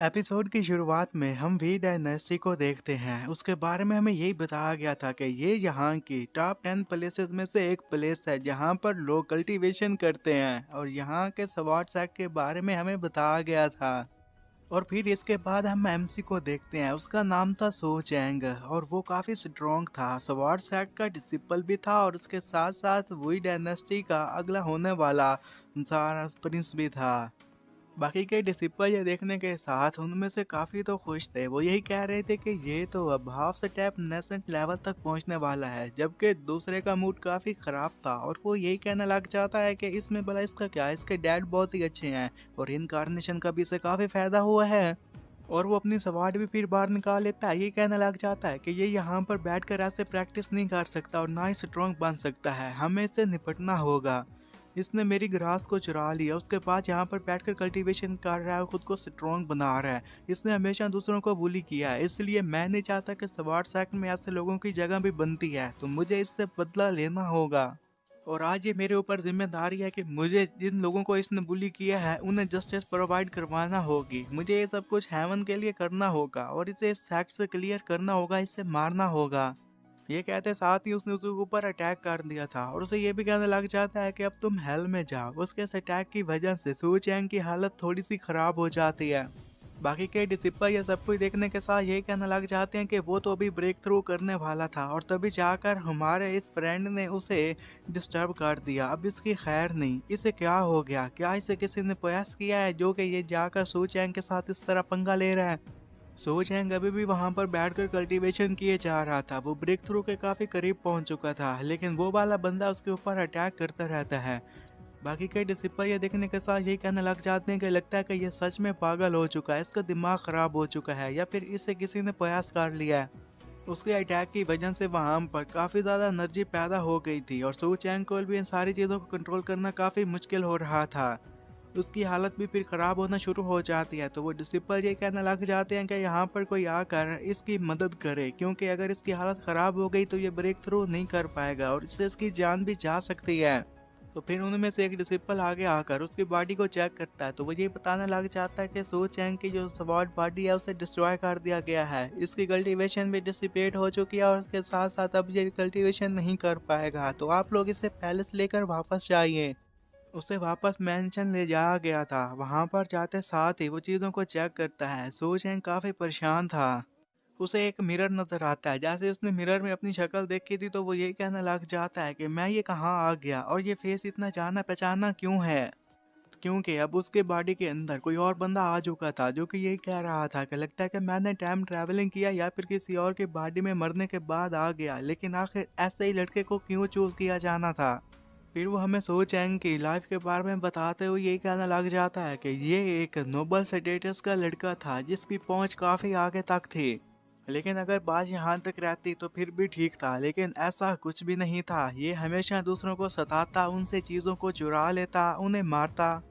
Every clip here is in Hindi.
एपिसोड की शुरुआत में हम वी डायनेस्टी को देखते हैं। उसके बारे में हमें यही बताया गया था कि ये यहाँ की टॉप 10 प्लेसेस में से एक प्लेस है जहाँ पर लोग कल्टीवेशन करते हैं और यहाँ के स्वॉर्ड सैक के बारे में हमें बताया गया था। और फिर इसके बाद हम एमसी को देखते हैं। उसका नाम था सो चैंग और वो काफ़ी स्ट्रॉन्ग था, स्वॉर्ड सैक का डिसिपल भी था और उसके साथ साथ वही डायनेस्टी का अगला होने वाला सारा प्रिंस भी था। बाकी के डिसिपल ये देखने के साथ उनमें से काफ़ी तो खुश थे। वो यही कह रहे थे कि ये तो अब हाफ स्टेप नेसेंट लेवल तक पहुंचने वाला है, जबकि दूसरे का मूड काफ़ी ख़राब था और वो यही कहने लग जाता है कि इसमें भला इसका क्या है, इसके डैड बहुत ही अच्छे हैं और इनकारनेशन का भी इसे काफ़ी फ़ायदा हुआ है। और वो अपनी सवार भी फिर बाहर निकाल लेता है। ये कहने लग जाता है कि ये यहाँ पर बैठकर ऐसे प्रैक्टिस नहीं कर सकता और ना ही स्ट्रॉन्ग बन सकता है, हमें इससे निपटना होगा। इसने मेरी ग्रास को चुरा लिया, उसके बाद यहाँ पर बैठकर कल्टीवेशन कर रहा है और खुद को स्ट्रॉन्ग बना रहा है। इसने हमेशा दूसरों को बुली किया है, इसलिए मैं नहीं चाहता कि स्वॉर्ड सैक में ऐसे लोगों की जगह भी बनती है, तो मुझे इससे बदला लेना होगा। और आज ये मेरे ऊपर जिम्मेदारी है कि मुझे जिन लोगों को इसने बुली किया है उन्हें जस्टिस प्रोवाइड करवाना होगी। मुझे ये सब कुछ हेवन के लिए करना होगा और इसे इस फैक्ट से क्लियर करना होगा, इसे मारना होगा। ये कहते साथ ही उसने उसके ऊपर अटैक कर दिया था और उसे ये भी कहने लग जाता है कि अब तुम हेल में जाओ। उसके इस अटैक की वजह से सू चैंग की हालत थोड़ी सी खराब हो जाती है। बाकी के डिसिपल ये सब कुछ देखने के साथ यही कहने लग जाते हैं कि वो तो अभी ब्रेक थ्रू करने वाला था और तभी जाकर हमारे इस फ्रेंड ने उसे डिस्टर्ब कर दिया। अब इसकी खैर नहीं, इसे क्या हो गया, क्या इसे किसी ने प्रयास किया है जो कि ये जाकर सू चैंग के साथ इस तरह पंगा ले रहा है। सो चैंग अभी भी वहां पर बैठकर कल्टीवेशन किए जा रहा था। वो ब्रेक थ्रू के काफी करीब पहुंच चुका था, लेकिन वो वाला बंदा उसके ऊपर अटैक करता रहता है। बाकी के डिसिपल ये देखने के साथ यही कहने लग जाते हैं कि लगता है कि ये सच में पागल हो चुका है, इसका दिमाग खराब हो चुका है या फिर इसे किसी ने प्रयास कर लिया है। उसके अटैक की वजह से वहां पर काफी ज्यादा एनर्जी पैदा हो गई थी और सू चैंग को भी इन सारी चीजों को कंट्रोल करना काफी मुश्किल हो रहा था। उसकी हालत भी फिर ख़राब होना शुरू हो जाती है, तो वो डिसिपल ये कहने लग जाते हैं कि यहाँ पर कोई आकर इसकी मदद करे, क्योंकि अगर इसकी हालत ख़राब हो गई तो ये ब्रेक थ्रू नहीं कर पाएगा और इससे इसकी जान भी जा सकती है। तो फिर उनमें से एक डिसिपल आगे आकर उसकी बॉडी को चेक करता है, तो वो ये बताने लग जाता है कि सो चैंग की जो स्वॉर्ड बॉडी है उसे डिस्ट्रॉय कर दिया गया है, इसकी कल्टीवेशन भी डिसिपेट हो चुकी है और उसके साथ साथ अब ये कल्टीवेशन नहीं कर पाएगा, तो आप लोग इसे पैलेस लेकर वापस जाइए। उसे वापस मैंशन ले जाया गया था। वहां पर जाते साथ ही वो चीजों को चेक करता है। सो चैंग काफी परेशान था। उसे एक मिरर नजर आता है। जैसे उसने मिरर में अपनी शक्ल देखी थी तो वो यही कहने लग जाता है कि मैं ये कहाँ आ गया और ये फेस इतना जाना पहचाना क्यों है। क्योंकि अब उसके बॉडी के अंदर कोई और बंदा आ चुका था जो कि यही कह रहा था कि लगता है कि मैंने टाइम ट्रैवलिंग किया या फिर किसी और की बॉडी में मरने के बाद आ गया, लेकिन आखिर ऐसे ही लड़के को क्यों चूज किया जाना था। फिर वो हमें सो चैंग की लाइफ के बारे में बताते हुए यही कहने लग जाता है कि ये एक नोबल स्टेटस का लड़का था जिसकी पहुंच काफी आगे तक थी, लेकिन अगर बात यहाँ तक रहती तो फिर भी ठीक था, लेकिन ऐसा कुछ भी नहीं था। ये हमेशा दूसरों को सताता, उनसे चीजों को चुरा लेता, उन्हें मारता,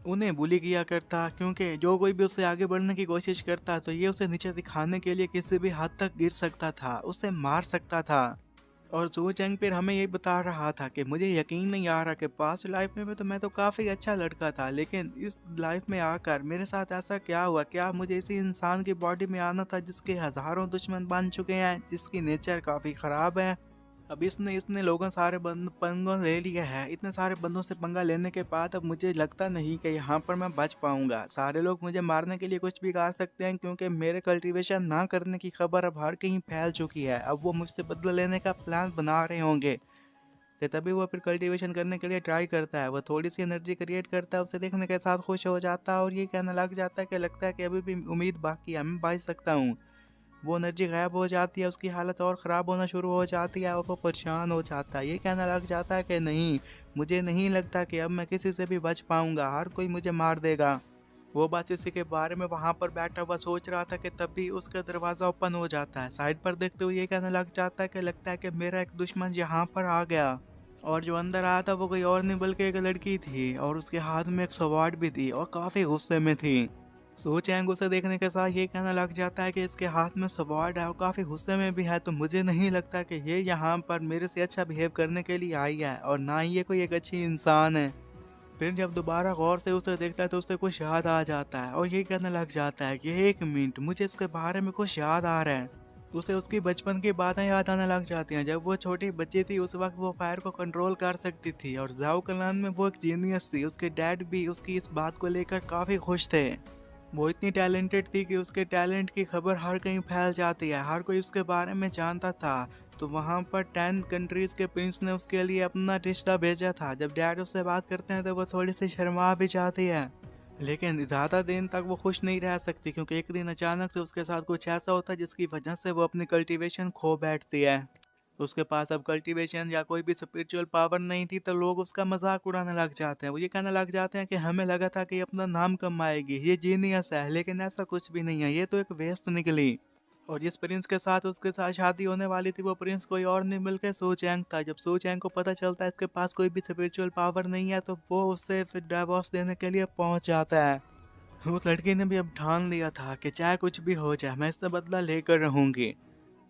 उन्हें बुली किया करता, क्योंकि जो कोई भी उससे आगे बढ़ने की कोशिश करता तो ये उसे नीचे दिखाने के लिए किसी भी हद तक गिर सकता था, उसे मार सकता था। और सू चैंग फिर हमें ये बता रहा था कि मुझे यकीन नहीं आ रहा कि पास्ट लाइफ में तो मैं तो काफ़ी अच्छा लड़का था, लेकिन इस लाइफ में आकर मेरे साथ ऐसा क्या हुआ। क्या मुझे इसी इंसान की बॉडी में आना था जिसके हज़ारों दुश्मन बन चुके हैं, जिसकी नेचर काफ़ी ख़राब है। अब इसने इसने लोगों सारे पंगों ले लिया है। इतने सारे बंदों से पंगा लेने के बाद अब मुझे लगता नहीं कि यहाँ पर मैं बच पाऊंगा। सारे लोग मुझे मारने के लिए कुछ भी कर सकते हैं, क्योंकि मेरे कल्टीवेशन ना करने की खबर अब हर कहीं फैल चुकी है। अब वो मुझसे बदला लेने का प्लान बना रहे होंगे। तो तभी वो फिर कल्टीवेशन करने के लिए ट्राई करता है। वो थोड़ी सी एनर्जी क्रिएट करता है, उसे देखने के साथ खुश हो जाता है और ये कहने लग जाता है कि लगता है कि अभी भी उम्मीद बाकी है, मैं बच सकता हूँ। वो एनर्जी गायब हो जाती है, उसकी हालत और ख़राब होना शुरू हो जाती है और वो परेशान हो जाता है। ये कहने लग जाता है कि नहीं, मुझे नहीं लगता कि अब मैं किसी से भी बच पाऊंगा, हर कोई मुझे मार देगा। वो बात इसी के बारे में वहाँ पर बैठा हुआ सोच रहा था कि तभी उसका दरवाज़ा ओपन हो जाता है। साइड पर देखते हुए ये कहने लग जाता है कि लगता है कि मेरा एक दुश्मन यहाँ पर आ गया। और जो अंदर आया था वो कोई और नहीं बल्कि एक लड़की थी और उसके हाथ में एक स्वॉर्ड भी थी और काफ़ी गुस्से में थी। सो चैंग उसे देखने के साथ ये कहने लग जाता है कि इसके हाथ में स्वॉर्ड है और काफ़ी गुस्से में भी है, तो मुझे नहीं लगता कि ये यहाँ पर मेरे से अच्छा बिहेव करने के लिए आई है और ना ही ये कोई एक अच्छी इंसान है। फिर जब दोबारा गौर से उसे देखता है तो उसे कुछ याद आ जाता है और ये कहने लग जाता है कि 1 मिनट, मुझे इसके बारे में कुछ याद आ रहा है। उसे उसकी बचपन की बातें याद आने लग जाती हैं। जब वो छोटी बच्ची थी उस वक्त वो फायर को कंट्रोल कर सकती थी और जाओ कलान में वो एक जीनियस थी। उसके डैड भी उसकी इस बात को लेकर काफ़ी खुश थे। वो इतनी टैलेंटेड थी कि उसके टैलेंट की खबर हर कहीं फैल जाती है, हर कोई उसके बारे में जानता था। तो वहाँ पर 10 कंट्रीज़ के प्रिंस ने उसके लिए अपना रिश्ता भेजा था। जब डैड उससे बात करते हैं तो वो थोड़ी सी शर्मा भी जाती है, लेकिन ज़्यादा दिन तक वो खुश नहीं रह सकती क्योंकि एक दिन अचानक से उसके साथ कुछ ऐसा होता है जिसकी वजह से वो अपनी कल्टीवेशन खो बैठती है। उसके पास अब कल्टीवेशन या कोई भी स्पिरिचुअल पावर नहीं थी तो लोग उसका मजाक उड़ाने लग जाते हैं। वो ये कहने लग जाते हैं कि हमें लगा था कि ये अपना नाम कमाएगी, ये जीनियस है, लेकिन ऐसा कुछ भी नहीं है, ये तो एक वेस्ट निकली। और जिस प्रिंस के साथ उसके साथ शादी होने वाली थी वो प्रिंस कोई और नहीं बल्कि सू चैंग था। जब सू चैंग को पता चलता है इसके पास कोई भी स्पिरिचुअल पावर नहीं है तो वो उससे फिर डिवोर्स देने के लिए पहुंच जाता है। उस लड़की ने भी अब ठान लिया था कि चाहे कुछ भी हो जाए मैं इससे बदला लेकर रहूंगी।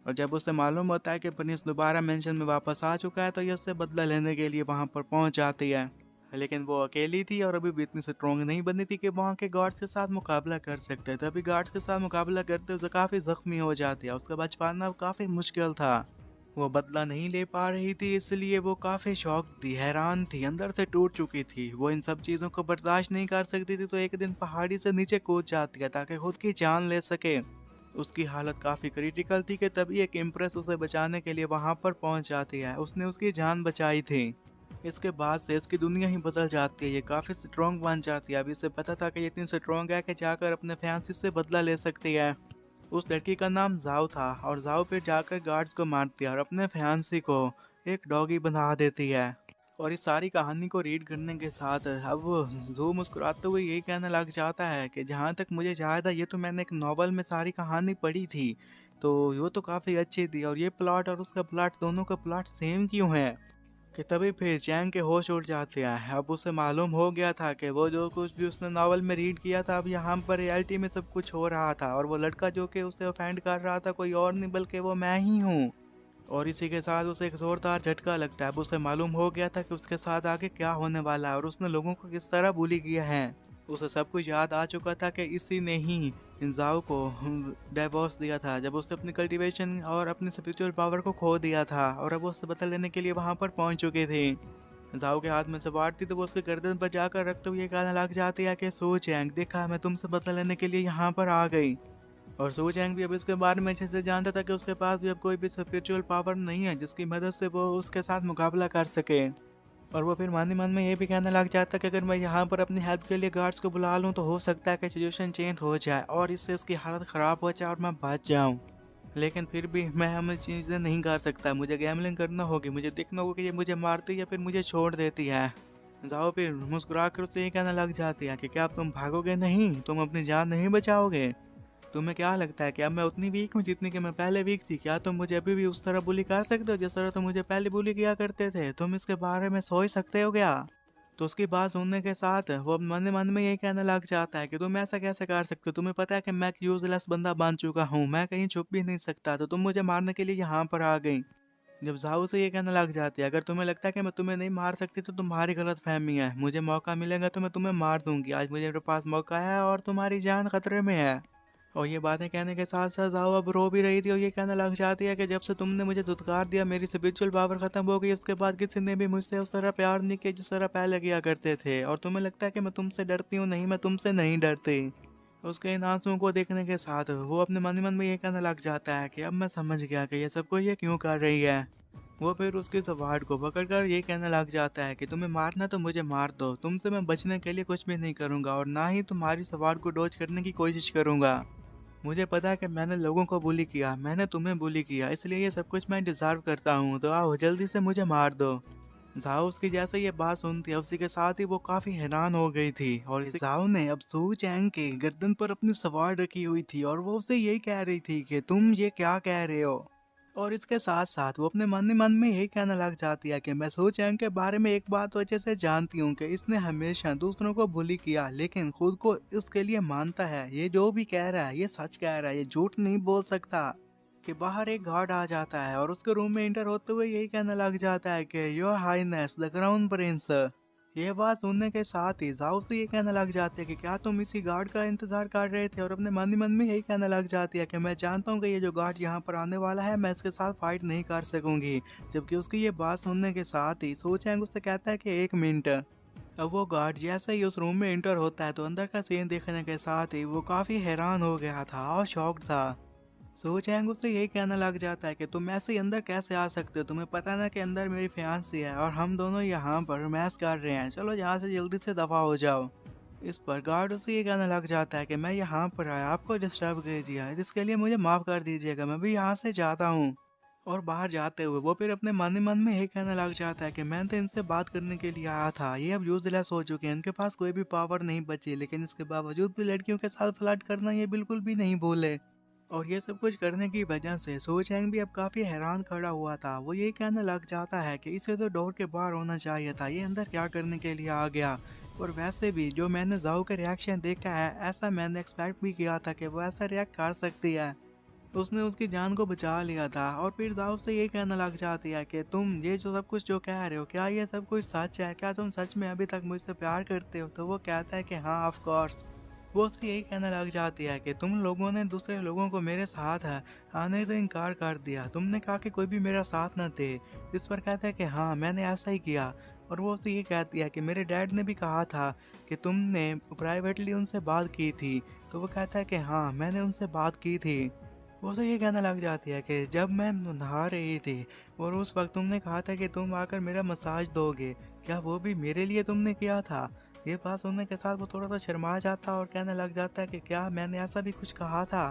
और जब उसे मालूम होता है कि प्रिंस दोबारा मेंशन में वापस आ चुका है तो ये उससे बदला लेने के लिए वहां पर पहुंच जाती है। लेकिन वो अकेली थी और अभी भी इतनी स्ट्रोंग नहीं बनी थी कि वहाँ के गार्ड्स के साथ मुकाबला कर सकते। तभी गार्ड्स के साथ मुकाबला करते उसे काफ़ी जख्मी हो जाती है। उसका बच पाना काफ़ी मुश्किल था। वो बदला नहीं ले पा रही थी इसलिए वो काफ़ी शॉक थी, हैरान थी, अंदर से टूट चुकी थी। वो इन सब चीज़ों को बर्दाश्त नहीं कर सकती थी तो एक दिन पहाड़ी से नीचे कूद जाती है ताकि खुद की जान ले सके। उसकी हालत काफ़ी क्रिटिकल थी कि तभी एक इम्प्रेस उसे बचाने के लिए वहाँ पर पहुँच जाती है। उसने उसकी जान बचाई थी। इसके बाद से इसकी दुनिया ही बदल जाती है, ये काफ़ी स्ट्रॉन्ग बन जाती है। अभी इसे पता था कि ये इतनी स्ट्रॉन्ग है कि जाकर अपने फैंसी से बदला ले सकती है। उस लड़की का नाम जाओ था और जाओ फिर जाकर गार्ड्स को मारती है और अपने फैंसी को एक डॉगी बना देती है। और इस सारी कहानी को रीड करने के साथ अब जो मुस्कुराते हुए यही कहने लग जाता है कि जहाँ तक मुझे याद है ये तो मैंने एक नॉवल में सारी कहानी पढ़ी थी, तो वो तो काफ़ी अच्छी थी और ये प्लॉट और उसका प्लॉट दोनों का प्लॉट सेम क्यों है। कि तभी फिर चैंग के होश उड़ जाते हैं। अब उसे मालूम हो गया था कि वो जो कुछ भी उसने नॉवल में रीड किया था अब यहाँ पर रियलिटी में सब कुछ हो रहा था और वो लड़का जो कि उसे ऑफेंड कर रहा था कोई और नहीं बल्कि वो मैं ही हूँ। और इसी के साथ उसे एक जोरदार झटका लगता है। अब उसे मालूम हो गया था कि उसके साथ आगे क्या होने वाला है और उसने लोगों को किस तरह bully किया है। उसे सब कुछ याद आ चुका था कि इसी ने ही इंजाओ को डिवोर्स दिया था जब उसने अपनी कल्टीवेशन और अपनी स्पिरिचुअल पावर को खो दिया था और अब वो उससे बदला लेने के लिए वहां पर पहुंच चुके थे। जाओ के हाथ में सवार थी तो वो उसके गर्दन पर जाकर रखते हुए कहने लग जाती है कि सो चैंग, देखा मैं तुमसे बदला लेने के लिए यहाँ पर आ गई। और सू चैंग भी अब इसके बारे में अच्छे से जानता था कि उसके पास भी अब कोई भी स्पिरिचुअल पावर नहीं है जिसकी मदद से वो उसके साथ मुकाबला कर सके। और वो फिर मन ही मन में ये भी कहने लग जाता कि अगर मैं यहाँ पर अपनी हेल्प के लिए गार्ड्स को बुला लूँ तो हो सकता है कि सिचुएशन चेंज हो जाए और इससे इसकी हालत ख़राब हो जाए और मैं बच जाऊँ। लेकिन फिर भी मैं हम चीज़ें नहीं कर सकता, मुझे गैमलिंग करना होगी, मुझे देखना होगा कि ये मुझे मारती है या फिर मुझे छोड़ देती है। जाओ फिर मुस्कुरा कर उसे ये कहने लग जाती है कि क्या तुम भागोगे नहीं, तुम अपनी जान नहीं बचाओगे। तुम्हें क्या लगता है कि अब मैं उतनी वीक हूँ जितनी कि मैं पहले वीक थी? क्या तुम मुझे अभी भी उस तरह बुली कर सकते हो जिस तरह तुम मुझे पहले बुली किया करते थे? तुम इसके बारे में सोच सकते हो क्या? तो उसकी बात सुनने के साथ वो अब मन मन में यही कहने लग जाता है कि तुम ऐसा कैसे कर सकते हो? तुम्हें पता है कि मैं एक यूजलेस बंदा बन चुका हूँ, मैं कहीं छुप भी नहीं सकता, तो तुम मुझे मारने के लिए यहाँ पर आ गई। जब जाओ से ये कहने लग जाती है, अगर तुम्हें लगता है कि मैं तुम्हें नहीं मार सकती तो तुम्हारी गलत फहमी है, मुझे मौका मिलेगा तो मैं तुम्हें मार दूंगी। आज मेरे पास मौका है और तुम्हारी जान खतरे में है। और ये बातें कहने के साथ साथ जाओ अब रो भी रही थी और ये कहने लग जाती है कि जब से तुमने मुझे धुतकार दिया मेरी स्पिरिचुअल पावर खत्म हो गई, उसके बाद किसी ने भी मुझसे उस तरह प्यार नहीं किया जिस तरह पहले किया करते थे। और तुम्हें लगता है कि मैं तुमसे डरती हूँ? नहीं, मैं तुमसे नहीं डरती। उसके इन आंसुओं को देखने के साथ वो अपने मन ही मन में ये कहने लग जाता है कि अब मैं समझ गया कि ये सब कुछ ये क्यों कर रही है। वो फिर उसकी सवाड़ को पकड़कर ये कहने लग जाता है कि तुम्हें मारना तो मुझे मार दो, तुमसे मैं बचने के लिए कुछ भी नहीं करूंगा और ना ही तुम्हारी सवाड़ को डॉज करने की कोशिश करूंगा। मुझे पता है कि मैंने लोगों को बुली किया, मैंने तुम्हें बुली किया, इसलिए ये सब कुछ मैं डिजर्व करता हूँ, तो आओ जल्दी से मुझे मार दो। जाओ उसकी जैसे ये बात सुनती है उसी के साथ ही वो काफी हैरान हो गई थी और इस जाओ ने अब सू चैंग के गर्दन पर अपनी सवार रखी हुई थी और वो उसे यही कह रही थी कि तुम ये क्या कह रहे हो। और इसके साथ साथ वो अपने मन ही मन में यही कहने लग जाती है कि मैं सू चैंग के बारे में एक बात तो अच्छे से जानती हूँ कि इसने हमेशा दूसरों को बुली किया लेकिन खुद को इसके लिए मानता है। ये जो भी कह रहा है ये सच कह रहा है, ये झूठ नहीं बोल सकता। कि बाहर एक गार्ड आ जाता है और उसके रूम में एंटर होते हुए यही कहने लग जाता है कि your highness the crown prince, ये बात सुनने के साथ ही जाओ से ये कहने लग जाते हैं कि क्या तुम इसी गार्ड का इंतजार कर रहे थे, और अपने मन ही मन में यही कहने लग जाती है कि मैं जानता हूँ कि ये जो गार्ड यहाँ पर आने वाला है मैं इसके साथ फाइट नहीं कर सकूंगी। जबकि उसकी ये बात सुनने के साथ ही सो चैंग उससे कहता है कि एक मिनट। अब वो गार्ड जैसे ही उस रूम में एंटर होता है तो अंदर का सीन देखने के साथ ही वो काफी हैरान हो गया था और शॉक्ड था। सो चैंग उससे यही कहने लग जाता है कि तुम ऐसे ही अंदर कैसे आ सकते हो, तुम्हें पता ना कि अंदर मेरी फियांसी है और हम दोनों यहाँ पर रोमांस कर रहे हैं, चलो यहाँ से जल्दी से दफा हो जाओ। इस पर गार्ड उसे ये कहने लग जाता है कि मैं यहाँ पर आया आपको डिस्टर्ब कर दिया, इसके लिए मुझे माफ़ कर दीजिएगा, मैं भी यहाँ से जाता हूँ। और बाहर जाते हुए वो फिर अपने मन ही मन में यही कहने लग जाता है कि मैं तो इनसे बात करने के लिए आया था, ये अब यूजलेस हो चुके हैं, इनके पास कोई भी पावर नहीं बची, लेकिन इसके बावजूद भी लड़कियों के साथ फ्लर्ट करना ये बिल्कुल भी नहीं भूले। और ये सब कुछ करने की वजह से सो चैंग भी अब काफी हैरान खड़ा हुआ था। वो ये कहने लग जाता है कि इसे तो डोर के बाहर होना चाहिए था, ये अंदर क्या करने के लिए आ गया। और वैसे भी जो मैंने जाओ का रिएक्शन देखा है, ऐसा मैंने एक्सपेक्ट भी किया था कि वो ऐसा रिएक्ट कर सकती है। उसने उसकी जान को बचा लिया था। और फिर जाओ से ये कहने लग जाती है कि तुम ये जो सब कुछ जो कह रहे हो, क्या ये सब कुछ सच है, क्या तुम सच में अभी तक मुझसे प्यार करते हो। तो वो कहता है कि हाँ ऑफ कोर्स। वो उससे यही कहने लग जाती है कि तुम लोगों ने दूसरे लोगों को मेरे साथ है आने से इनकार कर दिया, तुमने कहा कि कोई भी मेरा साथ न दे। इस पर कहता है कि हाँ मैंने ऐसा ही किया। और वो उससे ये कहती है कि मेरे डैड ने भी कहा था कि तुमने प्राइवेटली उनसे बात की थी। तो वो कहता है कि हाँ मैंने उनसे बात की थी। वो तो ये कहने लग जाती है कि जब मैं नहा रही थी और उस वक्त तुमने कहा था कि तुम आकर मेरा मसाज दोगे, क्या वो भी मेरे लिए तुमने किया था। ये बात सुनने के साथ वो थोड़ा सा शर्मा जाता है और कहने लग जाता है कि क्या मैंने ऐसा भी कुछ कहा था।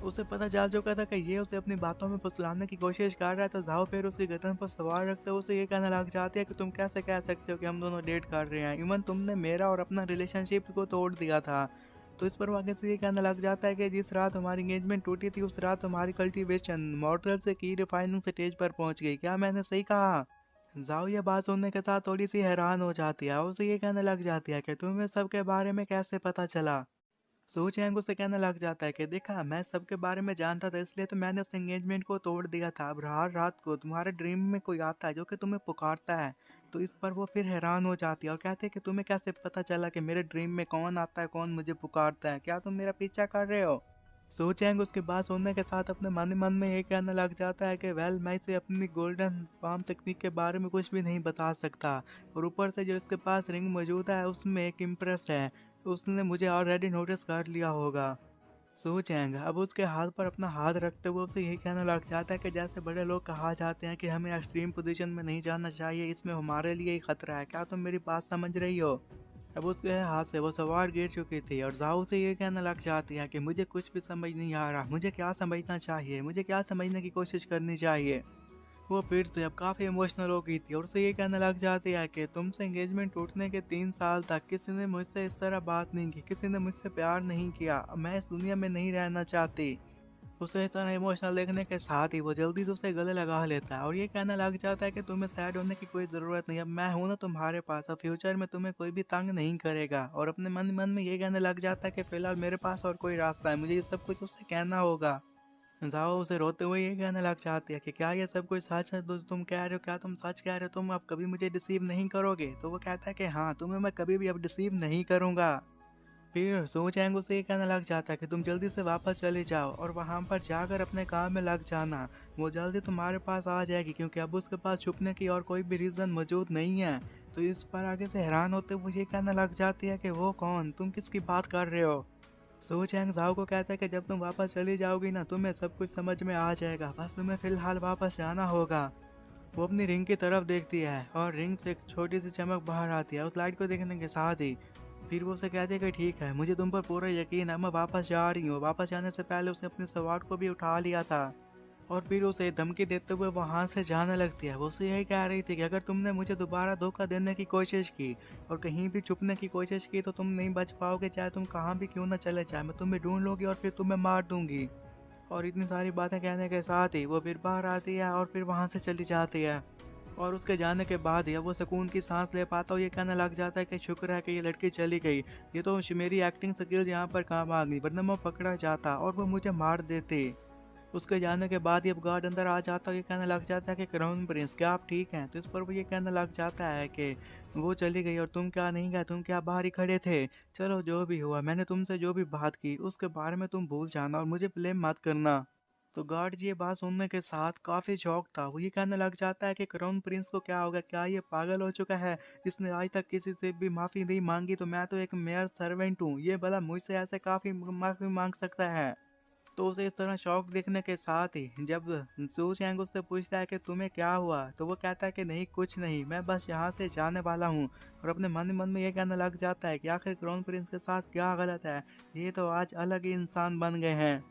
उसे पता चल चुका था कि ये उसे अपनी बातों में फुसलाने की कोशिश कर रहा है। तो जाओ फिर उसकी गर्दन पर सवार रखते हुए उसे ये कहने लग जाती है कि तुम कैसे कह सकते हो कि हम दोनों डेट कर रहे हैं, इवन तुमने मेरा और अपना रिलेशनशिप को तोड़ दिया था। तो इस पर वो आगे से ये कहने लग जाता है कि जिस रात हमारी एंगेजमेंट टूटी थी उस रात हमारी कल्टीवेशन मॉडल से की रिफाइनिंग स्टेज पर पहुंच गई, क्या मैंने सही कहा। जाओ ये बात सुनने के साथ थोड़ी सी हैरान हो जाती है, उसे ये कहने लग जाती है कि तुम्हें सबके बारे में कैसे पता चला। सो चैंग उससे कहने लग जाता है कि देखा मैं सबके बारे में जानता था, इसलिए तो मैंने उस एंगेजमेंट को तोड़ दिया था। अब हर रात को तुम्हारे ड्रीम में कोई आता है जो कि तुम्हें पुकारता है। तो इस पर वो फिर हैरान हो जाती है और कहते हैं कि तुम्हें कैसे पता चला कि मेरे ड्रीम में कौन आता है, कौन मुझे पुकारता है, क्या तुम मेरा पीछा कर रहे हो। सो चैंग उसके बात सुनने के साथ अपने मन ही मन में ये कहने लग जाता है कि वेल मैं इसे अपनी गोल्डन पाम तकनीक के बारे में कुछ भी नहीं बता सकता। और ऊपर से जो इसके पास रिंग मौजूद है उसमें एक इम्प्रेस है, तो उसने मुझे ऑलरेडी नोटिस कर लिया होगा। सो चैंग अब उसके हाथ पर अपना हाथ रखते हुए उसे यही कहने लग जाता है कि जैसे बड़े लोग कहा जाते हैं कि हमें एक्सट्रीम पोजीशन में नहीं जाना चाहिए, इसमें हमारे लिए ही खतरा है, क्या तुम मेरी बात समझ रही हो। अब उसके हाथ से वो सवार गिर चुकी थी और जाओ से ये कहने लग जाती है कि मुझे कुछ भी समझ नहीं आ रहा, मुझे क्या समझना चाहिए, मुझे क्या समझने की कोशिश करनी चाहिए। वो फिर से अब काफ़ी इमोशनल हो गई थी और उसे ये कहने लग जाती है कि तुमसे एंगेजमेंट टूटने के 3 साल तक किसी ने मुझसे इस तरह बात नहीं की, किसी ने मुझसे प्यार नहीं किया, अब मैं इस दुनिया में नहीं रहना चाहती। उसे इस तरह इमोशनल देखने के साथ ही वो जल्दी से उसे गले लगा लेता है और ये कहने लग जाता है कि तुम्हें सैड होने की कोई ज़रूरत नहीं, अब मैं हूं ना तुम्हारे पास, अब फ्यूचर में तुम्हें कोई भी तंग नहीं करेगा। और अपने मन मन में ये कहने लग जाता है कि फिलहाल मेरे पास और कोई रास्ता है, मुझे ये सब कुछ उससे कहना होगा। जाओ उसे रोते हुए ये कहने लग जाती है कि क्या ये सब कुछ सच है जो तुम कह रहे हो, क्या तुम सच कह रहे हो, तुम अब कभी मुझे डिसीव नहीं करोगे। तो वो कहता है कि हाँ तुम्हें मैं कभी भी अब डिसीव नहीं करूंगा। फिर सो चैंग उसे ये कहने लग जाता है कि तुम जल्दी से वापस चले जाओ और वहां पर जाकर अपने काम में लग जाना, वो जल्दी तुम्हारे पास आ जाएगी, क्योंकि अब उसके पास छुपने की और कोई भी रीज़न मौजूद नहीं है। तो इस पर आगे से हैरान होते हुए ये कहने लग जाती है कि वो कौन, तुम किसकी बात कर रहे हो। सो चैंग जाओ को कहता है कि जब तुम वापस चली जाओगी ना तुम्हें सब कुछ समझ में आ जाएगा, बस तुम्हें फिलहाल वापस जाना होगा। वो अपनी रिंग की तरफ देखती है और रिंग से एक छोटी सी चमक बाहर आती है। उस लाइट को देखने के साथ ही फिर वो उसे कहती है कि ठीक है मुझे तुम पर पूरा यकीन है, मैं वापस जा रही हूँ। वापस जाने से पहले उसने अपने सवार को भी उठा लिया था और फिर उसे धमकी देते हुए वहां से जाने लगती है। वो उसे यही कह रही थी कि अगर तुमने मुझे दोबारा धोखा देने की कोशिश की और कहीं भी छुपने की कोशिश की तो तुम नहीं बच पाओगे, चाहे तुम कहाँ भी क्यों ना चले जाए, मैं तुम्हें ढूंढ लूंगी और फिर तुम्हें मार दूंगी। और इतनी सारी बातें कहने के साथ ही वो फिर बाहर आती है और फिर वहां से चली जाती है। और उसके जाने के बाद ही अब वो सुकून की सांस ले पाता और ये कहने लग जाता है कि शुक्र है कि ये लड़की चली गई, ये तो मेरी एक्टिंग स्किल्स यहाँ पर काम आ गई, वरना मैं पकड़ा जाता और वो मुझे मार देते। उसके जाने के बाद ही अब गार्ड अंदर आ जाता है, ये कहने लग जाता है कि क्राउन प्रिंस क्या आप ठीक हैं। तो इस पर वो ये कहने लग जाता है कि वो चली गई और तुम क्या नहीं गए, तुम क्या बाहर ही खड़े थे। चलो जो भी हुआ, मैंने तुमसे जो भी बात की उसके बारे में तुम भूल जाना और मुझे ब्लेम मत करना। तो गार्ड जी ये बात सुनने के साथ काफी शॉक था। वो ये कहने लग जाता है कि क्राउन प्रिंस को क्या होगा, क्या ये पागल हो चुका है? इसने आज तक किसी से भी माफी नहीं मांगी, तो मैं तो एक मेयर सर्वेंट हूँ, ये भला मुझसे ऐसे काफी माफी मांग सकता है? तो उसे इस तरह शॉक देखने के साथ ही जब सू चैंग उससे पूछता है कि तुम्हें क्या हुआ, तो वो कहता है कि नहीं कुछ नहीं, मैं बस यहाँ से जाने वाला हूँ। और अपने मन ही मन में ये कहने लग जाता है कि आखिर क्राउन प्रिंस के साथ क्या गलत है, ये तो आज अलग ही इंसान बन गए हैं।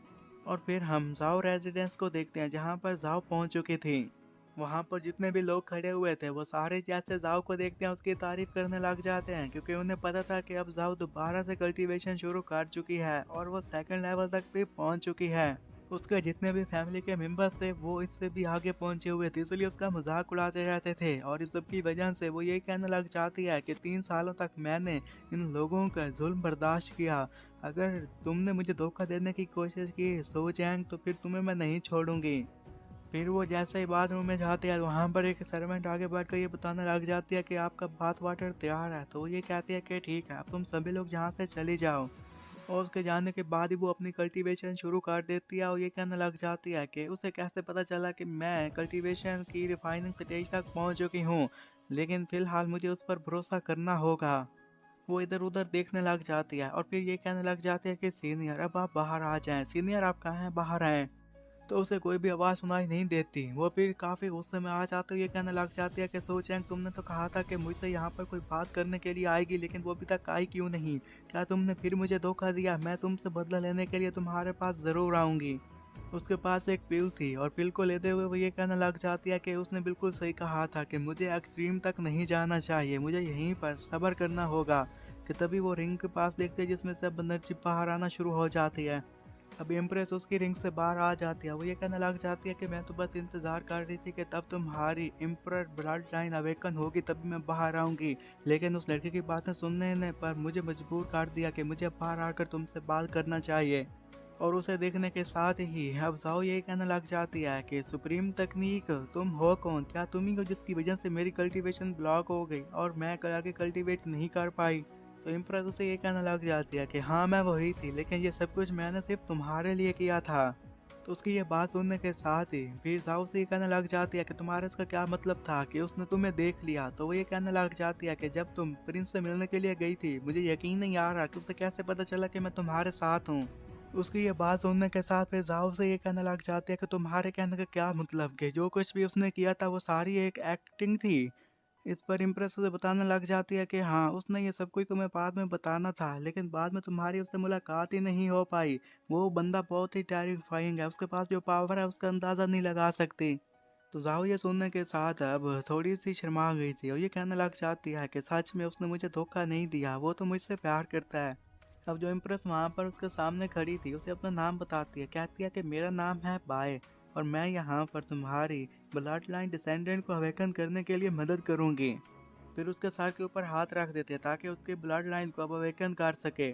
और फिर हम जाओ रेजिडेंस को देखते हैं जहाँ पर जाओ पहुँच चुकी थी। वहाँ पर जितने भी लोग खड़े हुए थे वो सारे जैसे जाओ को देखते हैं उसकी तारीफ करने लग जाते हैं, क्योंकि उन्हें पता था कि अब जाओ दोबारा से कल्टीवेशन शुरू कर चुकी है और वो सेकंड लेवल तक भी पहुँच चुकी है। उसके जितने भी फैमिली के मेंबर्स थे वो इससे भी आगे पहुंचे हुए थे, इसलिए उसका मजाक उड़ाते रहते थे। और इस सब की वजह से वो ये कहने लग जाती है कि 3 सालों तक मैंने इन लोगों का जुल्म बर्दाश्त किया। अगर तुमने मुझे धोखा देने की कोशिश की सो जैंग, तो फिर तुम्हें मैं नहीं छोड़ूंगी। फिर वो जैसे ही बाथरूम में जाते हैं वहाँ पर एक सर्वेंट आगे बढ़कर ये बताने लग जाती है कि आपका बाथ वाटर तैयार है। तो वो ये कहती है कि ठीक है, अब तुम सभी लोग यहाँ से चली जाओ। और उसके जाने के बाद ही वो अपनी कल्टीवेशन शुरू कर देती है और ये कहने लग जाती है कि उसे कैसे पता चला कि मैं कल्टीवेशन की रिफाइनिंग स्टेज तक पहुँच चुकी हूँ, लेकिन फिलहाल मुझे उस पर भरोसा करना होगा। वो इधर उधर देखने लग जाती है और फिर ये कहने लग जाती है कि सीनियर अब आप बाहर आ जाएं, सीनियर आप कहाँ हैं, बाहर आएं। तो उसे कोई भी आवाज़ सुनाई नहीं देती। वो फिर काफ़ी गुस्से में आ जाते हुए ये कहने लग जाती है कि सो चैंग तुमने तो कहा था कि मुझसे यहाँ पर कोई बात करने के लिए आएगी, लेकिन वो अभी तक आई क्यों नहीं? क्या तुमने फिर मुझे धोखा दिया? मैं तुमसे बदला लेने के लिए तुम्हारे पास ज़रूर आऊँगी। उसके पास एक पिल थी और पिल को लेते हुए वो ये कहने लग जाती है कि उसने बिल्कुल सही कहा था कि मुझे एक्सट्रीम तक नहीं जाना चाहिए, मुझे यहीं पर सब्र करना होगा। कि तभी वो रिंग के पास देखते हैं जिसमें से अब एनर्जी बाहर आना शुरू हो जाती है। अब इम्प्रेस उसकी रिंग से बाहर आ जाती है। वो ये कहने लग जाती है कि मैं तो बस इंतजार कर रही थी कि तब तुम्हारी इम्पर ब्लड लाइन अवेकन होगी तभी मैं बाहर आऊंगी, लेकिन उस लड़के की बातें सुनने ने पर मुझे मजबूर कर दिया कि मुझे बाहर आकर तुमसे बात करना चाहिए। और उसे देखने के साथ ही अब जाओ ये कहने लग जाती है कि सुप्रीम तकनीक तुम हो कौन? क्या तुम ही हो जिसकी वजह से मेरी कल्टीवेशन ब्लॉक हो गई और मैं आगे कल्टीवेट नहीं कर पाई? तो इम्प्रेस उसे ये कहने लग जाती है कि हाँ मैं वही थी, लेकिन ये सब कुछ मैंने सिर्फ तुम्हारे लिए किया था। तो उसकी ये बात सुनने के साथ ही फिर जाओ से ये कहने लग जाती है कि तुम्हारा इसका क्या मतलब था कि उसने तुम्हें देख लिया? तो वो ये कहने लग जाती है कि जब तुम प्रिंस से मिलने के लिए गई थी मुझे यकीन नहीं आ रहा कि उसे कैसे पता चला कि मैं तुम्हारे साथ हूँ। उसकी ये बात सुनने के साथ फिर जाओ से ये कहने लग जाती है कि तुम्हारे कहने का क्या मतलब, कि जो कुछ भी उसने किया था वो सारी एक एक्टिंग थी? इस पर इम्प्रेस उसे बताने लग जाती है कि हाँ उसने ये सब कुछ तुम्हें बाद में बताना था, लेकिन बाद में तुम्हारी उससे मुलाकात ही नहीं हो पाई। वो बंदा बहुत ही टेरिफाइंग है, उसके पास जो पावर है उसका अंदाज़ा नहीं लगा सकती। तो जाओ ये सुनने के साथ अब थोड़ी सी शर्मा गई थी और ये कहने लग जाती है कि सच में उसने मुझे धोखा नहीं दिया, वो तो मुझसे प्यार करता है। अब जो इम्प्रेस वहाँ पर उसके सामने खड़ी थी उसे अपना नाम बताती है, कहती है कि मेरा नाम है बाय और मैं यहाँ पर तुम्हारी ब्लड लाइन डिसेंडेंट को अवेकन करने के लिए मदद करूँगी। फिर उसके सर के ऊपर हाथ रख देते हैं ताकि उसकी ब्लड लाइन को अब अवेकन कर सके।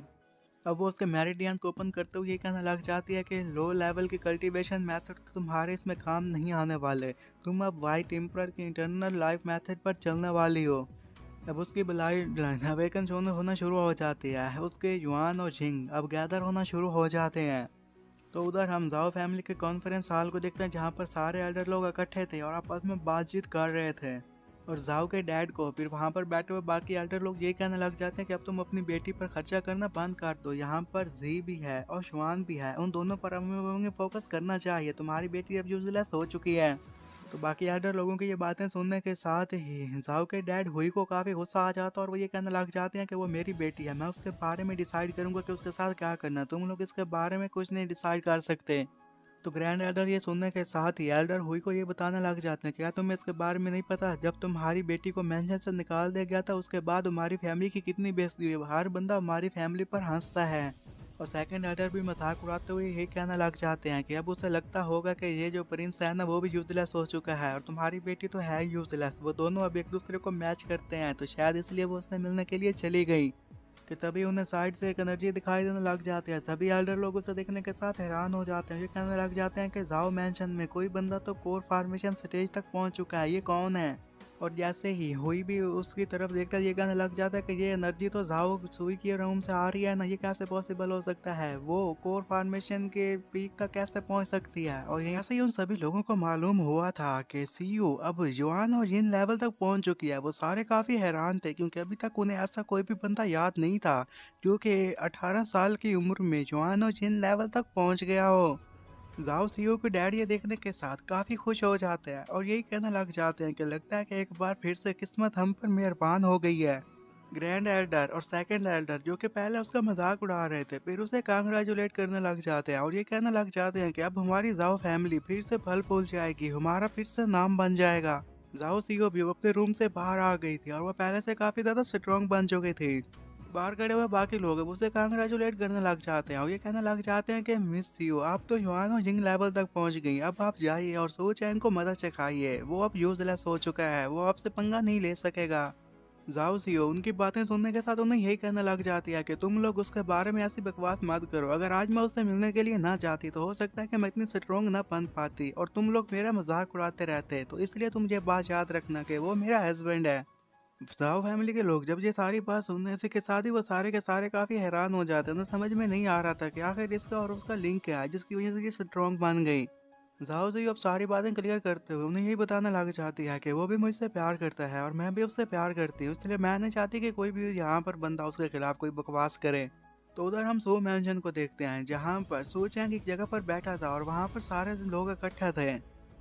अब वो उसके मेरिडियन को ओपन करते हुए ये कहना लग जाती है कि लो लेवल के कल्टीवेशन मेथड तो तुम्हारे इसमें काम नहीं आने वाले, तुम अब वाइट एम्परर की इंटरनल लाइफ मेथड पर चलने वाली हो। अब उसकी ब्लड लाइन अवेकन होना शुरू हो जाती है, उसके युआन और झिंग अब गैदर होना शुरू हो जाते हैं। तो उधर हम जाओ फैमिली के कॉन्फ्रेंस हॉल को देखते हैं जहाँ पर सारे एल्डर लोग इकट्ठे थे और आपस में बातचीत कर रहे थे। और जाओ के डैड को फिर वहाँ पर बैठे हुए बाकी एल्डर लोग ये कहने लग जाते हैं कि अब तुम अपनी बेटी पर खर्चा करना बंद कर दो, यहाँ पर जी भी है और शुआन भी है, उन दोनों पर हमें फोकस करना चाहिए, तुम्हारी बेटी अब यूजलेस हो चुकी है। तो बाकी एल्डर लोगों की ये बातें सुनने के साथ ही जाओ के डैड हुई को काफ़ी गुस्सा आ जाता है और वो ये कहने लग जाते हैं कि वो मेरी बेटी है, मैं उसके बारे में डिसाइड करूंगा कि उसके साथ क्या करना है, तुम लोग इसके बारे में कुछ नहीं डिसाइड कर सकते। तो ग्रैंड एल्डर ये सुनने के साथ ही एल्डर हुई को ये बताने लग जाते हैं, क्या तुम्हें इसके बारे में नहीं पता, जब तुम्हारी बेटी को मेंशन से निकाल दिया गया था उसके बाद हमारी फैमिली की कितनी बेइज्जती हुई, हर बंदा हमारी फैमिली पर हंसता है। और सेकंड एल्डर भी मजाक उड़ाते हुए ये कहने लग जाते हैं कि अब उसे लगता होगा कि ये जो प्रिंस है ना वो भी यूजलेस हो चुका है और तुम्हारी बेटी तो है यूजलेस, वो दोनों अब एक दूसरे को मैच करते हैं, तो शायद इसलिए वो उसने मिलने के लिए चली गई। कि तभी उन्हें साइड से एक एनर्जी दिखाई देने लग जाती है। सभी एल्डर लोग उसे देखने के साथ हैरान हो जाते हैं, ये कहने लग जाते हैं कि जाओ मेंशन में कोई बंदा तो कोर फॉर्मेशन स्टेज तक पहुंच चुका है, ये कौन है? और जैसे ही हुई भी उसकी तरफ देखता है, ये कहने लग जाता है कि ये एनर्जी तो झाओ सुई के रूम से आ रही है ना, ये कैसे पॉसिबल हो सकता है, वो कोर फॉर्मेशन के पीक तक कैसे पहुंच सकती है। और ऐसे ही उन सभी लोगों को मालूम हुआ था कि सीयू अब युआन और जिन लेवल तक पहुंच चुकी है। वो सारे काफी हैरान थे क्योंकि अभी तक उन्हें ऐसा कोई भी बंदा याद नहीं था जो कि 18 साल की उम्र में युआन और जिन लेवल तक पहुंच गया हो। जाओ सीईओ के डैड ये देखने के साथ काफी खुश हो जाते हैं और यही कहने लग जाते हैं कि लगता है कि एक बार फिर से किस्मत हम पर मेहरबान हो गई है। ग्रैंड एल्डर और सेकंड एल्डर जो कि पहले उसका मजाक उड़ा रहे थे फिर उसे कांग्रेचुलेट करने लग जाते हैं और ये कहने लग जाते हैं कि अब हमारी जाओ फैमिली फिर से फल फूल जाएगी, हमारा फिर से नाम बन जाएगा। जाओ सीईओ भी अपने रूम से बाहर आ गई थी और वह पहले से काफी ज्यादा स्ट्रॉन्ग बन चुकी थी। बाहर खड़े हुए बाकी लोग अब उसे कांग्रेचुलेट करने लग जाते हैं और ये कहने लग जाते हैं कि मिस यू, आप तो युआन और जिंग लेवल तक पहुंच गई, अब आप जाइए और सो चैंग को मदद चखाइए, वो अब यूजलेस हो चुका है, वो आपसे पंगा नहीं ले सकेगा। जाओ सीओ उनकी बातें सुनने के साथ उन्हें यही कहने लग जाती है कि तुम लोग उसके बारे में ऐसी बकवास मत करो, अगर आज मैं उससे मिलने के लिए ना जाती तो हो सकता है कि मैं इतनी स्ट्रोंग ना बन पाती और तुम लोग मेरा मजाक उड़ाते रहते, तो इसलिए तुम ये बात याद रखना कि वो मेरा हस्बैंड है। साहु फैमिली के लोग जब ये सारी बात सुनने से के साथ ही वो सारे के सारे काफी हैरान हो जाते हैं। उन्हें समझ में नहीं आ रहा था कि आखिर इसका और उसका लिंक क्या है जिसकी वजह से ये स्ट्रॉन्ग बन गई। जाओ जी अब सारी बातें क्लियर करते हुए उन्हें यही बताने लग जाती है कि वो भी मुझसे प्यार करता है और मैं भी उससे प्यार करती हूँ, इसलिए मैं नहीं चाहती कि कोई भी यहाँ पर बंदा उसके खिलाफ कोई बकवास करे। तो उधर हम सो मैंशन को देखते हैं जहाँ पर सो चैंग एक जगह पर बैठा था और वहाँ पर सारे लोग इकट्ठा थे।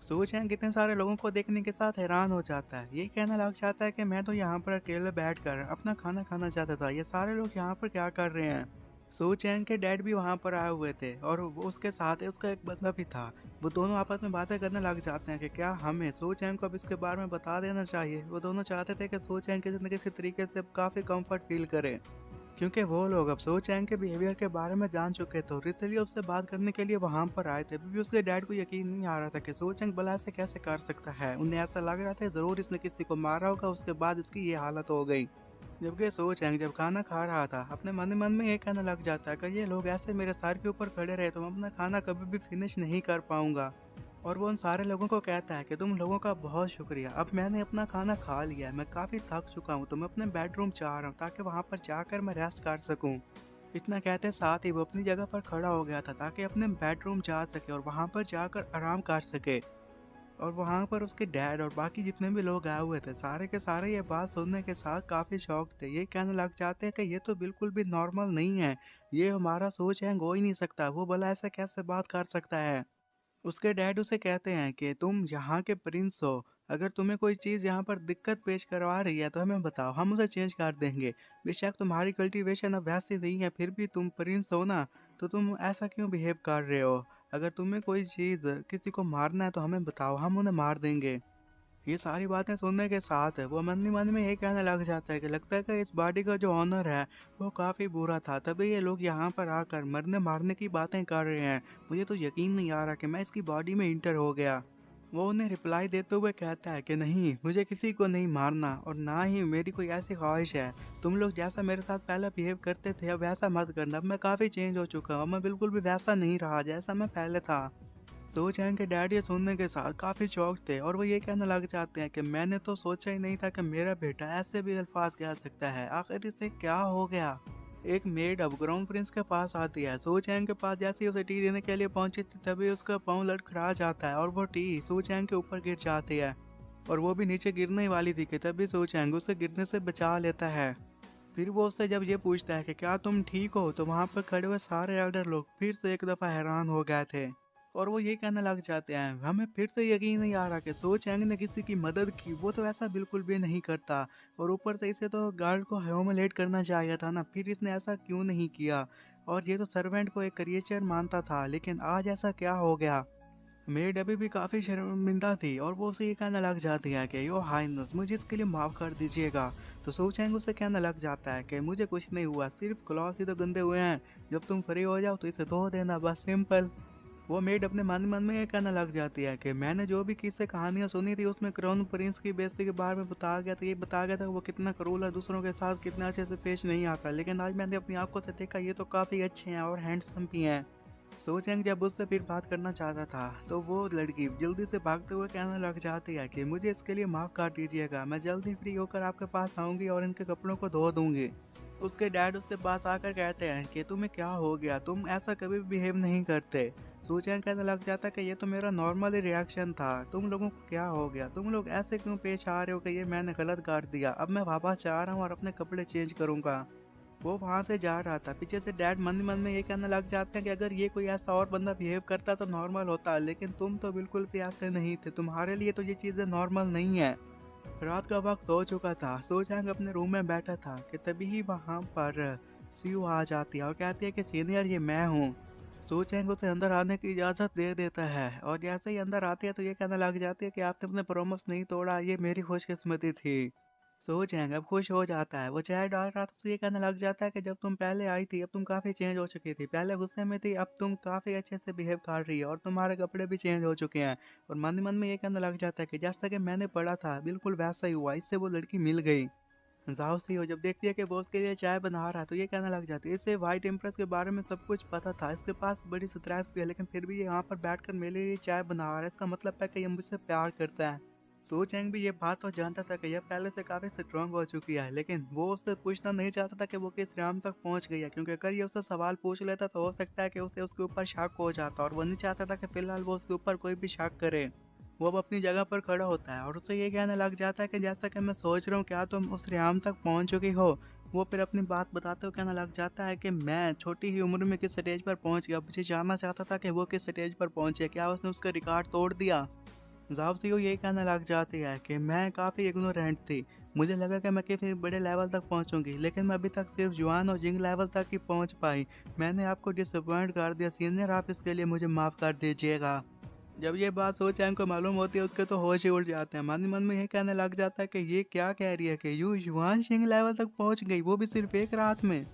सो चैंग कितने सारे लोगों को देखने के साथ हैरान हो जाता है, ये कहने लग जाता है कि मैं तो यहाँ पर अकेले बैठकर अपना खाना खाना चाहता था, ये सारे लोग यहाँ पर क्या कर रहे हैं। सो चैंग के डैड भी वहाँ पर आए हुए थे और वो उसके साथ ही उसका एक बंदा भी था। वो दोनों आपस में बातें करने लग जाते हैं कि क्या हमें सो चैंग को अब इसके बारे में बता देना चाहिए। वो दोनों चाहते थे कि सो चैंग किसी न किसी तरीके से काफ़ी कंफर्ट फील करे क्योंकि वो लोग अब सो चैंग के बिहेवियर के बारे में जान चुके थे और इसलिए उससे बात करने के लिए वहां पर आए थे। अभी भी उसके डैड को यकीन नहीं आ रहा था कि सो चैंग भला ऐसे कैसे कर सकता है। उन्हें ऐसा लग रहा था जरूर इसने किसी को मारा होगा, उसके बाद इसकी ये हालत हो गई। जबकि सो चैंग जब खाना खा रहा था अपने मन ही मन में ये कहने लग जाता है कि ये लोग ऐसे मेरे सर के ऊपर खड़े रहे तो मैं अपना खाना कभी भी फिनिश नहीं कर पाऊंगा। और वो उन सारे लोगों को कहता है कि तुम लोगों का बहुत शुक्रिया, अब मैंने अपना खाना खा लिया है, मैं काफ़ी थक चुका हूँ तो मैं अपने बेडरूम जा रहा हूँ ताकि वहाँ पर जाकर मैं रेस्ट कर सकूँ। इतना कहते साथ ही वो अपनी जगह पर खड़ा हो गया था ताकि अपने बेडरूम जा सके और वहाँ पर जाकर आराम कर सके। और वहाँ पर उसके डैड और बाकी जितने भी लोग आए हुए थे सारे के सारे ये बात सुनने के साथ काफ़ी शौक थे। ये कहने लग जाते हैं कि ये तो बिल्कुल भी नॉर्मल नहीं है, ये हमारा सोच है, हो ही नहीं सकता, वो भला ऐसा कैसे बात कर सकता है। उसके डैड उसे कहते हैं कि तुम यहाँ के प्रिंस हो, अगर तुम्हें कोई चीज़ यहाँ पर दिक्कत पेश करवा रही है तो हमें बताओ, हम उसे चेंज कर देंगे। बेशक तुम्हारी कल्टीवेशन अब वैसी नहीं है फिर भी तुम प्रिंस हो ना, तो तुम ऐसा क्यों बिहेव कर रहे हो। अगर तुम्हें कोई चीज़ किसी को मारना है तो हमें बताओ, हम उन्हें मार देंगे। ये सारी बातें सुनने के साथ वो मन ही मन में ये कहने लग जाता है कि लगता है कि इस बॉडी का जो ऑनर है वो काफ़ी बुरा था, तभी ये लोग यहाँ पर आकर मरने मारने की बातें कर रहे हैं। मुझे तो यकीन नहीं आ रहा कि मैं इसकी बॉडी में इंटर हो गया। वो उन्हें रिप्लाई देते हुए कहता है कि नहीं, मुझे किसी को नहीं मारना और ना ही मेरी कोई ऐसी ख्वाहिश है। तुम लोग जैसा मेरे साथ पहले बिहेव करते थे अब वैसा मत करना, अब मैं काफ़ी चेंज हो चुका हूँ, मैं बिल्कुल भी वैसा नहीं रहा जैसा मैं पहले था। सो चैंग के डैड ये सुनने के साथ काफ़ी शॉक थे और वो ये कहने लग जाते हैं कि मैंने तो सोचा ही नहीं था कि मेरा बेटा ऐसे भी अल्फाज कह सकता है, आखिर इसे क्या हो गया। एक मेड अब ग्राउंड प्रिंस के पास आती है। सो चैंग के पास जैसे ही उसे टी देने के लिए पहुंची थी तभी उसका पाँव लड़खड़ा जाता है और वो टी सो चैंग के ऊपर गिर जाती है और वो भी नीचे गिरने ही वाली थी कि तभी सो चैंग उसे गिरने से बचा लेता है। फिर वो उससे जब ये पूछता है कि क्या तुम ठीक हो, तो वहाँ पर खड़े हुए सारे एल्डर लोग फिर से एक दफ़ा हैरान हो गए थे और वो ये कहने लग जाते हैं हमें फिर से यकीन नहीं आ रहा कि सो चैंग ने किसी की मदद की, वो तो ऐसा बिल्कुल भी नहीं करता। और ऊपर से इसे तो गार्ड को ह्यूमिलेट करना चाहिए था ना, फिर इसने ऐसा क्यों नहीं किया। और ये तो सर्वेंट को एक क्रिएचर मानता था, लेकिन आज ऐसा क्या हो गया। मेड अभी भी काफ़ी शर्मिंदा थी और वो उसे ये कहने लग जाती है कि यो हाइनस मुझे इसके लिए माफ़ कर दीजिएगा। तो सो चैंग उसे कहने लग जाता है कि मुझे कुछ नहीं हुआ, सिर्फ क्लॉस ही तो गंदे हुए हैं, जब तुम फ्री हो जाओ तो इसे धो देना, बस सिंपल। वो मेड अपने मन मन में ये कहने लग जाती है कि मैंने जो भी किस्से कहानियाँ सुनी थी उसमें क्राउन प्रिंस की बेइज्जती के बारे में बताया गया था, ये बताया गया था वो कितना क्रूर है, दूसरों के साथ कितना अच्छे से पेश नहीं आता, लेकिन आज मैंने अपनी आंखों से देखा ये तो काफ़ी अच्छे हैं और हैंडसम भी हैं। सो चैंग जब उससे फिर बात करना चाहता था तो वो लड़की जल्दी से भागते हुए कहने लग जाती है कि मुझे इसके लिए माफ़ कर दीजिएगा, मैं जल्दी फ्री होकर आपके पास आऊँगी और इनके कपड़ों को धो दूँगी। उसके डैड उसके पास आकर कहते हैं कि तुम्हें क्या हो गया, तुम ऐसा कभी भी बिहेव नहीं करते। सो चैंग कहने लग जाता है कि ये तो मेरा नॉर्मल ही रिएक्शन था, तुम लोगों को क्या हो गया, तुम लोग ऐसे क्यों पेश आ रहे हो कि ये मैंने गलत कर दिया, अब मैं वापस जा रहा हूँ और अपने कपड़े चेंज करूँगा। वो वहाँ से जा रहा था, पीछे से डैड मन ही मन में ये कहने लग जाते हैं कि अगर ये कोई ऐसा और बंदा बिहेव करता तो नॉर्मल होता, लेकिन तुम तो बिल्कुल भी ऐसे नहीं थे, तुम्हारे लिए तो ये चीज़ें नॉर्मल नहीं है। रात का वक्त हो चुका था, सो चैंग अपने रूम में बैठा था कि तभी ही वहाँ पर सीयू आ जाती है और कहती है कि सीनियर ये मैं हूँ। सो चैंग उसे अंदर आने की इजाज़त दे देता है और जैसे ही अंदर आती है तो ये कहने लग जाती है कि आपने अपने प्रॉमिस नहीं तोड़ा, ये मेरी खुशकिस्मती थी। सो चैंग अब खुश हो जाता है, वो चाय डाल रहा था, उसे ये कहने लग जाता है कि जब तुम पहले आई थी अब तुम काफ़ी चेंज हो चुकी थी, पहले गुस्से में थी अब तुम काफ़ी अच्छे से बिहेव कर रही हो और तुम्हारे कपड़े भी चेंज हो चुके हैं। और मन ही मन में ये कहने लग जाता है कि जैसा कि मैंने पढ़ा था बिल्कुल वैसा ही हुआ, इससे वो लड़की मिल गई। जाओ सी हो जब देखती है कि बॉस के लिए चाय बना रहा है तो ये कहने लग जाती है इसे वाइट इम्प्रेस के बारे में सब कुछ पता था, इसके पास बड़ी स्ट्रेंथ भी है, लेकिन फिर भी ये यहाँ पर बैठकर मेरे लिए चाय बना रहा है, इसका मतलब है कि ये मुझसे प्यार करता है। सो चैंग भी ये बात तो जानता था कि यह पहले से काफ़ी स्ट्रांग हो चुकी है, लेकिन वो उससे पूछना नहीं चाहता था कि वो किस राम तक पहुंच गई है, क्योंकि अगर ये उससे सवाल पूछ लेता तो हो सकता है कि उसे उसके ऊपर शक हो जाता और वो नहीं चाहता था कि फिलहाल वो उसके ऊपर कोई भी शक करे। वो अब अपनी जगह पर खड़ा होता है और उससे ये कहने लग जाता है कि जैसा कि मैं सोच रहा हूँ क्या तुम उस रेयाम तक पहुँच चुकी हो। वो फिर अपनी बात बताते हुए कहने लग जाता है कि मैं छोटी ही उम्र में किस स्टेज पर पहुँच गया, मुझे जानना चाहता था कि वो किस स्टेज पर पहुँचे, क्या उसने उसका रिकॉर्ड तोड़ दिया। ज़ाओ यही कहने लग जाती है कि मैं काफ़ी इग्नोरेंट थी, मुझे लगा कि मैं किसी बड़े लेवल तक पहुंचूंगी, लेकिन मैं अभी तक सिर्फ जुआन और जिंग लेवल तक ही पहुंच पाई। मैंने आपको डिसअपॉइंट कर दिया सीनियर, आप इसके लिए मुझे माफ़ कर दीजिएगा। जब ये बात सो चैंग को मालूम होती है उसके तो होश ही उड़ जाते हैं, मन ही मन में ये कहने लग जाता है कि ये क्या कह रही है कि यू युआन सिंह लेवल तक पहुंच गई, वो भी सिर्फ एक रात में।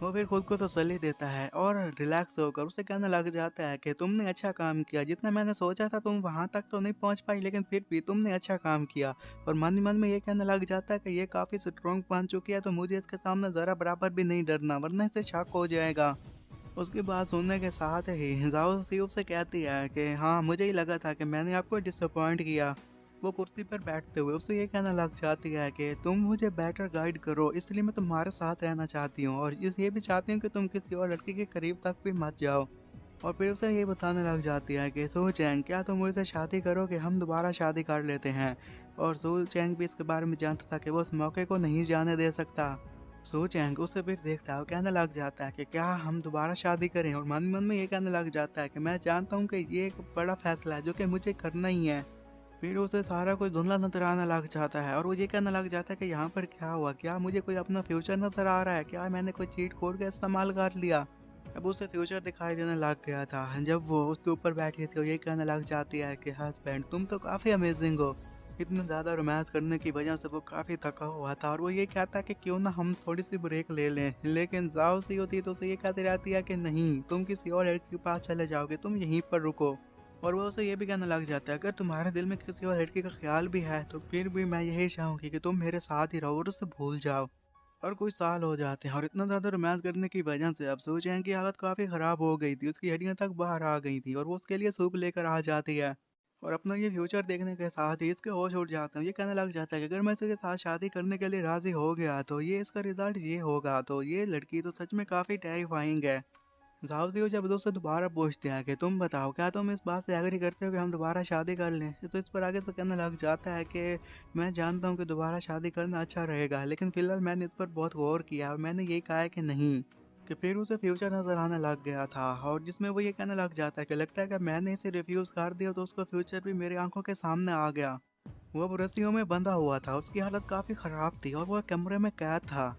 वो फिर खुद को तसल्ली देता है और रिलैक्स होकर उसे कहने लग जाता है कि तुमने अच्छा काम किया, जितना मैंने सोचा था तुम वहां तक तो नहीं पहुंच पाई, लेकिन फिर भी तुमने अच्छा काम किया। और मन ही मन में ये कहने लग जाता है कि ये काफ़ी स्ट्रॉन्ग बन चुकी है तो मुझे इसके सामने ज़रा बराबर भी नहीं डरना, वरना इसे शक हो जाएगा। उसकी बात सुनने के साथ ही जाओ सीयूब से कहती है कि हाँ मुझे ही लगा था कि मैंने आपको डिसअपॉइंट किया। वो कुर्सी पर बैठते हुए उससे ये कहना लग जाती है कि तुम मुझे बेटर गाइड करो, इसलिए मैं तुम्हारे साथ रहना चाहती हूँ और ये भी चाहती हूँ कि तुम किसी और लड़की के करीब तक भी मत जाओ। और फिर उसे ये बताने लग जाती है कि सो चैंग क्या तुम मुझसे शादी करोगे, हम दोबारा शादी कर लेते हैं। और सो चैंग भी इसके बारे में जानता था कि वो उस मौके को नहीं जाने दे सकता। सो चैंग उसे फिर देखता है और कहने लग जाता है कि क्या हम दोबारा शादी करें, और मन मन में ये कहने लग जाता है कि मैं जानता हूँ कि ये एक बड़ा फैसला है जो कि मुझे करना ही है। फिर उसे सारा कुछ धुंधला नजर आने लग जाता है और वो ये कहने लग जाता है कि यहाँ पर क्या हुआ, क्या मुझे कोई अपना फ्यूचर नजर आ रहा है, क्या मैंने कोई चीट कोड का इस्तेमाल कर लिया। अब उसे फ्यूचर दिखाई देने लग गया था जब वो उसके ऊपर बैठी थी और ये कहने लग जाती है कि हस्बैंड तुम तो काफ़ी अमेजिंग हो। इतने ज़्यादा रोमांस करने की वजह से वो काफ़ी थका हुआ था और वो ये कहता है कि क्यों ना हम थोड़ी सी ब्रेक ले लें, लेकिन जाओ सी होती है तो उसे ये कहती रहती है कि नहीं तुम किसी और लड़की के पास चले जाओगे, तुम यहीं पर रुको। और वो उसे ये भी कहने लग जाता है अगर तुम्हारे दिल में किसी और लड़की का ख्याल भी है तो फिर भी मैं यही चाहूँगी कि तुम मेरे साथ ही रहो और उसे भूल जाओ। और कुछ साल हो जाते हैं और इतना ज़्यादा रोमांस करने की वजह से अब सो चैन की हालत काफ़ी ख़राब हो गई थी, उसकी हड्डियाँ तक बाहर आ गई थी और वो उसके लिए सूप लेकर आ जाती है। और अपना ये फ्यूचर देखने के साथ ही इसके होश उड़ जाते हैं, ये कहने लग जाता है कि अगर मैं इसके साथ शादी करने के लिए राज़ी हो गया तो ये इसका रिजल्ट ये होगा, तो ये लड़की तो सच में काफ़ी टेरिफाइंग है। साहब जब दोस्त दोबारा पूछते हैं कि तुम बताओ क्या तुम इस बात से एग्री करते हो कि हम दोबारा शादी कर लें, तो इस पर आगे से कहने लग जाता है कि मैं जानता हूँ कि दोबारा शादी करना अच्छा रहेगा, लेकिन फिलहाल मैंने इस पर बहुत गौर किया और मैंने यही कहा है कि नहीं। कि फिर उसे फ्यूचर नजर आने लग गया था और जिसमें वो ये कहने लग जाता है कि लगता है कि मैंने इसे रिफ्यूज़ कर दिया तो उसका फ्यूचर भी मेरी आंखों के सामने आ गया। वो अब रस्सियों में बंधा हुआ था, उसकी हालत काफ़ी ख़राब थी और वह कमरे में कैद था।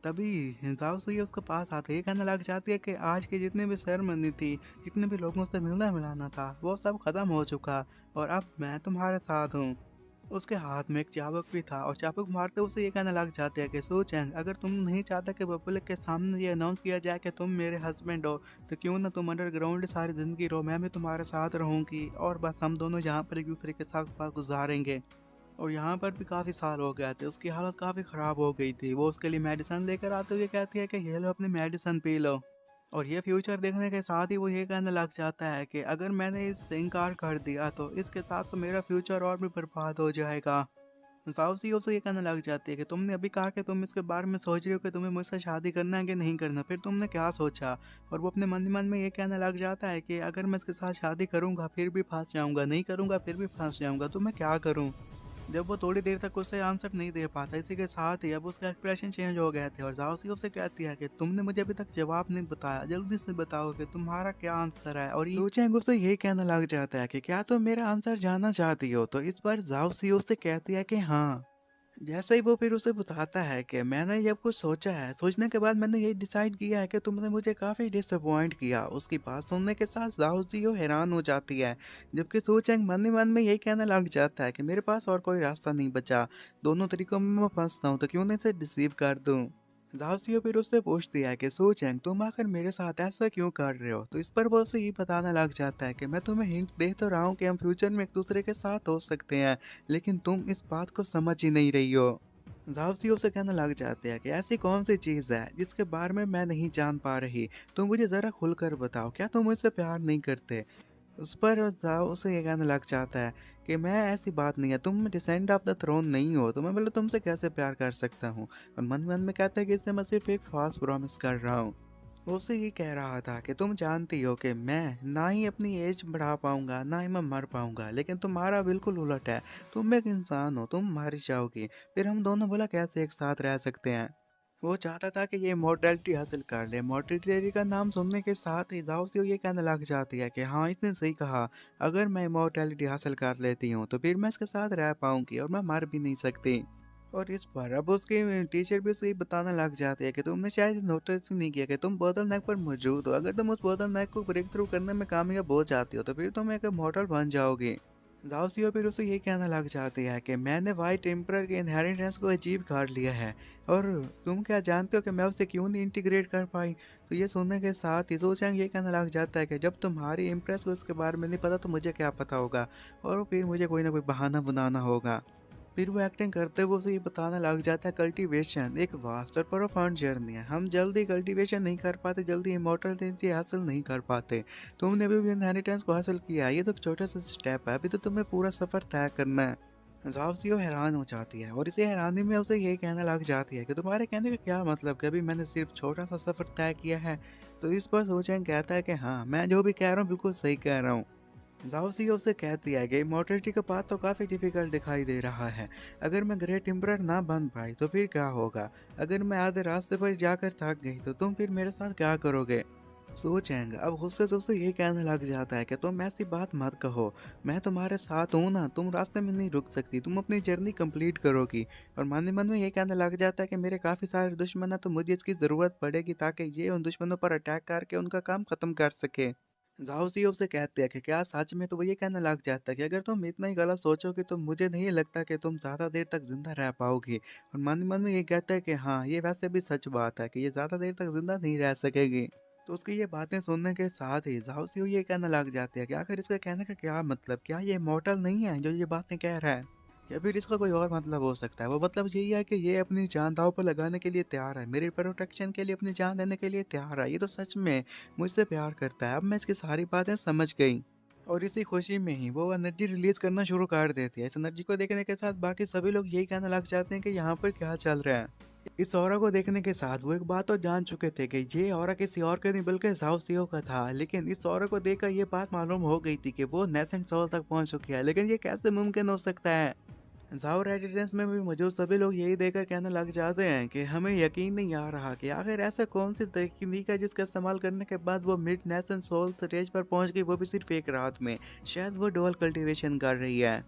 तभी हिसाब से ये उसके पास आते ही कहने लग जाती है कि आज की जितनी भी सेरेमनी थी, जितने भी लोगों से मिलना मिलाना था, वो सब खत्म हो चुका और अब मैं तुम्हारे साथ हूँ। उसके हाथ में एक चाबुक भी था और चाबुक मारते उसे ये कहने लग जाते हैं कि सो चैंग अगर तुम नहीं चाहता कि पब्लिक के सामने ये अनाउंस किया जाए कि तुम मेरे हस्बैंड हो, तो क्यों ना तुम अंडरग्राउंड सारी ज़िंदगी रहो, मैं भी तुम्हारे साथ रहूँगी और बस हम दोनों यहाँ पर एक दूसरे के साथ वक्त गुजारेंगे। और यहाँ पर भी काफ़ी साल हो गए थे, उसकी हालत काफ़ी ख़राब हो गई थी। वो उसके लिए मेडिसिन लेकर आते हुए कहती है कि ये लो अपनी मेडिसिन पी लो। और ये फ्यूचर देखने के साथ ही वो ये कहने लग जाता है कि अगर मैंने इसे इनकार कर दिया तो इसके साथ तो मेरा फ्यूचर और भी बर्बाद हो जाएगा। साउसी उसे ये कहने लग जाती है कि तुमने अभी कहा कि तुम इसके बारे में सोच रहे हो कि तुम्हें मुझसे शादी करना है कि नहीं करना, फिर तुमने क्या सोचा? और वो अपने मन ही मन में ये कहने लग जाता है कि अगर मैं इसके साथ शादी करूंगा फिर भी फंस जाऊंगा, नहीं करूंगा फिर भी फंस जाऊंगा, तो मैं क्या करूं? जब वो थोड़ी देर तक उसे आंसर नहीं दे पाता, इसी के साथ ही अब उसका एक्सप्रेशन चेंज हो गए थे और जाओसी उसे कहती है कि तुमने मुझे अभी तक जवाब नहीं बताया, जल्दी से बताओ कि तुम्हारा क्या आंसर है। और सोचेंग उसे यही कहने लग जाता है कि क्या तुम मेरा आंसर जानना चाहती हो? तो इस बार जाओसी उसे कहती है कि हाँ। जैसे ही वो फिर उसे बताता है कि मैंने जब कुछ सोचा है, सोचने के बाद मैंने ये डिसाइड किया है कि तुमने मुझे काफ़ी डिसअपॉइंट किया। उसकी बात सुनने के साथ जाओ जियो हैरान हो जाती है, जबकि सोचेंग मन ही मन में यही कहने लग जाता है कि मेरे पास और कोई रास्ता नहीं बचा, दोनों तरीकों में मैं फंसता हूँ, तो क्यों नहीं इसे डिसीव कर दूँ। दासियो फिर उससे पूछती है कि सोचेंग तुम आखिर मेरे साथ ऐसा क्यों कर रहे हो? तो इस पर वो उसे ये बताने लग जाता है कि मैं तुम्हें हिंट दे तो रहा हूँ कि हम फ्यूचर में एक दूसरे के साथ हो सकते हैं, लेकिन तुम इस बात को समझ ही नहीं रही हो। दासियो से कहने लग जाते हैं कि ऐसी कौन सी चीज़ है जिसके बारे में मैं नहीं जान पा रही, तुम मुझे ज़रा खुलकर बताओ, क्या तुम मुझसे प्यार नहीं करते? उस पर जाओ उसे ये कहने लग जाता है कि मैं ऐसी बात नहीं है, तुम डिसेंड ऑफ द थ्रोन नहीं हो, तो मैं बोले तुमसे कैसे प्यार कर सकता हूँ? और मन मन में कहता है कि इससे मैं सिर्फ एक फॉल्स प्रॉमिस कर रहा हूँ। वो उससे ये कह रहा था कि तुम जानती हो कि मैं ना ही अपनी एज बढ़ा पाऊंगा ना ही मैं मर पाऊंगा, लेकिन तुम्हारा बिल्कुल उलट है। तुम एक इंसान हो, तुम मर जाओगी, फिर हम दोनों भला कैसे एक साथ रह सकते हैं? वो चाहता था कि ये इमॉर्टैलिटी हासिल कर ले। इमॉर्टैलिटी का नाम सुनने के साथ ही जाओसियो ये कहने लग जाती है कि हाँ, इसने सही कहा। अगर मैं इमॉर्टैलिटी हासिल कर लेती हूँ तो फिर मैं इसके साथ रह पाऊंगी और मैं मर भी नहीं सकती। और इस पर अब उसके टीचर भी उसे बताने लग जाते हैं कि तुमने शायद नोटिस भी नहीं किया कि तुम बोतल नेक पर मौजूद हो। अगर तुम उस बोतल नेक को ब्रेक थ्रू करने में कामयाब हो जाती हो तो फिर तुम एक मॉडल बन जाओगे। जाओसियो फिर उसे ये कहना लग जाती है कि मैंने वाइट एम्परर के इनहेरिटेंस को अचीव कर लिया है, और तुम क्या जानते हो कि मैं उसे क्यों नहीं इंटीग्रेट कर पाई? तो ये सुनने के साथ ही सोचेंग ये कहने लग जाता है कि जब तुम्हारी इम्प्रेस को इसके बारे में नहीं पता तो मुझे क्या पता होगा, और फिर मुझे कोई ना कोई बहाना बनाना होगा। फिर वो एक्टिंग करते हुए उसे ये बताने लग जाता है कल्टीवेशन एक वास्ट और प्रोफाउंड जर्नी है, हम जल्दी कल्टीवेशन नहीं कर पाते, जल्दी इमोर्टलिटी हासिल नहीं कर पाते। तुमने अभी भी इनहेरिटेंस को हासिल किया है, ये तो एक छोटा सा स्टेप है, अभी तो तुम्हें पूरा सफर तय करना है। जाओसियो हैरान हो जाती है और इसी हैरानी में उसे ये कहने लग जाती है कि तुम्हारे कहने का क्या मतलब कि अभी मैंने सिर्फ छोटा सा सफर तय किया है? तो इस पर सोचें कहता है कि हाँ, मैं जो भी कह रहा हूँ बिल्कुल सही कह रहा हूँ। जाओसियो से कहती है कि इमॉर्टलिटी का पाथ तो काफ़ी डिफिकल्ट दिखाई दे रहा है। अगर मैं ग्रेट एम्परर ना बन पाई तो फिर क्या होगा? अगर मैं आधे रास्ते पर जाकर थक गई तो तुम फिर मेरे साथ क्या करोगे? सोचेंगे अब गुस्से से उसे ये कहने लग जाता है कि तुम ऐसी बात मत कहो, मैं तुम्हारे साथ हूँ ना, तुम रास्ते में नहीं रुक सकती, तुम अपनी जर्नी कंप्लीट करोगी। और मन ही मन में ये कहने लग जाता है कि मेरे काफ़ी सारे दुश्मन हैं, तो मुझे इसकी ज़रूरत पड़ेगी ताकि ये उन दुश्मनों पर अटैक करके उनका काम ख़त्म कर सके। जाओसियो से कहते हैं कि क्या सच में? तो वो ये कहने लग जाता है कि अगर तुम इतना ही गलत सोचोगे तो मुझे नहीं लगता कि तुम ज़्यादा देर तक ज़िंदा रह पाओगी। और मन ही मन में ये कहता है कि हाँ, ये वैसे भी सच बात है कि ये ज़्यादा देर तक ज़िंदा नहीं रह सकेगी। तो उसकी ये बातें सुनने के साथ ही जाओसियो ये कहने लग जाती है कि आखिर इसके कहने का क्या मतलब? क्या ये इमॉर्टल नहीं है जो ये बातें कह रहा है? या फिर इसका कोई और मतलब हो सकता है? वो मतलब यही है कि ये अपनी जान दाँव पर लगाने के लिए तैयार है, मेरी प्रोटेक्शन के लिए अपनी जान देने के लिए तैयार है। ये तो सच में मुझसे प्यार करता है। अब मैं इसकी सारी बातें समझ गई। और इसी खुशी में ही वो एनर्जी रिलीज़ करना शुरू कर देती है। इस एनर्जी को देखने के साथ बाकी सभी लोग यही कहने लग जाते हैं कि यहाँ पर क्या चल रहा है? इस ऑरा को देखने के साथ वो एक बात तो जान चुके थे कि ये ऑरा किसी और का नहीं बल्कि जाओ सीओ का था, लेकिन इस ऑरा को देखकर ये बात मालूम हो गई थी कि वो नेसेंट सोल तक पहुंच चुकी है। लेकिन ये कैसे मुमकिन हो सकता है? जाओ रेजिडेंस में भी मौजूद सभी लोग यही देखकर कहने लग जाते हैं कि हमें यकीन नहीं आ रहा कि आखिर ऐसा कौन सी तकनीक है जिसका इस्तेमाल करने के बाद वो मिड नेशन सोल स्टेज पर पहुंच गई, वो भी सिर्फ एक रात में। शायद वो डुअल कल्टीवेशन कर रही है।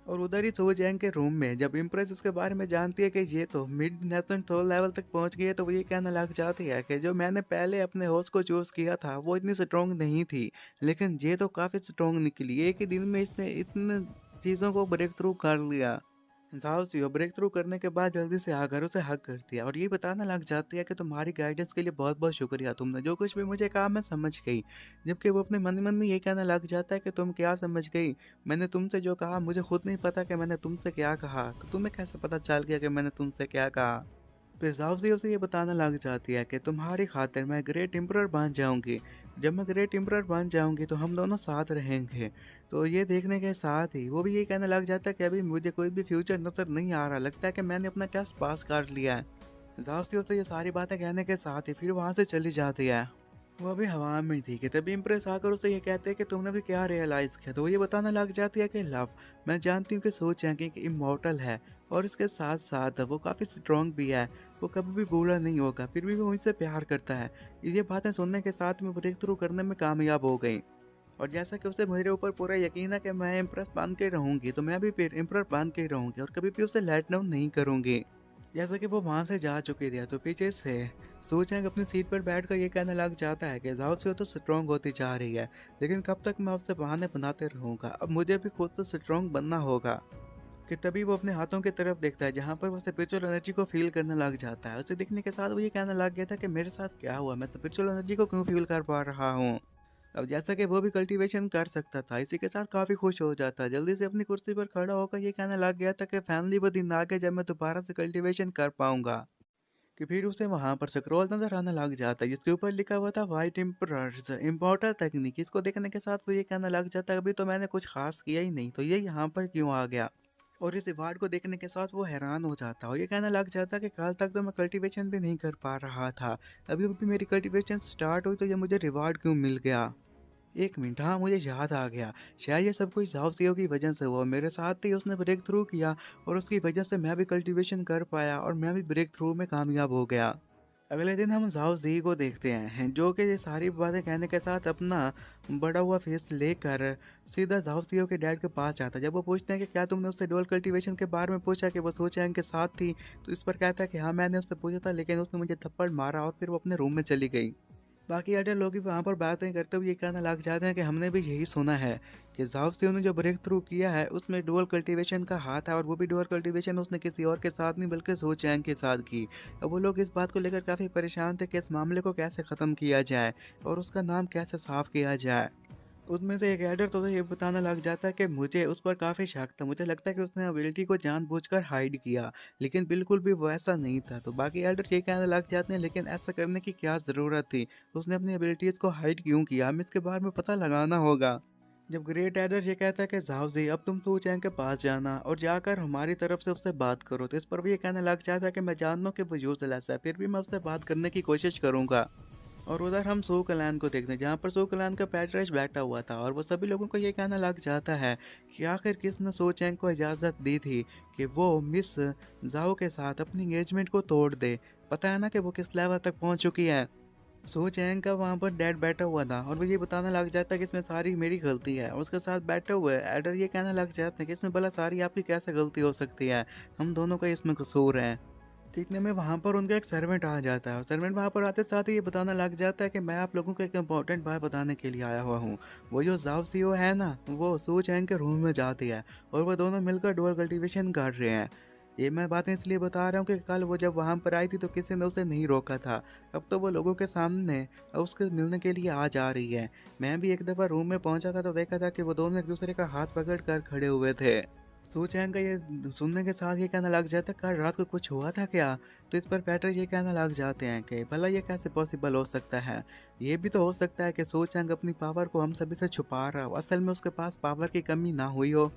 और उधर ही सो जैंग के रूम में जब इम्प्रेस इसके बारे में जानती है कि ये तो मिड नेशन सोल लेवल तक पहुंच गई है, तो वो ये कहने लग जाती है कि जो मैंने पहले अपने होस्ट को चूज किया था वो इतनी स्ट्रॉन्ग नहीं थी, लेकिन ये तो काफ़ी स्ट्रॉन्ग निकली, एक ही दिन में इसने इतने चीज़ों को ब्रेक थ्रू कर लिया। झाओसियो ब्रेक थ्रू करने के बाद जल्दी से आकर उसे हक करती है और ये बताने लग जाती है कि तुम्हारी गाइडेंस के लिए बहुत बहुत शुक्रिया, तुमने जो कुछ भी मुझे कहा मैं समझ गई। जबकि वो अपने मन ही मन में ये कहने लग जाता है कि तुम क्या समझ गई? मैंने तुमसे जो कहा मुझे खुद नहीं पता कि मैंने तुमसे क्या कहा, तो तुम्हें कैसे पता चल गया कि मैंने तुमसे क्या कहा? फिर जाओसी उसे ये बताने लग जाती है कि तुम्हारी खातिर मैं ग्रेट एम्परर बन जाऊंगी। जब मैं ग्रेट एम्परर बन जाऊंगी तो हम दोनों साथ रहेंगे। तो ये देखने के साथ ही वो भी ये कहने लग जाता है कि अभी मुझे कोई भी फ्यूचर नजर नहीं आ रहा, लगता है कि मैंने अपना टेस्ट पास कर लिया है। जाओसी उसे ये सारी बातें कहने के साथ ही फिर वहां से चली जाती है। वो अभी हवा में थी कि तभी इम्प्रेस आकर उसे ये कहते हैं कि तुमने भी क्या रियलाइज़ किया। तो वो ये बताने लग जाती है कि लव, मैं जानती हूँ कि सोचेंगे कि इमॉर्टल है और इसके साथ साथ वो काफ़ी स्ट्रॉन्ग भी है। वो कभी भी बूढ़ा नहीं होगा, फिर भी वो मुझसे प्यार करता है। ये बातें सुनने के साथ में ब्रेक थ्रू करने में कामयाब हो गई। और जैसा कि उसे मेरे ऊपर पूरा यकीन है कि मैं इम्प्रेस बन के रहूंगी, तो मैं भी फिर इम्प्रेस बन के ही रहूंगी और कभी भी उसे लेट डाउन नहीं करूंगी। जैसा कि वो वहां से जा चुकी थी तो पीछे से सूचैंग अपनी सीट पर बैठकर ये कहने लग जाता है कि जाओ से तो स्ट्रॉन्ग होती जा रही है, लेकिन कब तक मैं उससे बहाने बनाते रहूंगा, अब मुझे भी खुद से स्ट्रॉन्ग बनना होगा। कि तभी वो अपने हाथों की तरफ देखता है जहाँ पर वो स्पिरिचुअल एनर्जी को फील करने लग जाता है। उसे दिखने के साथ वो ये कहने लग गया था कि मेरे साथ क्या हुआ, मैं स्पिरिचुअल एनर्जी को क्यों फील कर पा रहा हूँ। अब जैसा कि वो भी कल्टीवेशन कर सकता था, इसी के साथ काफ़ी खुश हो जाता है। जल्दी से अपनी कुर्सी पर खड़ा होकर ये कहने लग गया था कि फैमिली वो दिन आ गए जब मैं दोबारा से कल्टीवेशन कर पाऊंगा। कि फिर उसे वहां पर स्क्रॉल नजर आने लग जाता है जिसके ऊपर लिखा हुआ था वाइट एम्परर्स इम्पोर्टर तकनीक। इसको देखने के साथ वो ये कहने लग जाता है अभी तो मैंने कुछ खास किया ही नहीं, तो ये यहाँ पर क्यों आ गया। और इस रिवार्ड को देखने के साथ वो हैरान हो जाता है और ये कहने लग जाता है कि कल तक तो मैं कल्टीवेशन भी नहीं कर पा रहा था, अभी अभी मेरी कल्टीवेशन स्टार्ट हुई तो ये मुझे रिवार्ड क्यों मिल गया। एक मिनट, हाँ मुझे याद आ गया, शायद ये सब कुछ झाओ सीओ की वजह से हुआ। मेरे साथ ही उसने ब्रेक थ्रू किया और उसकी वजह से मैं भी कल्टीवेशन कर पाया और मैं भी ब्रेक थ्रू में कामयाब हो गया। अगले दिन हम झाओ जी को देखते हैं जो कि ये सारी बातें कहने के साथ अपना बड़ा हुआ फेस लेकर सीधा झाओ सीओ के डैड के पास जाता है। जब वो पूछते हैं कि क्या तुमने उससे डुअल कल्टीवेशन के बारे में पूछा, कि वो सोचेंगे के साथ थी, तो इस पर कहता है कि हाँ मैंने उससे पूछा था लेकिन उसने मुझे थप्पड़ मारा और फिर वो अपने रूम में चली गई। बाकी अडर लोग भी वहाँ पर बातें करते हुए ये कहना लग जाते हैं कि हमने भी यही सुना है कि जाओसियो ने जो ब्रेक थ्रू किया है उसमें डुअल कल्टीवेशन का हाथ है, और वो भी डुअल कल्टीवेशन उसने किसी और के साथ नहीं बल्कि सो चैंग के साथ की। अब वो लोग इस बात को लेकर काफ़ी परेशान थे कि इस मामले को कैसे ख़त्म किया जाए और उसका नाम कैसे साफ किया जाए। उसमें से एक एडर तो ये बताने लग जाता है कि मुझे उस पर काफ़ी शक था, मुझे लगता है कि उसने एबिलिटी को जानबूझकर हाइड किया, लेकिन बिल्कुल भी वो ऐसा नहीं था। तो बाकी एडर ये कहने लग जाते हैं लेकिन ऐसा करने की क्या ज़रूरत थी, उसने अपनी एबिलिटीज़ को हाइड क्यों किया, हमें इसके बारे में पता लगाना होगा। जब ग्रेट एडर ये कहता है कि जाओ जी अब तुम सू चैंग के पास जाना और जाकर हमारी तरफ से उससे बात करो, तो इस पर भी ये कहने लग जाता है कि मैं जानता हूँ कि वो यूज़लेस है, फिर भी मैं उससे बात करने की कोशिश करूँगा। और उधर हम सो कलान को देखते हैं जहाँ पर सो कलान का पैट्रिश बैठा हुआ था और वो सभी लोगों को ये कहना लग जाता है कि आखिर किसने सो चैंग को इजाज़त दी थी कि वो मिस जाओ के साथ अपनी एंगेजमेंट को तोड़ दे। पता है ना कि वो किस लेवल तक पहुंच चुकी है। सो चैंग का वहाँ पर डैड बैठा हुआ था और वो ये बताने लग जाता है कि इसमें सारी मेरी गलती है, और उसके साथ बैठे हुए एडर ये कहने लग जाते हैं कि इसमें भला सारी आपकी कैसे गलती हो सकती है, हम दोनों का इसमें कसूर है। तो इतने में वहाँ पर उनका एक सर्वेंट आ जाता है और सर्वेंट वहाँ पर आते साथ ही ये बताना लग जाता है कि मैं आप लोगों को एक इम्पोर्टेंट बात बताने के लिए आया हुआ हूँ। वो जो जाव सीओ है ना, वो सू चैंग के रूम में जाती है और वो दोनों मिलकर डुअल कल्टीवेशन कर रहे हैं। ये मैं बातें इसलिए बता रहा हूँ कि कल वो जब वहाँ पर आई थी तो किसी ने उसे नहीं रोका था। अब तो वो लोगों के सामने उसके मिलने के लिए आ जा रही है। मैं भी एक दफ़ा रूम में पहुँचा था तो देखा था कि वो दोनों एक दूसरे का हाथ पकड़ कर खड़े हुए थे। सू चैंग का ये सुनने के साथ ये कहना लग जाता है कल रात को कुछ हुआ था क्या। तो इस पर पैटर ये कहना लग जाते हैं कि भला ये कैसे पॉसिबल हो सकता है। ये भी तो हो सकता है कि सू चैंग अपनी पावर को हम सभी से छुपा रहा हो, असल में उसके पास पावर की कमी ना हुई हो।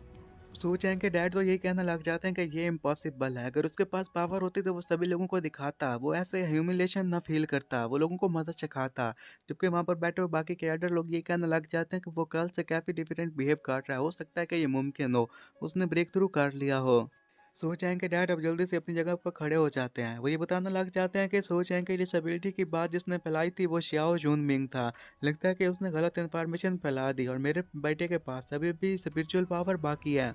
सू चैंग के डैड तो यही कहना लग जाते हैं कि ये इम्पॉसिबल है, अगर उसके पास पावर होती तो वो सभी लोगों को दिखाता, वो ऐसे ह्यूमिलेशन ना फील करता, वो लोगों को मदद सिखाता। जबकि वहाँ पर बैठे हुए बाकी कैडर लोग ये कहने लग जाते हैं कि वो कल से काफ़ी डिफरेंट बिहेव कर रहा है, हो सकता है कि ये मुमकिन हो उसने ब्रेक थ्रू कर लिया हो। सो चैंग के डैड अब जल्दी से अपनी जगह पर खड़े हो जाते हैं। वो ये बताने लग जाते हैं कि सो चैंग की डिसेबिलिटी की बात जिसने फैलाई थी वो श्याओ जून मिंग था। लगता है कि उसने गलत इन्फॉर्मेशन फैला दी और मेरे बेटे के पास अभी भी स्पिरिचुअल पावर बाकी है।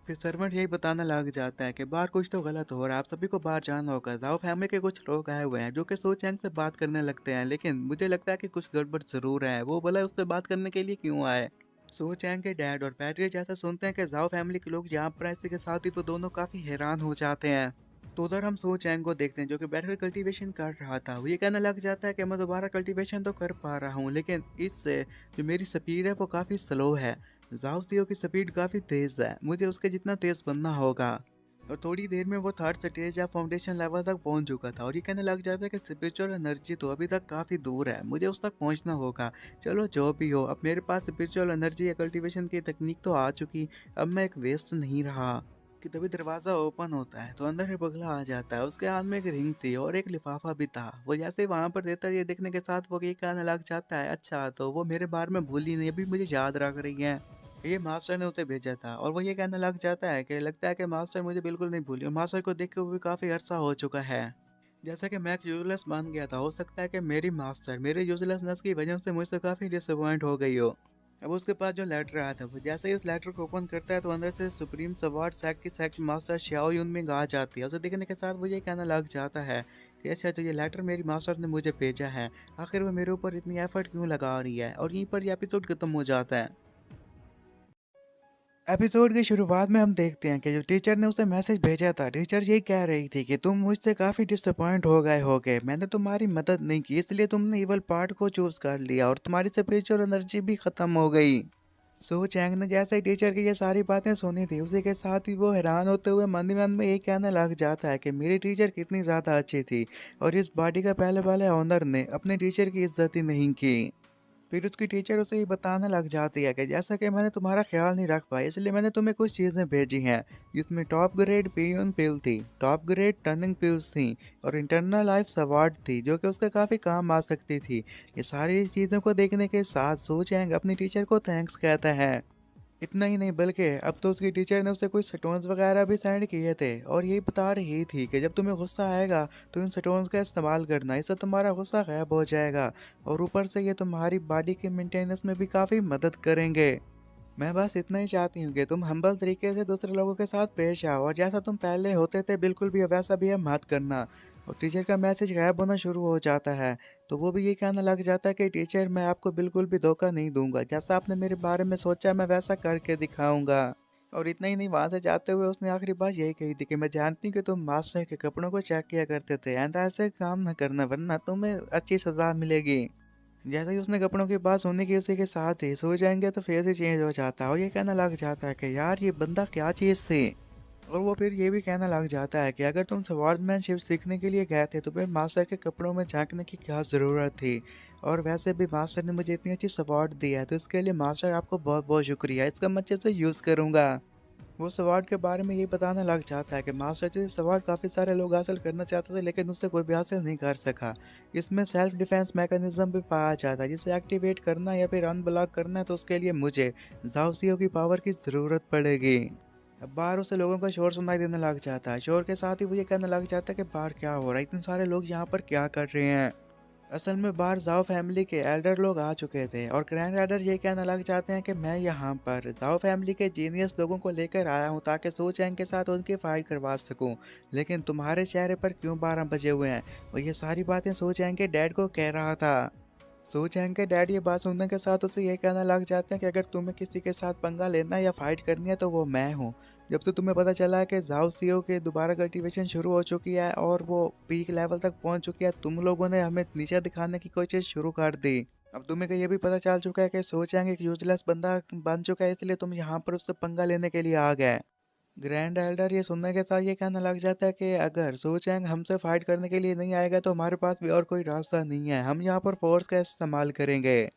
फिर सर्वेंट यही बताने लग जाता है कि बाहर कुछ तो गलत हो रहा है, आप सभी को बाहर जाना होगा। जाओ फैमिली के कुछ लोग आए हुए हैं जो कि सो चैंग से बात करने लगते हैं, लेकिन मुझे लगता है कि कुछ गड़बड़ जरूर है। वो बोला उससे बात करने के लिए क्यों आए। सो चैंग के डैड और पैट्रिया जैसा सुनते हैं कि जाओ फैमिली के लोग यहाँ पर ऐसे के साथ ही वो दोनों काफी हैरान हो जाते हैं। तो उधर हम सो चैंग को देखते हैं जो कि बैठकर कल्टीवेशन कर रहा था। वो ये कहने लग जाता है कि मैं दोबारा कल्टीवेशन तो कर पा रहा हूँ, लेकिन इससे जो मेरी स्पीड है वो काफ़ी स्लो है। जाओ सीओ की स्पीड काफ़ी तेज़ है, मुझे उसके जितना तेज़ बनना होगा। और थोड़ी देर में वो थर्ड स्टेज या फाउंडेशन लेवल तक पहुंच चुका था और ये कहने लग जाता है कि स्पिरिचुअल एनर्जी तो अभी तक काफ़ी दूर है, मुझे उस तक पहुंचना होगा। चलो जो भी हो, अब मेरे पास स्पिरिचुअल एनर्जी या कल्टीवेशन की तकनीक तो आ चुकी, अब मैं एक वेस्ट नहीं रहा। कि तभी दरवाज़ा ओपन होता है तो अंदर से बगला आ जाता है। उसके हाथ में एक रिंग थी और एक लिफाफा भी था। वो जैसे ही वहां पर देता है, ये देखने के साथ वो ये कहने लग जाता है, अच्छा तो वो मेरे बारे में भूली नहीं, अभी मुझे याद रख रही है। ये मास्टर ने उसे भेजा था और वो ये कहने लग जाता है कि लगता है कि मास्टर मुझे बिल्कुल नहीं भूली और मास्टर को देख के वो भी काफ़ी अरसा हो चुका है। जैसा कि मैं एक यूजलेस बन गया था, हो सकता है कि मेरी मास्टर मेरे यूजलेसनेस की वजह से मुझसे काफ़ी डिसअपॉइंट हो गई हो। अब उसके पास जो लेटर आया था, वो जैसे ही उस लेटर को ओपन करता है तो अंदर से सुप्रीम सवार्ड सेक्ट की सेक्ट मास्टर श्याओ यूनमिंग आ जाती है। उसे देखने के साथ वो ये कहना लग जाता है कि अच्छा तो ये लेटर मेरी मास्टर ने मुझे भेजा है, आखिर वो मेरे ऊपर इतनी एफर्ट क्यों लगा रही है। और यहीं पर ये एपिसोड खत्म हो जाता है। एपिसोड की शुरुआत में हम देखते हैं कि जो टीचर ने उसे मैसेज भेजा था, टीचर यही कह रही थी कि तुम मुझसे काफ़ी डिसअपॉइंट हो गए होगे, मैंने तुम्हारी मदद नहीं की इसलिए तुमने इवल पार्ट को चूज कर लिया और तुम्हारी स्पिरिचुअल एनर्जी भी खत्म हो गई। सो चैंग ने जैसे ही टीचर की ये सारी बातें सुनी थी, उसी के साथ ही वो हैरान होते हुए मन ही मन में ये कहने लग जाता है कि मेरी टीचर कितनी ज़्यादा अच्छी थी और इस बॉडी का पहले वाले ऑनर ने अपने टीचर की इज्जत ही नहीं की। फिर उसकी टीचर उसे ये बताने लग जाती है कि जैसा कि मैंने तुम्हारा ख्याल नहीं रख पाई, इसलिए मैंने तुम्हें कुछ चीज़ें भेजी हैं, जिसमें टॉप ग्रेड पियन पिल थी, टॉप ग्रेड टर्निंग पिल्स थी और इंटरनल लाइफ सवार्ड थी जो कि उसके काफ़ी काम आ सकती थी। ये सारी चीज़ों को देखने के साथ सो चैंग अपनी टीचर को थैंक्स कहता है। इतना ही नहीं बल्कि अब तो उसकी टीचर ने उसे कुछ स्टोन्स वगैरह भी सेंड किए थे और यही बता रही थी कि जब तुम्हें गुस्सा आएगा तो इन स्टोन्स का इस्तेमाल करना, इससे तुम्हारा गुस्सा गायब हो जाएगा और ऊपर से ये तुम्हारी बॉडी के मेंटेनेंस में भी काफ़ी मदद करेंगे। मैं बस इतना ही चाहती हूँ कि तुम हम्बल तरीके से दूसरे लोगों के साथ पेश आओ और जैसा तुम पहले होते थे बिल्कुल भी वैसा भी अब मत करना। और टीचर का मैसेज गायब होना शुरू हो जाता है तो वो भी ये कहने लग जाता है कि टीचर मैं आपको बिल्कुल भी धोखा नहीं दूंगा, जैसा आपने मेरे बारे में सोचा मैं वैसा करके दिखाऊंगा। और इतना ही नहीं, वहां से जाते हुए उसने आखिरी बात यही कही थी कि मैं जानती हूँ कि तुम मास्टर के कपड़ों को चेक किया करते थे, एंड ऐसे काम न करना वरना तुम्हें अच्छी सजा मिलेगी। जैसे ही उसने कपड़ों की बात सुनने की, उसी के साथ ही सो जाएंगे तो फेस ही चेंज हो जाता है और ये कहना लग जाता है कि यार ये बंदा क्या चीज़ थी। और वो फिर ये भी कहना लग जाता है कि अगर तुम स्वॉर्ड्समैनशिप सीखने के लिए गए थे तो फिर मास्टर के कपड़ों में झांकने की क्या ज़रूरत थी। और वैसे भी मास्टर ने मुझे इतनी अच्छी स्वॉर्ड दी है तो इसके लिए मास्टर आपको बहुत बहुत शुक्रिया, इसका मैं अच्छे से यूज़ करूँगा। वो स्वॉर्ड के बारे में ये बताने लग जाता है कि मास्टर जी स्वॉर्ड काफ़ी सारे लोग हासिल करना चाहते थे लेकिन उससे कोई भी हासिल नहीं कर सका। इसमें सेल्फ डिफेंस मैकेनिज्म भी पाया जाता है, जिसे एक्टिवेट करना या फिर अनब्लॉक करना है तो उसके लिए मुझे जाओसियो की पावर की ज़रूरत पड़ेगी। अब बाहर उसे लोगों का शोर सुनाई देने लग जाता है। शोर के साथ ही वो ये कहने लग जाता है कि बाहर क्या हो रहा है, इतने सारे लोग यहाँ पर क्या कर रहे हैं। असल में बाहर जाओ फैमिली के एल्डर लोग आ चुके थे और ग्रैंड एल्डर ये कहने लग जाते हैं कि मैं यहाँ पर जाओ फैमिली के जीनियस लोगों को लेकर आया हूँ ताकि सो चैंग के साथ उनकी फाइट करवा सकूँ, लेकिन तुम्हारे चेहरे पर क्यों 12 बजे हुए हैं। और ये सारी बातें सो चैंग के डैड को कह रहा था। सो चैंग के डैड ये बात सुनने के साथ उसे ये कहना लग जाते हैं कि अगर तुम्हें किसी के साथ पंगा लेना या फाइट करनी है तो वो मैं हूँ। जब से तुम्हें पता चला है कि जाओ सीओ के दोबारा कल्टीवेशन शुरू हो चुकी है और वो पीक लेवल तक पहुंच चुकी है, तुम लोगों ने हमें नीचे दिखाने की कोशिश शुरू कर दी। अब तुम्हें ये भी पता चल चुका है कि सो चैंग एक यूजलेस बंदा बन चुका है, इसलिए तुम यहाँ पर उससे पंगा लेने के लिए आ गए। ग्रैंड एल्डर ये सुनने के साथ ये कहने लग जाता है कि अगर सो चैंग हमसे फाइट करने के लिए नहीं आएगा तो हमारे पास भी और कोई रास्ता नहीं है, हम यहाँ पर फोर्स का इस्तेमाल करेंगे।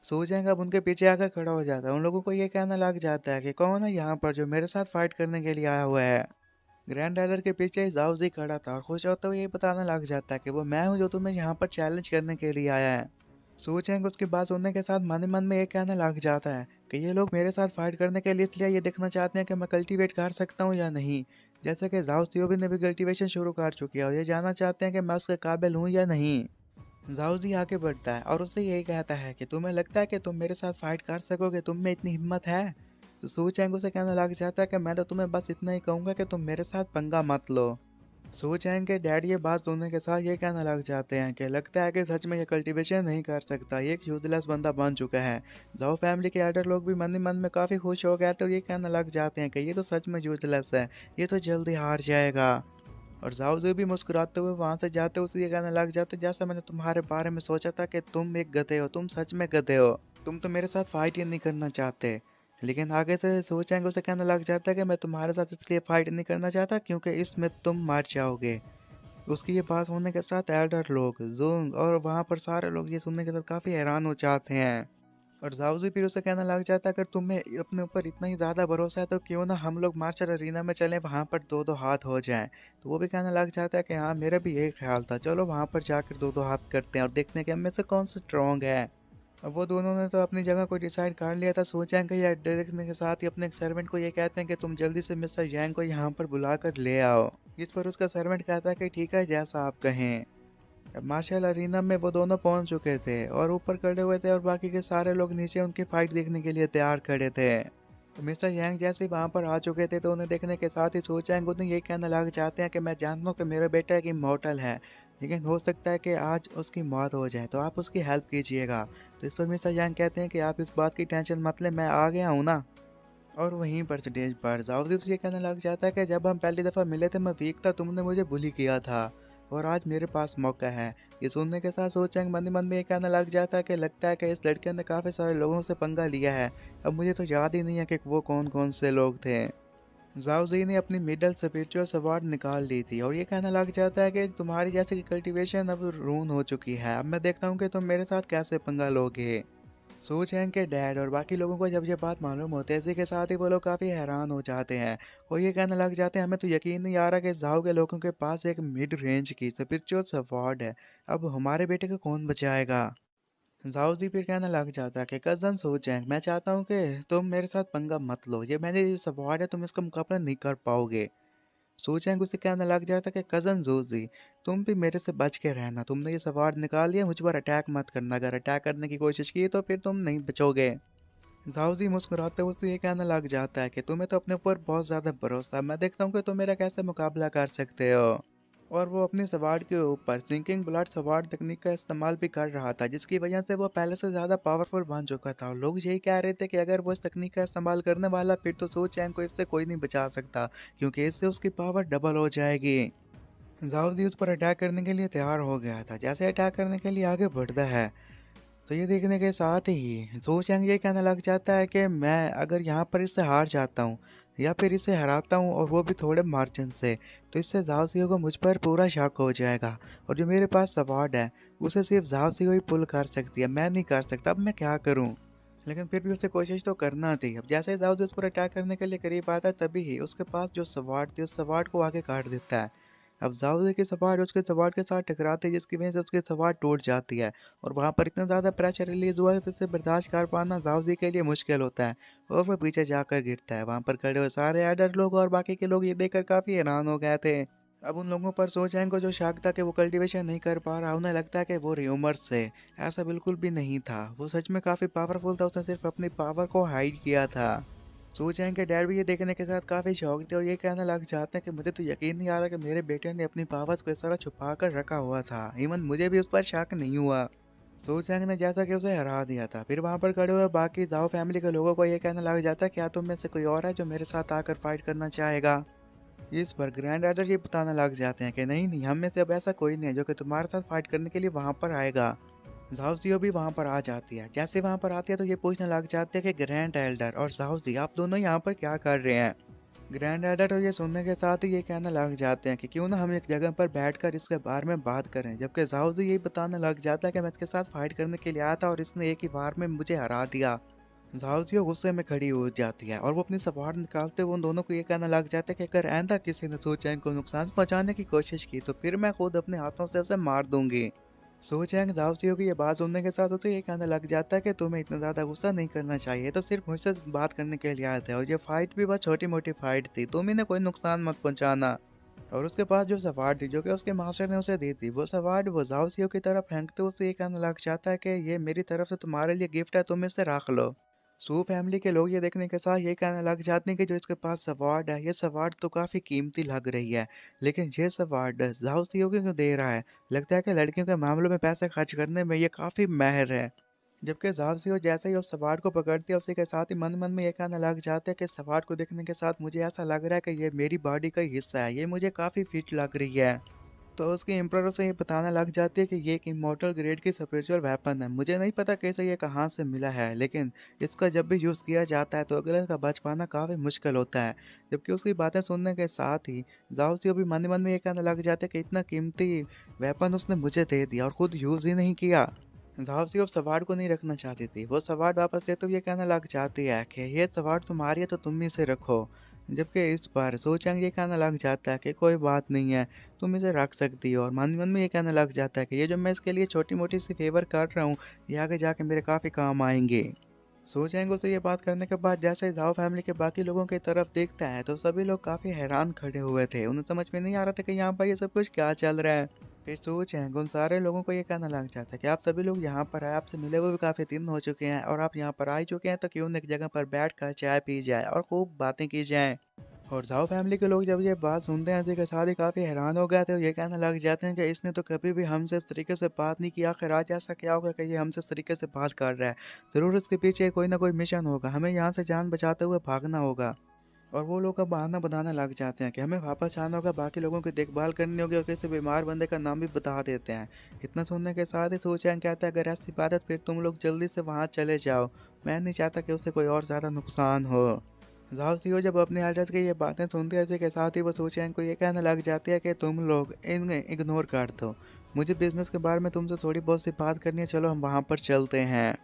सो चैंग अब उनके पीछे आकर खड़ा हो जाता है। उन लोगों को ये कहना लग जाता है कि कौन है यहाँ पर जो मेरे साथ फाइट करने के लिए आया हुआ है। ग्रैंड एल्डर के पीछे जाओजी खड़ा था और खुश होते हुए ये बताने लग जाता है कि वो मैं हूँ जो तुम्हें यहाँ पर चैलेंज करने के लिए आया है। सो चैंग उसकी बात सुनने के साथ मन ही मन में ये कहने लग जाता है कि ये लोग मेरे साथ फाइट करने के लिए इसलिए ये देखना चाहते हैं कि मैं कल्टीवेट कर सकता हूँ या नहीं। जैसे कि जाओ सीओबी ने भी कल्टीवेशन शुरू कर चुकी है और ये जानना चाहते हैं कि मैं उसके काबिल हूँ या नहीं। जाओजी आगे बढ़ता है और उससे यही कहता है कि तुम्हें लगता है कि तुम मेरे साथ फाइट कर सकोगे, तुम में इतनी हिम्मत है। तो सू चैंग उसे कहने लग जाता है कि मैं तो तुम्हें बस इतना ही कहूँगा कि तुम मेरे साथ पंगा मत लो। सू चैंग के डैड ये बात सुनने के साथ ये कहने लग जाते हैं कि लगता है कि सच में ये कल्टीवेशन नहीं कर सकता, ये एक यूजलेस बंदा बन चुका है। जाओ फैमिली के एल्डर लोग भी मन ही मन में काफ़ी खुश हो गए तो ये कहने लग जाते हैं कि ये तो सच में यूजलेस है, ये तो जल्दी हार जाएगा। और जाओ भी मुस्कुराते हुए वहां से जाते उसे ये कहने लग जाते, जैसा मैंने तुम्हारे बारे में सोचा था कि तुम एक गधे हो, तुम सच में गधे हो, तुम तो मेरे साथ फाइट ही नहीं करना चाहते। लेकिन आगे से सोचेंगे उसे कहने लग जाता है कि मैं तुम्हारे साथ इसलिए फाइट नहीं करना चाहता क्योंकि इसमें तुम मर जाओगे। उसकी ये बात सुनने के साथ एल्डर लोग, ज़ोंग और वहाँ पर सारे लोग ये सुनने के साथ काफ़ी हैरान हो जाते हैं। और ज़ाओज़ी फिर उसे कहने लग जाता है अगर तुम्हें अपने ऊपर इतना ही ज़्यादा भरोसा है तो क्यों ना हम लोग मार्शल अरीना में चलें, वहाँ पर दो दो हाथ हो जाएं। तो वो भी कहने लग जाता है कि हाँ मेरा भी यही ख्याल था, चलो वहाँ पर जाकर दो दो हाथ करते हैं और देखते हैं कि हम में से कौन सा स्ट्रॉन्ग है। अब वो दोनों ने तो अपनी जगह को डिसाइड कर लिया था। सोचेंग या देखने के साथ ही अपने सर्वेंट को ये कहते हैं कि तुम जल्दी से मिस्टर यांग को यहाँ पर बुला कर ले आओ। इस पर उसका सर्वेंट कहता है कि ठीक है जैसा आप कहें। मार्शल अरीना में वो दोनों पहुंच चुके थे और ऊपर खड़े हुए थे और बाकी के सारे लोग नीचे उनकी फाइट देखने के लिए तैयार खड़े थे। तो मिस्टर यांग जैसे ही वहां पर आ चुके थे तो उन्हें देखने के साथ ही सो चैंग उन्हें ये कहने लग जाते हैं कि मैं जानता हूँ कि मेरा बेटा एक इमॉर्टल है, लेकिन हो सकता है कि आज उसकी मौत हो जाए, तो आप उसकी हेल्प कीजिएगा। तो इस पर मिस्टर यांग कहते हैं कि आप इस बात की टेंशन मत लें, मैं आ गया हूँ ना। और वहीं पर स्टेज पर जाओदी तो ये कहने लग जाता है कि जब हम पहली दफ़ा मिले थे मैं वीक था, तुमने मुझे बुली किया था और आज मेरे पास मौका है। ये सुनने के साथ सोचेंग मन ही मन में ये कहने लग जाता है कि लगता है कि इस लड़के ने काफ़ी सारे लोगों से पंगा लिया है। अब मुझे तो याद ही नहीं है कि वो कौन कौन से लोग थे। जाओजी ने अपनी मिडल स्पिरिचुअल अवार्ड निकाल ली थी और ये कहने लग जाता है कि तुम्हारी जैसे की कल्टीवेशन अब रून हो चुकी है, अब मैं देखता हूँ कि तुम मेरे साथ कैसे पंगा लोगे। सू चैंग के डैड और बाकी लोगों को जब ये बात मालूम होती है, इसी के साथ ही वो लोग काफ़ी हैरान हो जाते हैं और ये कहने लग जाते हैं हमें तो यकीन नहीं आ रहा कि जाओ के लोगों के पास एक मिड रेंज की स्पिरिचुअल स्वॉर्ड है, अब हमारे बेटे को कौन बचाएगा। जाओ जी फिर कहने लग जाता है कि कज़न सू चैंग मैं चाहता हूँ कि तुम मेरे साथ पंगा मत लो, ये मैंने जो स्वॉर्ड है तुम इसका मुकाबला नहीं कर पाओगे। सूचेंग उसे कहने लग जाता कि कज़न जोजी तुम भी मेरे से बच के रहना, तुमने ये सवार निकाल लिया, मुझ पर अटैक मत करना, अगर अटैक करने की कोशिश की तो फिर तुम नहीं बचोगे। जाओजी मुस्कुराते हुए उससे ये कहने लग जाता है कि तुम्हें तो अपने ऊपर बहुत ज़्यादा भरोसा है, मैं देखता हूँ कि तुम मेरा कैसे मुकाबला कर सकते हो। और वो अपनी सवार के ऊपर सिंकिंग ब्लड सवार तकनीक का इस्तेमाल भी कर रहा था, जिसकी वजह से वो पहले से ज़्यादा पावरफुल बन चुका था और लोग यही कह रहे थे कि अगर वो इस तकनीक का इस्तेमाल करने वाला फिर तो सो चैंग को इससे कोई नहीं बचा सकता, क्योंकि इससे उसकी पावर डबल हो जाएगी। जाओदी उस पर अटैक करने के लिए तैयार हो गया था। जैसे अटैक करने के लिए आगे बढ़ता है तो ये देखने के साथ ही ज़ो चैंग ये कहने लग जाता है कि मैं अगर यहाँ पर इससे हार जाता हूँ या फिर इसे हराता हूँ और वो भी थोड़े मार्जिन से, तो इससे ज़ाओ सीओ को मुझ पर पूरा शक हो जाएगा और जो मेरे पास सवार्ड है उसे सिर्फ ज़ाओ सीओ ही पुल कर सकती है, मैं नहीं कर सकता। अब मैं क्या करूँ? लेकिन फिर भी उसे कोशिश तो करना थी। अब जैसे ही ज़ाओ उस पर अटैक करने के लिए करीब आता है तभी ही उसके पास जो सवार्ड थी उस सवार्ड को आगे काट देता है। अब जाओ की सवार उसके सवार के साथ टकराती है, जिसकी वजह से उसकी सवार टूट जाती है और वहाँ पर इतना ज़्यादा प्रेशर रिलीज हुआ है जिससे बर्दाश्त कर पाना जाओजी के लिए मुश्किल होता है और वो पीछे जाकर गिरता है। वहाँ पर खड़े हुए सारे एडर लोग और बाकी के लोग ये देखकर काफ़ी हैरान हो गए थे। अब उन लोगों पर सोचें को जो शक था कि वो कल्टीवेशन नहीं कर पा रहा, उन्हें लगता है कि वो र्यूमर से, ऐसा बिल्कुल भी नहीं था, वो सच में काफ़ी पावरफुल था, उसने सिर्फ अपनी पावर को हाइड किया था। सू चैंग के डैड भी ये देखने के साथ काफ़ी शौक थे और ये कहने लग जाते हैं कि मुझे तो यकीन नहीं आ रहा कि मेरे बेटे ने अपनी पावर्स को इस तरह छुपा कर रखा हुआ था, इवन मुझे भी उस पर शक नहीं हुआ। सू चैंग ने जैसा कि उसे हरा दिया था, फिर वहाँ पर खड़े हुए बाकी जाओ फैमिली के लोगों को ये कहने लग जाता है क्या तुम में से कोई और है जो मेरे साथ आकर फाइट करना चाहेगा। इस पर ग्रैंड एडर ये बताने लग जाते हैं कि नहीं नहीं, हम में से अब ऐसा कोई नहीं है जो कि तुम्हारे साथ फाइट करने के लिए वहाँ पर आएगा। झाउसियो भी वहाँ पर आ जाती है। जैसे वहाँ पर आती है तो ये पूछने लग जाते हैं कि ग्रैंड एल्डर और झाउसी आप दोनों यहाँ पर क्या कर रहे हैं। ग्रैंड एल्डर तो ये सुनने के साथ ही ये कहने लग जाते हैं कि क्यों ना हम एक जगह पर बैठकर इसके बारे में बात करें, जबकि झाउसी यही बताने लग जाता है कि मैं इसके साथ फाइट करने के लिए आया था और इसने एक ही बार में मुझे हरा दिया। झाउसियो गुस्से में खड़ी हो जाती है और वो अपनी सवार निकालते हुए उन दोनों को ये कहने लग जाते हैं कि अगर आइंदा किसी ने सू चैंग को नुकसान पहुंचाने की कोशिश की तो फिर मैं खुद अपने हाथों से उसे मार दूंगी। सू चैंग जाओसियो की ये बात सुनने के साथ उसे ये कहने लग जाता है कि तुम्हें इतना ज़्यादा गुस्सा नहीं करना चाहिए, तो सिर्फ मुझसे बात करने के लिए आए थे और ये फाइट भी बहुत छोटी मोटी फाइट थी, तुम इन्हें कोई नुकसान मत पहुंचाना। और उसके पास जो सवार थी जो कि उसके मास्टर ने उसे दी थी, वो सवार वो जाओसियो की तरफ फेंकते हुए उसे ये कहने लग जाता है कि ये मेरी तरफ से तुम्हारे लिए गिफ्ट है, तुम इसे रख लो। सू फैमिली के लोग ये देखने के साथ ये कहने लग जाते हैं कि जो इसके पास सवार्ड है, ये सवार्ड तो काफ़ी कीमती लग रही है, लेकिन ये सवार्ड झाओ सीओ क्यों दे रहा है? लगता है कि लड़कियों के मामलों में पैसे खर्च करने में ये काफ़ी माहिर है। जबकि झाओ सीओ जैसे ही उस सवार्ड को पकड़ती है, उसी के साथ ही मन मन में ये कहने लग जाते हैं कि सवार्ड को देखने के साथ मुझे ऐसा लग रहा है कि ये मेरी बॉडी का ही हिस्सा है, ये मुझे काफ़ी फिट लग रही है। तो उसकी एम्प्रर उसे ये बताने लग जाती है कि ये एक इमॉर्टल ग्रेड की स्पिरिचुअल वेपन है। मुझे नहीं पता कैसे ये कहाँ से मिला है, लेकिन इसका जब भी यूज़ किया जाता है तो अगले का बच पाना काफ़ी मुश्किल होता है। जबकि उसकी बातें सुनने के साथ ही जाओ भी मन ही मन में ये कहने लग जाते हैं कि इतना कीमती वेपन उसने मुझे दे दिया और खुद यूज़ ही नहीं किया। झांसी अब सवार को नहीं रखना चाहती थी। वो सवार वापस लेते हुए कहने लग जाती है कि ये सवार तुम्हारी है तो तुम ही से रखो। जबकि इस बार सोचेंगे ये कहने लग जाता है कि कोई बात नहीं है, तुम इसे रख सकती हो। और मन ही मन में ये कहने लग जाता है कि ये जो मैं इसके लिए छोटी मोटी सी फेवर कर रहा हूँ, ये आगे जाके मेरे काफ़ी काम आएंगे। सोचेंगे उसे ये बात करने के बाद जैसे ही झाओ फैमिली के बाकी लोगों की तरफ देखता है तो सभी लोग काफ़ी हैरान खड़े हुए थे। उन्हें समझ में नहीं आ रहा था कि यहाँ पर ये सब कुछ क्या चल रहा है। फिर सोचेंगे उन सारे लोगों को ये कहना लग जाता है कि आप सभी लोग यहाँ पर आए, आपसे मिले हुए भी काफ़ी दिन हो चुके हैं और आप यहाँ पर आ ही चुके हैं, तो क्यों न एक जगह पर बैठ कर चाय पी जाए और खूब बातें की जाए। और जाओ फैमिली के लोग जब ये बात सुनते हैं इसी के साथ ही काफ़ी हैरान हो गए थे और ये कहने लग जाते हैं कि इसने तो कभी भी हमसे इस तरीके से बात नहीं की, आखिर आज ऐसा क्या होगा कि ये हमसे इस तरीके से बात कर रहा है। ज़रूर इसके पीछे कोई ना कोई मिशन होगा, हमें यहाँ से जान बचाते हुए भागना होगा। और वो लोग अब बहाना बनाने लग जाते हैं कि हमें वापस आना होगा, बाकी लोगों की देखभाल करनी होगी और किसी बीमार बंदे का नाम भी बता देते हैं। इतना सुनने के साथ ही सोचें कहता है अगर ऐसी बात है तो फिर तुम लोग जल्दी से वहाँ चले जाओ, मैं नहीं चाहता कि उससे कोई और ज़्यादा नुकसान हो। जाओ सीओ जब अपने एल्डर्स की ये बातें सुनते हैं इसी के साथ ही वो सोचें को ये कहने लग जाती है कि तुम लोग इन्हें इग्नोर कर दो, मुझे बिजनेस के बारे में तुमसे थोड़ी बहुत सी बात करनी है, चलो हम वहाँ पर चलते हैं।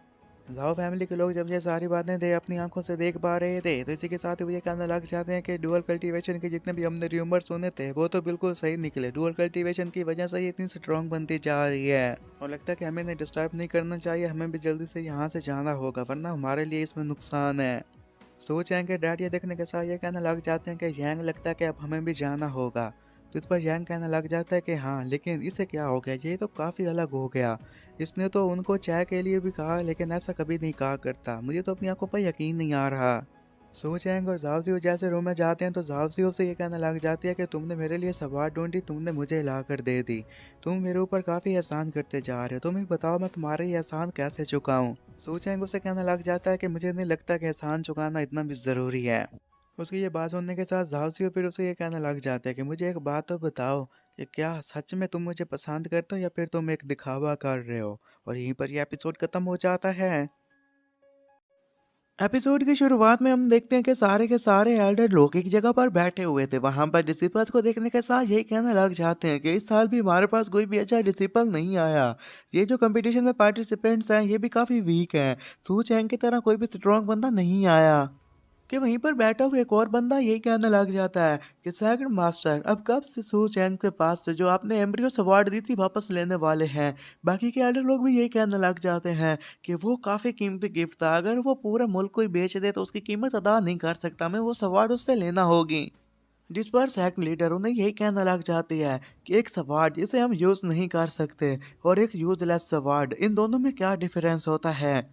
जाओ फैमिली के लोग जब ये सारी बातें दे अपनी आंखों से देख पा रहे थे तो इसी के साथ ही वो ये कहने लग जाते हैं कि डुअल कल्टीवेशन के जितने भी हमने र्यूमर सुने थे वो तो बिल्कुल सही निकले। डुअल कल्टीवेशन की वजह से ये इतनी स्ट्रांग बनती जा रही है और लगता है कि हमें इन्हें डिस्टर्ब नहीं करना चाहिए, हमें भी जल्दी से यहाँ से जाना होगा वरना हमारे लिए इसमें नुकसान है। सोचें कि डैड ये देखने के साथ ये कहने लग जाते हैं कि यांग लगता है कि अब हमें भी जाना होगा। तो इस पर यांग कहने लग जाता है कि हाँ लेकिन इसे क्या हो गया, ये तो काफ़ी अलग हो गया। इसने तो उनको चाय के लिए भी कहा लेकिन ऐसा कभी नहीं कहा करता, मुझे तो अपनी आंखों पर यकीन नहीं आ रहा। सो चैंग और जाओसियो जैसे रूम में जाते हैं तो जाओसियो से ये कहने लग जाती है कि तुमने मेरे लिए सवार ढूंढी, तुमने मुझे ला कर दे दी, तुम मेरे ऊपर काफ़ी एहसान करते जा रहे हो, तुम ही बताओ मैं तुम्हारे ये एहसान कैसे चुकाऊं। सो चैंग उसे कहने लग जाता है कि मुझे नहीं लगता कि एहसान चुकाना इतना भी ज़रूरी है। उसकी ये बात सुनने के साथ जाओसियो फिर उसे ये कहने लग जाता है कि मुझे एक बात तो बताओ कि क्या सच में तुम मुझे पसंद करते हो या फिर तुम एक दिखावा कर रहे हो। और यहीं पर ये एपिसोड खत्म हो जाता है। एपिसोड की शुरुआत में हम देखते हैं कि सारे के सारे एल्डर लोग एक जगह पर बैठे हुए थे। वहां पर डिसिपल्स को देखने के साथ यही कहने लग जाते हैं कि इस साल भी हमारे पास कोई भी अच्छा डिसिपल नहीं आया। ये जो कंपटीशन में पार्टिसिपेंट्स हैं ये भी काफी वीक हैं। सू चैंग की तरह कोई भी स्ट्रॉन्ग बंदा नहीं आया। कि वहीं पर बैठा हुआ एक और बंदा यही कहने लग जाता है कि सेकंड मास्टर अब कब से सू चैंग के पास से जो आपने एम्ब्रियोस अवार्ड दी थी वापस लेने वाले हैं। बाकी के एल्डर लोग भी यही कहने लग जाते हैं कि वो काफ़ी कीमती गिफ्ट था, अगर वो पूरे मुल्क को ही बेच दे तो उसकी कीमत अदा नहीं कर सकता, मैं वो अवार्ड उससे लेना होगी। जिस पर सेकंड लीडर उन्हें यही कहने लग जाती है कि एक अवार्ड जिसे हम यूज़ नहीं कर सकते और एक यूजलेस अवार्ड, इन दोनों में क्या डिफरेंस होता है।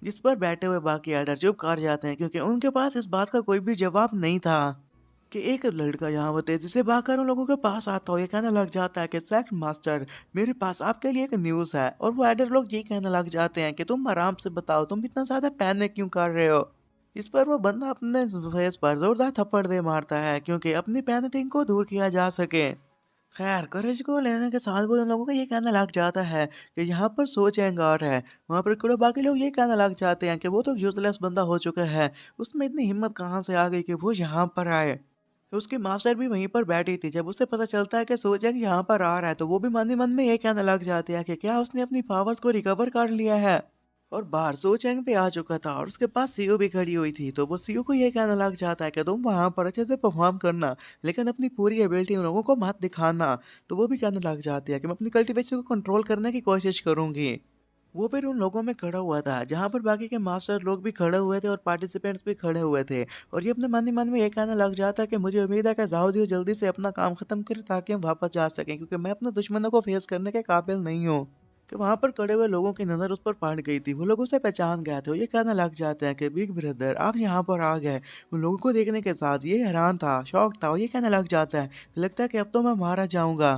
जिस पर बैठे हुए बाकी एल्डर चुप कर जाते हैं क्योंकि उनके पास इस बात का कोई भी जवाब नहीं था। कि एक लड़का यहाँ वो तेजी से भागकर उन लोगों के पास आता हो ये कहने लग जाता है कि सेकंड मास्टर मेरे पास आपके लिए एक न्यूज़ है। और वो एल्डर लोग ये कहने लग जाते हैं कि तुम आराम से बताओ, तुम इतना ज़्यादा पैनिक क्यों कर रहे हो। इस पर वो बंदा अपने फेस पर जोरदार थप्पड़ दे मारता है क्योंकि अपनी पैनिक को दूर किया जा सके। खैर करेज को लेने के साथ वो उन लोगों को ये कहना लग जाता है कि यहाँ पर सोच एंगार है। वहाँ पर कुछ बाकी लोग ये कहने लग जाते हैं कि वो तो यूजलेस बंदा हो चुका है, उसमें इतनी हिम्मत कहाँ से आ गई कि वो यहाँ पर आए। उसकी मास्टर भी वहीं पर बैठी थी। जब उसे पता चलता है कि सोचेंग यहाँ पर आ रहा है तो वो भी मन ही मन में ये कहने लग जाती है कि क्या उसने अपनी पावर्स को रिकवर कर लिया है। और बाहर सोचेंग भी आ चुका था और उसके पास सीओ भी खड़ी हुई थी। तो वो सीओ को ये कहने लग जाता है कि तुम वहां पर अच्छे से परफॉर्म करना लेकिन अपनी पूरी एबिलिटी उन लोगों को मत दिखाना। तो वो भी कहने लग जाती है कि मैं अपनी कल्टीवेशन को कंट्रोल करने की कोशिश करूंगी। वो फिर उन लोगों में खड़ा हुआ था जहाँ पर बाकी के मास्टर लोग भी खड़े हुए थे और पार्टिसिपेंट्स भी खड़े हुए थे। और ये अपने मन ही मन में ये कहने लग जाता है कि मुझे उम्मीद है कि जाओ जल्दी से अपना काम खत्म करे ताकि हम वापस जा सकें, क्योंकि मैं अपने दुश्मनों को फेस करने के काबिल नहीं हूँ। कि वहाँ पर खड़े हुए लोगों की नज़र उस पर पड़ गई थी। वो लोग उसे पहचान गए थे और ये कहने लग जाते हैं कि बिग ब्रदर आप यहाँ पर आ गए। उन लोगों को देखने के साथ ये हैरान था, शॉक था और ये कहने लग जाता है कि लगता है कि अब तो मैं मारा जाऊंगा।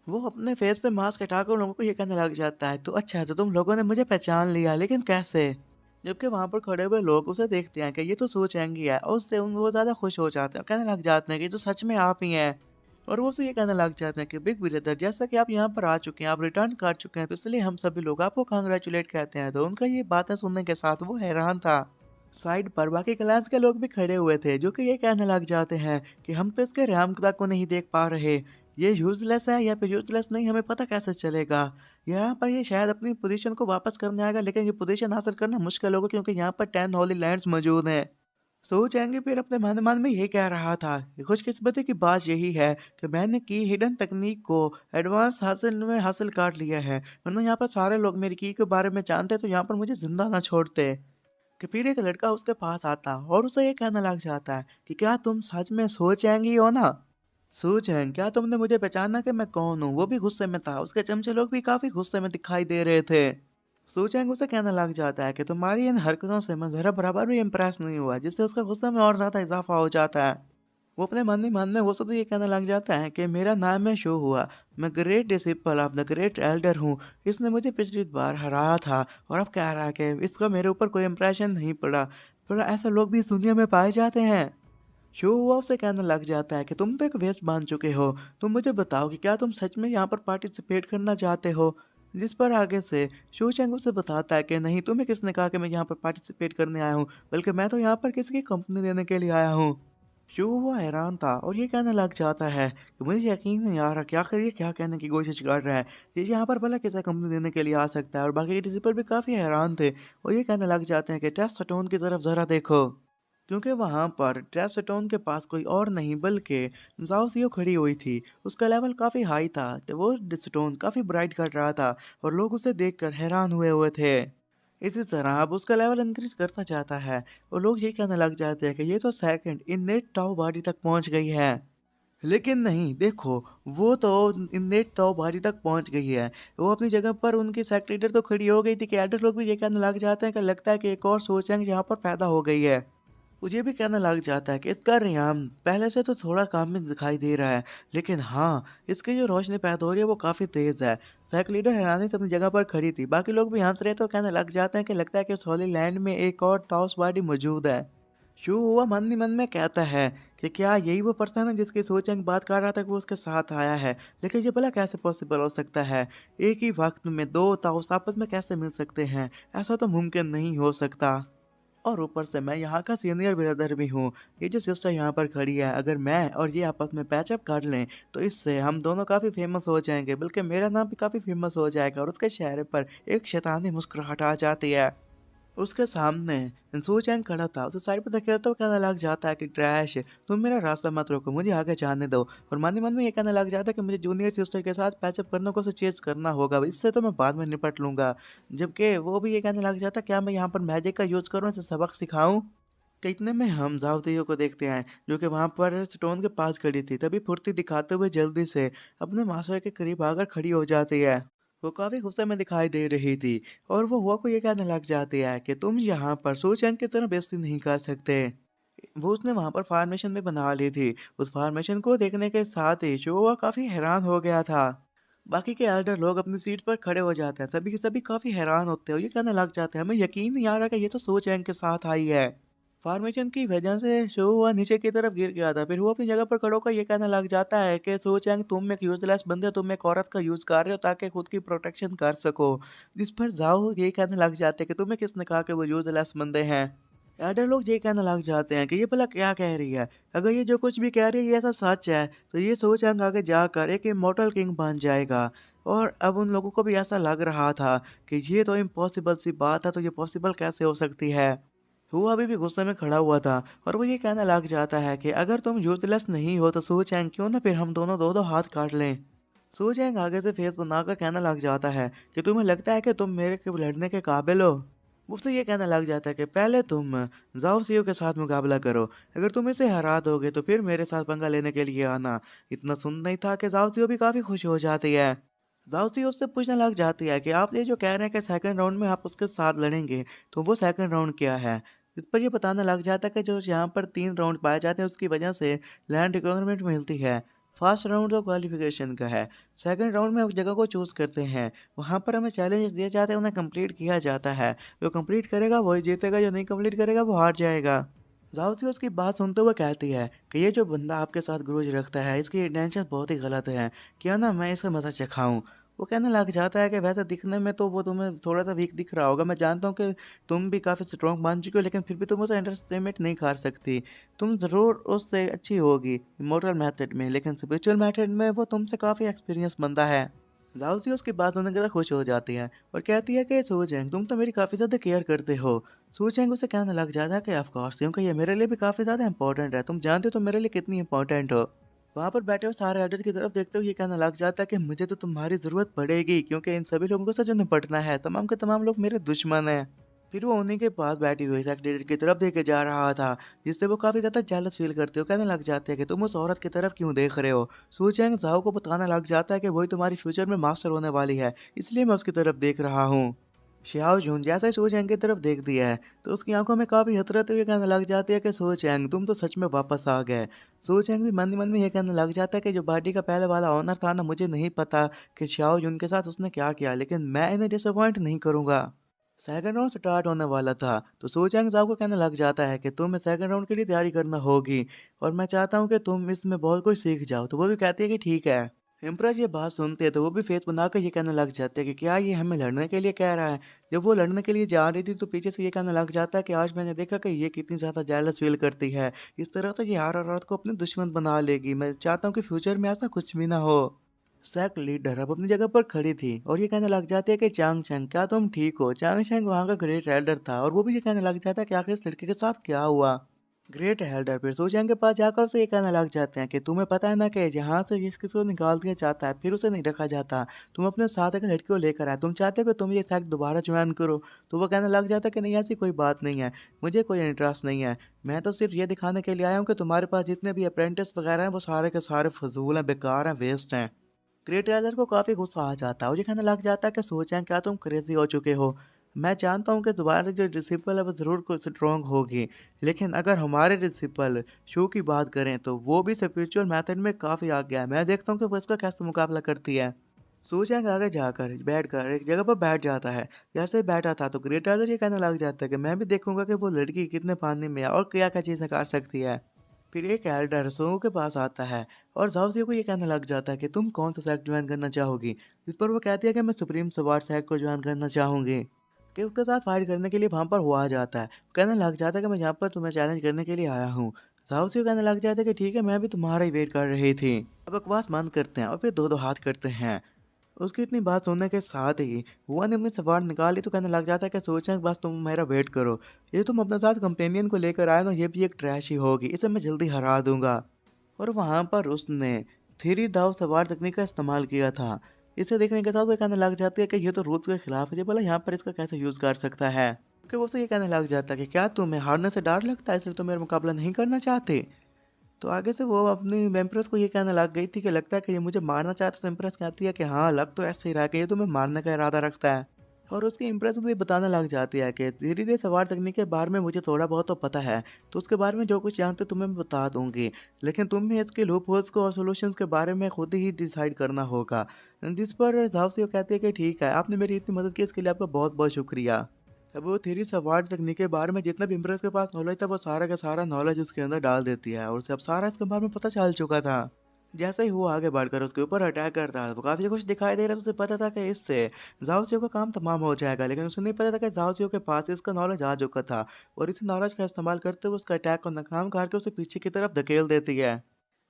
वो अपने फेस से मास्क हटाकर उन लोगों को ये कहने लग जाता है तो अच्छा है, तो तुम लोगों ने मुझे पहचान लिया लेकिन कैसे। जबकि वहाँ पर खड़े हुए लोग उसे देखते हैं कि ये तो सोचेंगे है और उससे उन वो ज़्यादा खुश हो जाते हैं और कहने लग जाते हैं कि ये तो सच में आप ही हैं। और वो उसे ये कहने लग जाते हैं कि बिग ब्रदर, जैसा कि आप यहाँ पर आ चुके हैं, आप रिटर्न कर चुके हैं, तो इसलिए हम सभी लोग आपको कांग्रेचुलेट कहते हैं। तो उनका ये बातें सुनने के साथ वो हैरान था। साइड पर बाकी क्लास के लोग भी खड़े हुए थे, जो कि ये कहने लग जाते हैं कि हम तो इसके रैमकदा को नहीं देख पा रहे। ये यूजलेस है या फिर यूजलेस नहीं, हमें पता कैसे चलेगा। यहाँ पर ये शायद अपनी पोजीशन को वापस करने आएगा, लेकिन ये पोजीशन हासिल करना मुश्किल होगा क्योंकि यहाँ पर 10 होली लैंड्स मौजूद हैं। सो चैंग फिर अपने मन मन में ये कह रहा था कि खुशकिस्मती की बात यही है कि मैंने की हिडन तकनीक को एडवांस हासिल कर लिया है, वरना यहाँ पर सारे लोग मेरी की के बारे में जानते तो यहाँ पर मुझे जिंदा ना छोड़ते। कि फिर एक लड़का उसके पास आता और उसे ये कहने लग जाता है कि क्या तुम सच में सो चैंग ही हो ना। सो चैंग, क्या तुमने मुझे पहचाना कि मैं कौन हूँ। वो भी गुस्से में था, उसके चमचे लोग भी काफी गुस्से में दिखाई दे रहे थे। सूचैंग उसे कहने लग जाता है कि तुम्हारी इन हरकतों से मैं जरा बराबर भी इम्प्रेस नहीं हुआ, जिससे उसका गुस्से में और ज्यादा इजाफा हो जाता है। वो अपने मन में गुस्से से ये कहने लग जाता है कि मेरा नाम है शो हुआ, मैं great disciple of the great Elder हूँ। इसने मुझे पिछली बार हराया था और अब कह रहा है कि इसका मेरे ऊपर कोई इम्प्रेशन नहीं पड़ा। पर ऐसे लोग भी इस दुनिया में पाए जाते हैं। शो हुआ उसे कहने लग जाता है कि तुम तो एक वेस्ट बन चुके हो। तुम मुझे बताओ कि क्या तुम सच में यहाँ पर पार्टिसिपेट करना चाहते हो। जिस पर आगे से शो चैंग उसे बताता है कि नहीं, तुम्हें किसने कहा कि मैं यहाँ पर पार्टिसिपेट करने आया हूँ, बल्कि मैं तो यहाँ पर किसी की कंपनी देने के लिए आया हूँ। शो हुआ हैरान था और ये कहने लग जाता है कि मुझे यकीन नहीं आ रहा कि आखिर ये क्या कहने की कोशिश कर रहा है। ये यहाँ पर भला किसी कंपनी देने के लिए आ सकता है। और बाकी डिसिपल भी काफ़ी हैरान थे और ये कहने लग जाते हैं कि टेस्ट स्टोन की तरफ ज़रा देखो, क्योंकि वहां पर टेस्टोन के पास कोई और नहीं बल्कि जाओसियो खड़ी हुई थी। उसका लेवल काफ़ी हाई था, तो वो स्टोन काफ़ी ब्राइट कर रहा था और लोग उसे देखकर हैरान हुए हुए थे। इसी तरह अब उसका लेवल इंक्रीज करता जाता है और लोग ये कहने लग जाते हैं कि ये तो सेकंड इननेट ताओ बाडी तक पहुंच गई है। लेकिन नहीं, देखो, वो तो इननेट ताओ बाडी तक पहुंच गई है। वो अपनी जगह पर उनकी सेक्रेटरी तो खड़ी हो गई थी कि एडर लोग भी ये कहने लग जाते हैं कि लगता है कि एक और सोचेंगे यहाँ पर पैदा हो गई है। मुझे भी कहना लग जाता है कि इसका रेयान पहले से तो थोड़ा काम में दिखाई दे रहा है, लेकिन हाँ, इसकी जो रोशनी पैदा हो रही है वो काफ़ी तेज़ है। सैक लीडर हैरानी से अपनी जगह पर खड़ी थी, बाकी लोग भी हंस रहे तो कहने लग जाते हैं कि लगता है कि उस होली लैंड में एक और ताउस बॉडी मौजूद है। शू हुआ मन ही मन में कहता है कि क्या यही वो पर्सन है जिसकी सोचंग बात कर रहा था कि वो उसके साथ आया है। लेकिन ये भला कैसे पॉसिबल हो सकता है, एक ही वक्त में दो ताउस आपस में कैसे मिल सकते हैं। ऐसा तो मुमकिन नहीं हो सकता। और ऊपर से मैं यहाँ का सीनियर ब्रदर भी हूँ। ये जो सिस्टर यहाँ पर खड़ी है, अगर मैं और ये आपस में पैचअप कर लें तो इससे हम दोनों काफ़ी फेमस हो जाएंगे, बल्कि मेरा नाम भी काफ़ी फेमस हो जाएगा। और उसके चेहरे पर एक शैतानी मुस्कुराहट आ जाती है। उसके सामने सू चैंग खड़ा था, उसे साइड पर देखा तो कहने लग जाता है कि ट्रैश, तुम मेरा रास्ता मत रोको, मुझे आगे जाने दो। और मन में ये कहने लग जाता है कि मुझे जूनियर सिस्टर के साथ पैचअप करने को चेज करना होगा, इससे तो मैं बाद में निपट लूंगा। जबकि वो भी ये कहने लग जाता है क्या मैं यहाँ पर मैजिक का यूज करूँ, इसे सबक सिखाऊं। कि इतने में हम जावतियों को देखते हैं जो कि वहां पर स्टोन के पास खड़ी थी। तभी फुर्ती दिखाते हुए जल्दी से अपने मास्टर के करीब आकर खड़ी हो जाती है। वो काफी गुस्से में दिखाई दे रही थी और वो हुआ को ये कहने लग जाती है कि तुम यहाँ पर सोचैंग की तरह बेइज्जती नहीं कर सकते। वो उसने वहां पर फार्मेशन भी बना ली थी। उस फार्मेशन को देखने के साथ ही शोवा काफी हैरान हो गया था। बाकी के एल्डर लोग अपनी सीट पर खड़े हो जाते हैं, सभी के सभी काफी हैरान होते हैं और ये कहने लग जाते हैं हमें यकीन नहीं आ रहा कि ये तो सोचैंग के साथ आई है। फॉर्मेशन की वजह से शो हुआ नीचे की तरफ गिर गया था। फिर वो अपनी जगह पर खड़ो होकर ये कहने लग जाता है कि सो चैंग, तुम एक यूजलेस बंदे हो, तुम एक औरत का यूज कर रहे हो ताकि खुद की प्रोटेक्शन कर सको। जिस पर जाओ ये कहने लग जाते हैं कि तुम्हें किसने कहा कि वो यूजलेस बंदे हैं। एडर लोग ये कहने लग जाते हैं कि ये भला क्या कह रही है। अगर ये जो कुछ भी कह रही है ये ऐसा सच है तो ये सो चैंग आगे जाकर एक इमोर्टल किंग बन जाएगा। और अब उन लोगों को भी ऐसा लग रहा था कि ये तो इम्पॉसिबल सी बात है, तो ये पॉसिबल कैसे हो सकती है। वो अभी भी गुस्से में खड़ा हुआ था और वो ये कहने लग जाता है कि अगर तुम यूथलेस नहीं हो तो सू चैंग, क्यों ना फिर हम दोनों दो दो हाथ काट लें। सू चैंग आगे से फेस बनाकर कहने लग जाता है कि तुम्हें लगता है कि तुम मेरे के लड़ने के काबिल हो। मुझसे ये कहने लग जाता है कि पहले तुम जाओ सीओ के साथ मुकाबला करो, अगर तुम इसे हरा दोगे तो फिर मेरे साथ पंगा लेने के लिए आना। इतना सुन नहीं था कि जाओ सीओ भी काफी खुश हो जाती है। जाओ सीओ उससे पूछने लग जाती है कि आप ये जो कह रहे हैं कि सेकंड राउंड में आप उसके साथ लड़ेंगे, तो वो सेकंड राउंड क्या है। इस पर ये बताने लग जाता है कि जो यहाँ पर 3 राउंड पाए जाते हैं उसकी वजह से लैंड रिक्वायरमेंट मिलती है। फर्स्ट राउंड तो क्वालिफिकेशन का है, सेकंड राउंड में उस जगह को चूज करते हैं। वहाँ पर हमें चैलेंज दिए जाते हैं, उन्हें कंप्लीट किया जाता है। जो कंप्लीट करेगा वही जीतेगा, जो नहीं कंप्लीट करेगा वो हार जाएगा। जाओसी उसकी बात सुनते हुए कहती है कि ये जो बंदा आपके साथ ग्रोज रखता है इसकी इंटेंशन बहुत ही गलत है, क्या ना मैं इसे मदद चखाऊं। वो कहने लग जाता है कि वैसे दिखने में तो वो तुम्हें थोड़ा सा वीक दिख रहा होगा, मैं जानता हूँ कि तुम भी काफ़ी स्ट्रॉन्ग मान चुके हो, लेकिन फिर भी तुम उसे अंडरस्टिमेट नहीं कर सकती। तुम ज़रूर उससे अच्छी होगी इमोरल मेथड में, लेकिन स्पिरिचुअल मेथड में वो तुमसे काफ़ी एक्सपीरियंस बंदा है। लाउसी उसकी बात सुनने के बाद खुश हो जाती है और कहती है कि सूचेंग तुम तो मेरी काफ़ी ज़्यादा केयर करते हो। सूचेंग उसे कहने लग जाता है कि ऑफ कोर्स, क्योंकि ये मेरे लिए भी काफ़ी ज़्यादा इंपॉर्टेंट है, तुम जानते हो तुम मेरे लिए कितनी इंपॉर्टेंट हो। वहाँ पर बैठे हुए सारे एल्डर की तरफ देखते हुए ये कहने लग जाता है कि मुझे तो तुम्हारी ज़रूरत पड़ेगी, क्योंकि इन सभी लोगों से जो निपटना है, तमाम के तमाम लोग मेरे दुश्मन हैं। फिर वो उन्हीं के पास बैठी हुई सेक्रेटरी की तरफ देखे जा रहा था, जिससे वो काफ़ी ज़्यादा जेलस फील करते हो। कहने लग जाते हैं कि तुम उस औरत की तरफ क्यों देख रहे हो। सू चैंग झाओ को बताने लग जाता है कि वही तुम्हारी फ्यूचर में मास्टर होने वाली है, इसलिए मैं उसकी तरफ देख रहा हूँ। शियाओ जून जैसे ही सू चैंग की तरफ देखती है तो उसकी आंखों में काफ़ी हसरत हुई कहने लग जाती है कि सू चैंग तुम तो सच में वापस आ गए। सू चैंग भी मन ही मन में ये कहने लग जाता है कि जो पार्टी का पहले वाला ऑनर था ना, मुझे नहीं पता कि शियाओ जून के साथ उसने क्या किया, लेकिन मैं इन्हें डिसअपॉइंट नहीं करूंगा। सेकंड राउंड स्टार्ट होने वाला था तो सो चैंग साहब को कहने लग जाता है कि तुम्हें सेकंड राउंड के लिए तैयारी करना होगी और मैं चाहता हूँ कि तुम इसमें बहुत कुछ सीख जाओ। तो वो भी कहती है कि ठीक है। इम्प्रेस ये बात सुनते हैं तो वो भी फेस बनाकर ये कहने लग जाते हैं कि क्या ये हमें लड़ने के लिए कह रहा है। जब वो लड़ने के लिए जा रही थी तो पीछे से ये कहने लग जाता है कि आज मैंने देखा कि ये कितनी ज़्यादा जेलस फील करती है, इस तरह तो ये हर औरत को अपने दुश्मन बना लेगी। मैं चाहता हूँ कि फ्यूचर में ऐसा कुछ भी ना हो। सैक लीडर अब अपनी जगह पर खड़ी थी और ये कहने लग जाती है कि चांग चैंग क्या तुम ठीक हो। चांग चैंग वहाँ का ग्रेट एल्डर था और वो भी ये कहने लग जाता है कि आखिर इस लड़के के साथ क्या हुआ। ग्रेट एल्डर फिर सो चैंग के पास जाकर उसे ये कहने लग जाते हैं कि तुम्हें पता है ना कि यहाँ से जिस किसी को निकाल दिया जाता है फिर उसे नहीं रखा जाता। तुम अपने साथ एक लड़की को लेकर आए, तुम चाहते हो कि तुम ये सेक्ट दोबारा ज्वाइन करो। तो वो कहने लग जाता है कि नहीं, ऐसी कोई बात नहीं है, मुझे कोई इंटरेस्ट नहीं है। मैं तो सिर्फ ये दिखाने के लिए आया हूँ कि तुम्हारे पास जितने भी अप्रेंटिस वगैरह हैं वो सारे के सारे फजूल हैं, बेकार हैं, वेस्ट हैं। ग्रेट एल्डर को काफ़ी गुस्सा आ जाता है और ये कहने लग जाता है कि सोचें क्या तुम क्रेजी हो चुके हो। मैं जानता हूँ कि तुम्हारी जो डिसिपल है वो ज़रूर कुछ स्ट्रॉन्ग होगी, लेकिन अगर हमारे डिसिपल शो की बात करें तो वो भी स्पिरिचुअल मेथड में काफ़ी आगे है। मैं देखता हूँ कि वो इसका कैसे मुकाबला करती है। सूचेंग आगे जाकर बैठकर एक जगह पर बैठ जाता है। जैसे ही बैठा था तो ग्रेट एल्डर ये कहने लग जाता है कि मैं भी देखूंगा कि वो लड़की कितने पानी में है और क्या क्या चीज़ें कर सकती है। फिर एक एल्डर सो के पास आता है और जाओसी को ये कहने लग जाता है कि तुम कौन सा सेक्ट ज्वाइन करना चाहोगी। जिस पर वो कहती है कि मैं सुप्रीम सवार सेक्ट को ज्वाइन करना चाहूँगी। कि उसके साथ फाइट करने के लिए वहाँ पर वो आ जाता है। कहने लग जाता है कि मैं यहाँ पर तुम्हें चैलेंज करने के लिए आया हूँ। जाओसी कहने लग जाता है कि ठीक है, मैं भी तुम्हारा ही वेट कर रही थी। अब बकवास बंद करते हैं और फिर दो दो हाथ करते हैं। उसकी इतनी बात सुनने के साथ ही हुआ ने अपनी सवार निकाली तो कहने लग जाता है कि सोचा बस तुम मेरा वेट करो, ये तुम अपने साथ कंपेनियन को लेकर आए ना, ये भी एक ट्रैश ही होगी, इसे मैं जल्दी हरा दूंगा। और वहां पर उसने थ्री दाव सवार तकनीक का इस्तेमाल किया था। इसे देखने के साथ वो कहने लग जाती है कि ये तो रूल्स के खिलाफ है, ये बोला यहाँ पर इसका कैसे यूज कर सकता है। क्योंकि वो उसे ये कहने लग जाता है कि क्या तुम्हें हारने से डर लगता है, इसलिए तुम मेरा मुकाबला नहीं करना चाहते। तो आगे से वो अपनी एम्प्रेस को ये कहने लग गई थी कि लगता है कि ये मुझे मारना चाहता है। तो एम्प्रेस कहती है कि हाँ, लग तो ऐसे ही रहा कि ये तुम्हें मारने का इरादा रखता है। और उसकी इम्प्रेस उसे बताने लग जाती है कि धीरे धीरे सवार तकनीक के बारे में मुझे थोड़ा बहुत तो पता है, तो उसके बारे में जो कुछ जानते हो तुम्हें मैं बता दूंगी, लेकिन तुम्हें इसके लूप होल्स को और सोल्यूशंस के बारे में खुद ही डिसाइड करना होगा। जिस पर झांसी कहती है कि ठीक है, आपने मेरी इतनी मदद की, इसके लिए आपका बहुत बहुत शुक्रिया। अब वो थ्री सवार तकनीक के बारे में जितना भी इम्प्रेस के पास नॉलेज था वो सारा का सारा नॉलेज उसके अंदर डाल देती है और उसे अब सारा इसके बारे में पता चल चुका था। जैसे ही वो आगे बढ़कर उसके ऊपर अटैक कर रहा था वो काफी कुछ दिखाई दे रहा था। उसे पता था कि इससे जाओसियो का काम तमाम हो जाएगा, लेकिन उसे नहीं पता था कि जाओसियो के पास इसका नॉलेज आ चुका था और इस नॉलेज का इस्तेमाल करते हुए उसका अटैक को नाकाम करके उसे पीछे की तरफ धकेल देती है।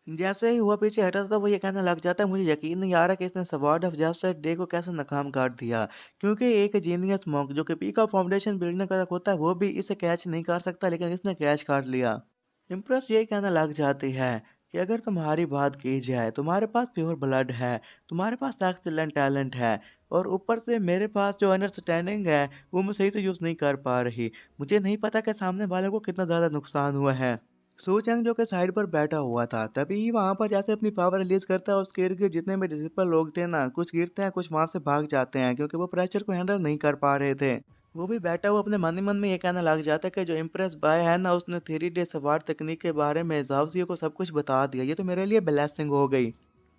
जैसे ही हुआ पीछे हटा था वो ये कहने लग जाता है मुझे यकीन नहीं आ रहा कि इसने स्वॉर्ड ऑफ जस्टिस डे को कैसे नाकाम कर दिया, क्योंकि एक जीनियस मॉन्क जो कि पीक ऑफ फाउंडेशन बिल्डिंग का होता है वो भी इसे कैच नहीं कर सकता, लेकिन इसने कैच कर लिया। इम्प्रेस यही कहना लग जाती है कि अगर तुम्हारी बात की जाए, तुम्हारे पास प्योर ब्लड है, तुम्हारे पास एक्सीलेंट टैलेंट है और ऊपर से मेरे पास जो अंडरस्टैंडिंग है वो मैं सही से यूज़ नहीं कर पा रही। मुझे नहीं पता कि सामने वाले को कितना ज़्यादा नुकसान हुआ है। सू चैंग जो कि साइड पर बैठा हुआ था तभी वहां पर जैसे अपनी पावर रिलीज करता है, उसके इर्द गिर्द जितने भी डिसिपल लोग थे ना, कुछ गिरते हैं कुछ वहां से भाग जाते हैं क्योंकि वो प्रेशर को हैंडल नहीं कर पा रहे थे। वो भी बैठा हुआ अपने मन ही मन में ये कहना लग जाता है कि जो इम्प्रेस बाय है ना, उसने 3D सवार तकनीक के बारे में जावसियो को सब कुछ बता दिया, ये तो मेरे लिए ब्लेसिंग हो गई।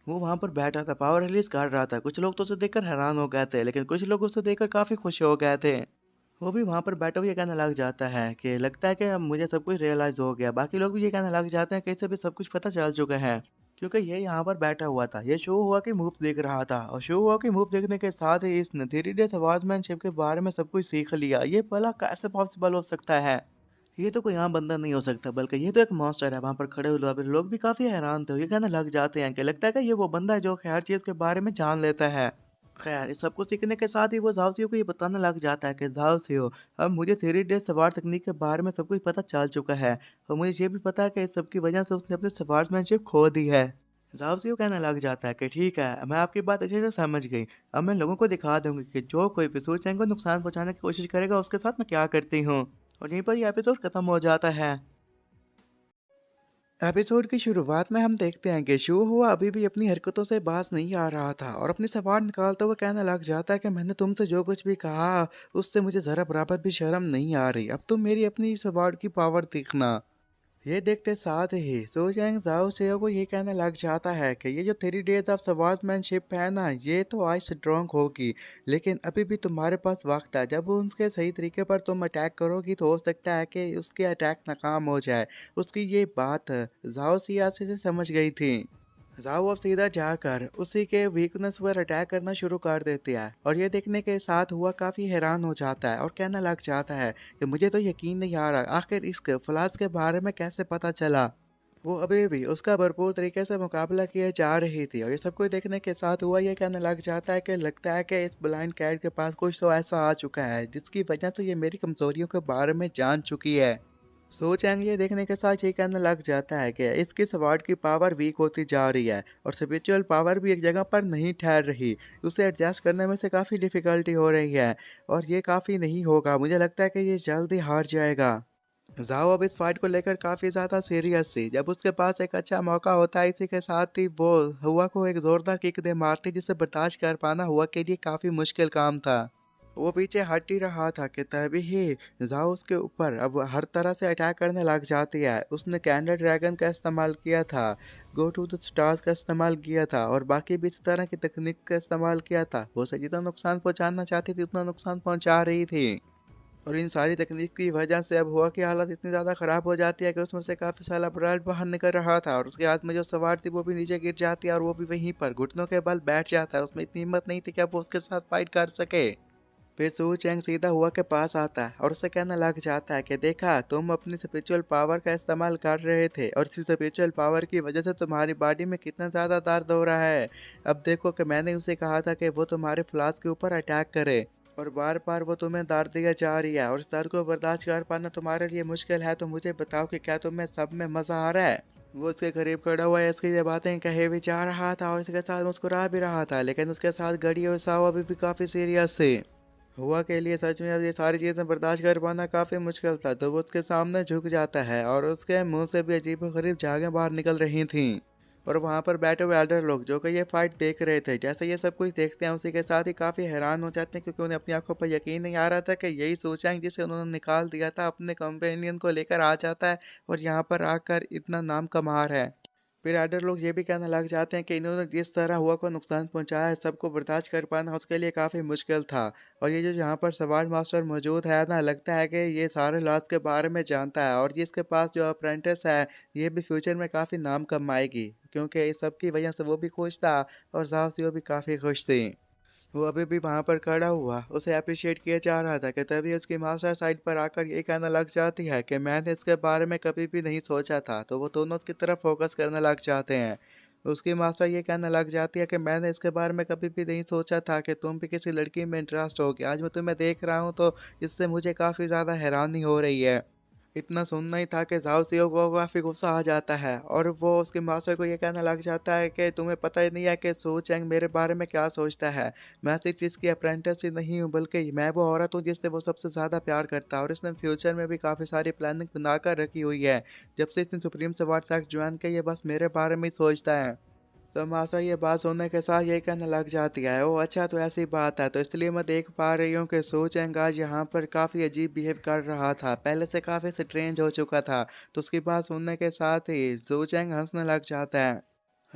वो वहां पर बैठा था, पावर रिलीज कर रहा था। कुछ लोग तो उसे देखकर हैरान हो गए थे, लेकिन कुछ लोग उसे देखकर काफी खुश हो गए थे। वो भी वहाँ पर बैठा हुआ ये कहने लग जाता है कि लगता है कि अब मुझे सब कुछ रियलाइज़ हो गया। बाकी लोग भी ये कहने लग जाते हैं कि इसे भी सब कुछ पता चल चुका है। क्योंकि ये यहाँ पर बैठा हुआ था। ये शो हुआ कि मूव्स देख रहा था और शो हुआ कि मूव देखने के साथ ही इसने 3 डेज़ अवार्ड्समैनशिप के बारे में सब कुछ सीख लिया। ये भला कैसे पॉसिबल हो सकता है? ये तो कोई आम बंदा नहीं हो सकता बल्कि ये तो एक मॉन्स्टर है। वहाँ पर खड़े हुए लोग भी काफ़ी हैरान थे। ये कहने लग जाते हैं कि लगता है कि ये वो बंदा है जो कि हर चीज़ के बारे में जान लेता है। खैर इस सब कुछ सीखने के साथ ही वो झाओसियो को ये बताने लग जाता है कि झाओसियो, अब मुझे थ्री डेज सवार तकनीक के बारे में सब कुछ पता चल चुका है और मुझे ये भी पता है कि इस सब की वजह से उसने अपनी सवार्समैनशिप खो दी है। झाओसियो कहने लग जाता है कि ठीक है, मैं आपकी बात अच्छे से समझ गई। अब मैं लोगों को दिखा दूंगी कि जो कोई भी सूचेंग को नुकसान पहुंचाने की कोशिश करेगा उसके साथ मैं क्या करती हूँ। और यहीं पर यह एपिसोड खत्म हो जाता है। एपिसोड की शुरुआत में हम देखते हैं कि शू हुआ अभी भी अपनी हरकतों से बाज नहीं आ रहा था और अपनी सवार निकालते हुए कहने लग जाता है कि मैंने तुमसे जो कुछ भी कहा उससे मुझे जरा बराबर भी शर्म नहीं आ रही। अब तुम मेरी अपनी सवार की पावर देखना। ये देखते साथ ही सो चैंग जाओ सेओ को ये कहने लग जाता है कि ये जो 3 डेज ऑफ सवार्समैनशिप है ना, ये तो आज स्ट्रॉन्ग होगी, लेकिन अभी भी तुम्हारे पास वक्त है। जब उसके सही तरीके पर तुम अटैक करोगी तो हो सकता है कि उसके अटैक नाकाम हो जाए। उसकी ये बात जाओ सियासी से समझ गई थी। जाओ अब सीधा जाकर उसी के वीकनेस पर अटैक करना शुरू कर देती है और ये देखने के साथ हुआ काफ़ी हैरान हो जाता है और कहने लग जाता है कि मुझे तो यकीन नहीं आ रहा आखिर इसके फ्लास के बारे में कैसे पता चला। वो अभी भी उसका भरपूर तरीके से मुकाबला किए जा रही थी और ये सब कुछ देखने के साथ हुआ ये कहने लग जाता है कि लगता है कि इस ब्लाइंड कैट के पास कुछ तो ऐसा आ चुका है जिसकी वजह से ये मेरी कमजोरियों के बारे में जान चुकी है। सो चैंग ये देखने के साथ ये कहने लग जाता है कि इसकी स्वॉर्ड की पावर वीक होती जा रही है और स्पिरिचुअल पावर भी एक जगह पर नहीं ठहर रही। उसे एडजस्ट करने में से काफ़ी डिफ़िकल्टी हो रही है और ये काफ़ी नहीं होगा। मुझे लगता है कि ये जल्दी हार जाएगा। जाओ अब इस फाइट को लेकर काफ़ी ज़्यादा सीरियस थी। जब उसके पास एक अच्छा मौका होता है इसी के साथ ही वो हुआ को एक ज़ोरदार किक दे मारती जिसे बर्दाश्त कर पाना हुआ के लिए काफ़ी मुश्किल काम था। वो पीछे हट ही रहा था कि तभी ही जाओ उसके ऊपर अब हर तरह से अटैक करने लग जाती है। उसने कैंडल ड्रैगन का इस्तेमाल किया था, गो टू द स्टार्स का इस्तेमाल किया था और बाकी भी इस तरह की तकनीक का इस्तेमाल किया था। वो उसे जितना नुकसान पहुंचाना चाहती थी उतना नुकसान पहुंचा रही थी। और इन सारी तकनीक की वजह से अब हुआ की हालत इतनी ज़्यादा ख़राब हो जाती है कि उसमें से काफ़ी सारा ब्लड बाहर निकल रहा था और उसके हाथ में जो सवार थी वो भी नीचे गिर जाती है और वो भी वहीं पर घुटनों के बल बैठ जाता है। उसमें इतनी हिम्मत नहीं थी कि अब वो उसके साथ फाइट कर सके। फिर सू चैंग सीधा हुआ के पास आता है और उससे कहने लग जाता है कि देखा, तुम अपनी स्पिरिचुअल पावर का इस्तेमाल कर रहे थे और इसी स्पिरिचुअल पावर की वजह से तुम्हारी बॉडी में कितना ज़्यादा दर्द हो रहा है। अब देखो कि मैंने उसे कहा था कि वो तुम्हारे फ्लास के ऊपर अटैक करे और बार बार वो तुम्हें दर्द दिया जा रही है और इस दर्द को बर्दाश्त कर पाना तुम्हारे लिए मुश्किल है। तो मुझे बताओ कि क्या तुम्हें सब में मज़ा आ रहा है। वो उसके करीब खड़ा हुआ है, इसकी ये बातें कहे भी जा रहा था और इसके साथ मुस्कुरा भी रहा था, लेकिन उसके साथ घड़ी और साव अभी भी काफ़ी सीरियस थे। हुआ के लिए सच में अब ये सारी चीज़ें बर्दाश्त कर पाना काफ़ी मुश्किल था, तो वो उसके सामने झुक जाता है और उसके मुंह से भी अजीबोगरीब झागें बाहर निकल रही थीं। और वहाँ पर बैठे हुए एल्डर लोग जो कि ये फाइट देख रहे थे, जैसे ये सब कुछ देखते हैं उसी के साथ ही काफ़ी हैरान हो जाते हैं क्योंकि उन्हें अपनी आंखों पर यकीन नहीं आ रहा था कि यही सोचेंगे जिसे उन्होंने निकाल दिया था अपने कंपेनियन को लेकर आ जाता है और यहाँ पर आकर इतना नाम कमा रहा है। फिर एडर लोग ये भी कहने लग जाते हैं कि इन्होंने जिस तरह हुआ को नुकसान पहुंचाया है सबको बर्दाश्त कर पाना उसके लिए काफ़ी मुश्किल था। और ये जो यहाँ पर सवार मास्टर मौजूद है ना, लगता है कि ये सारे लॉस के बारे में जानता है और जिसके पास जो अप्रेंटिस है ये भी फ्यूचर में काफ़ी नाम कमाएगी क्योंकि इस सब की वजह से वो भी खुश था और जाओ भी काफ़ी खुश थी। वो अभी भी वहाँ पर खड़ा हुआ उसे अप्रिशिएट किया जा रहा था कि तभी उसकी मास्टर साइड पर आकर ये कहने लग जाती है कि मैंने इसके बारे में कभी भी नहीं सोचा था। तो वो दोनों उसकी तरफ फोकस करने लग जाते हैं। उसकी मास्टर ये कहने लग जाती है कि मैंने इसके बारे में कभी भी नहीं सोचा था कि तुम भी किसी लड़की में इंटरेस्ट होगी। आज मैं तुम्हें देख रहा हूँ तो इससे मुझे काफ़ी ज़्यादा हैरानी हो रही है। इतना सुनना ही था कि ज़ाओ सीओ को काफ़ी गुस्सा आ जाता है और वो उसके मास्टर को ये कहने लग जाता है कि तुम्हें पता ही नहीं है कि सू चैंग मेरे बारे में क्या सोचता है। मैं सिर्फ इसकी अप्रेंटिस ही नहीं हूँ बल्कि मैं वो औरत हूँ जिससे वो सबसे ज़्यादा प्यार करता है और इसने फ्यूचर में भी काफ़ी सारी प्लानिंग बनाकर रखी हुई है। जब से इसने सुप्रीम से व्हाट्सएप ज्वाइन किया ये बस मेरे बारे में ही सोचता है। तो मासा ये बात सुनने के साथ यही कहने लग जाती है, ओह अच्छा, तो ऐसी बात है। तो इसलिए मैं देख पा रही हूँ कि सू चैंग आज यहाँ पर काफ़ी अजीब बिहेव कर रहा था, पहले से काफ़ी स्ट्रेंज हो चुका था। तो उसकी बात सुनने के साथ ही सू चैंग हंसने लग जाता है।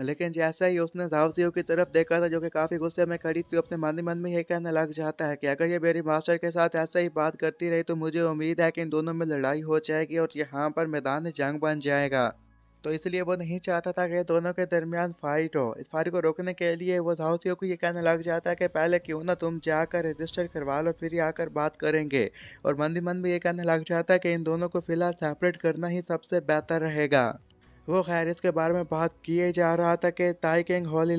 लेकिन जैसा ही उसने झाओ की तरफ देखा था जो कि काफ़ी गुस्से में खड़ी थी, अपने मन ही मन में ये कहने लग जाता है कि अगर ये मेरी मास्टर के साथ ऐसा ही बात करती रही तो मुझे उम्मीद है कि इन दोनों में लड़ाई हो जाएगी और यहाँ पर मैदान जंग बन जाएगा। तो इसलिए वो नहीं चाहता था कि दोनों के दरमियान फाइट हो। इस फाइट को रोकने के लिए वो झाओ को ये कहने लग जाता है कि पहले क्यों ना तुम जाकर रजिस्टर करवा लो, फिर ही आकर बात करेंगे। और मन ही मन में ये कहने लग जाता है कि इन दोनों को फिलहाल सेपरेट करना ही सबसे बेहतर रहेगा। वो खैर इसके बारे में बात किए जा रहा था कि ताई किंग हॉली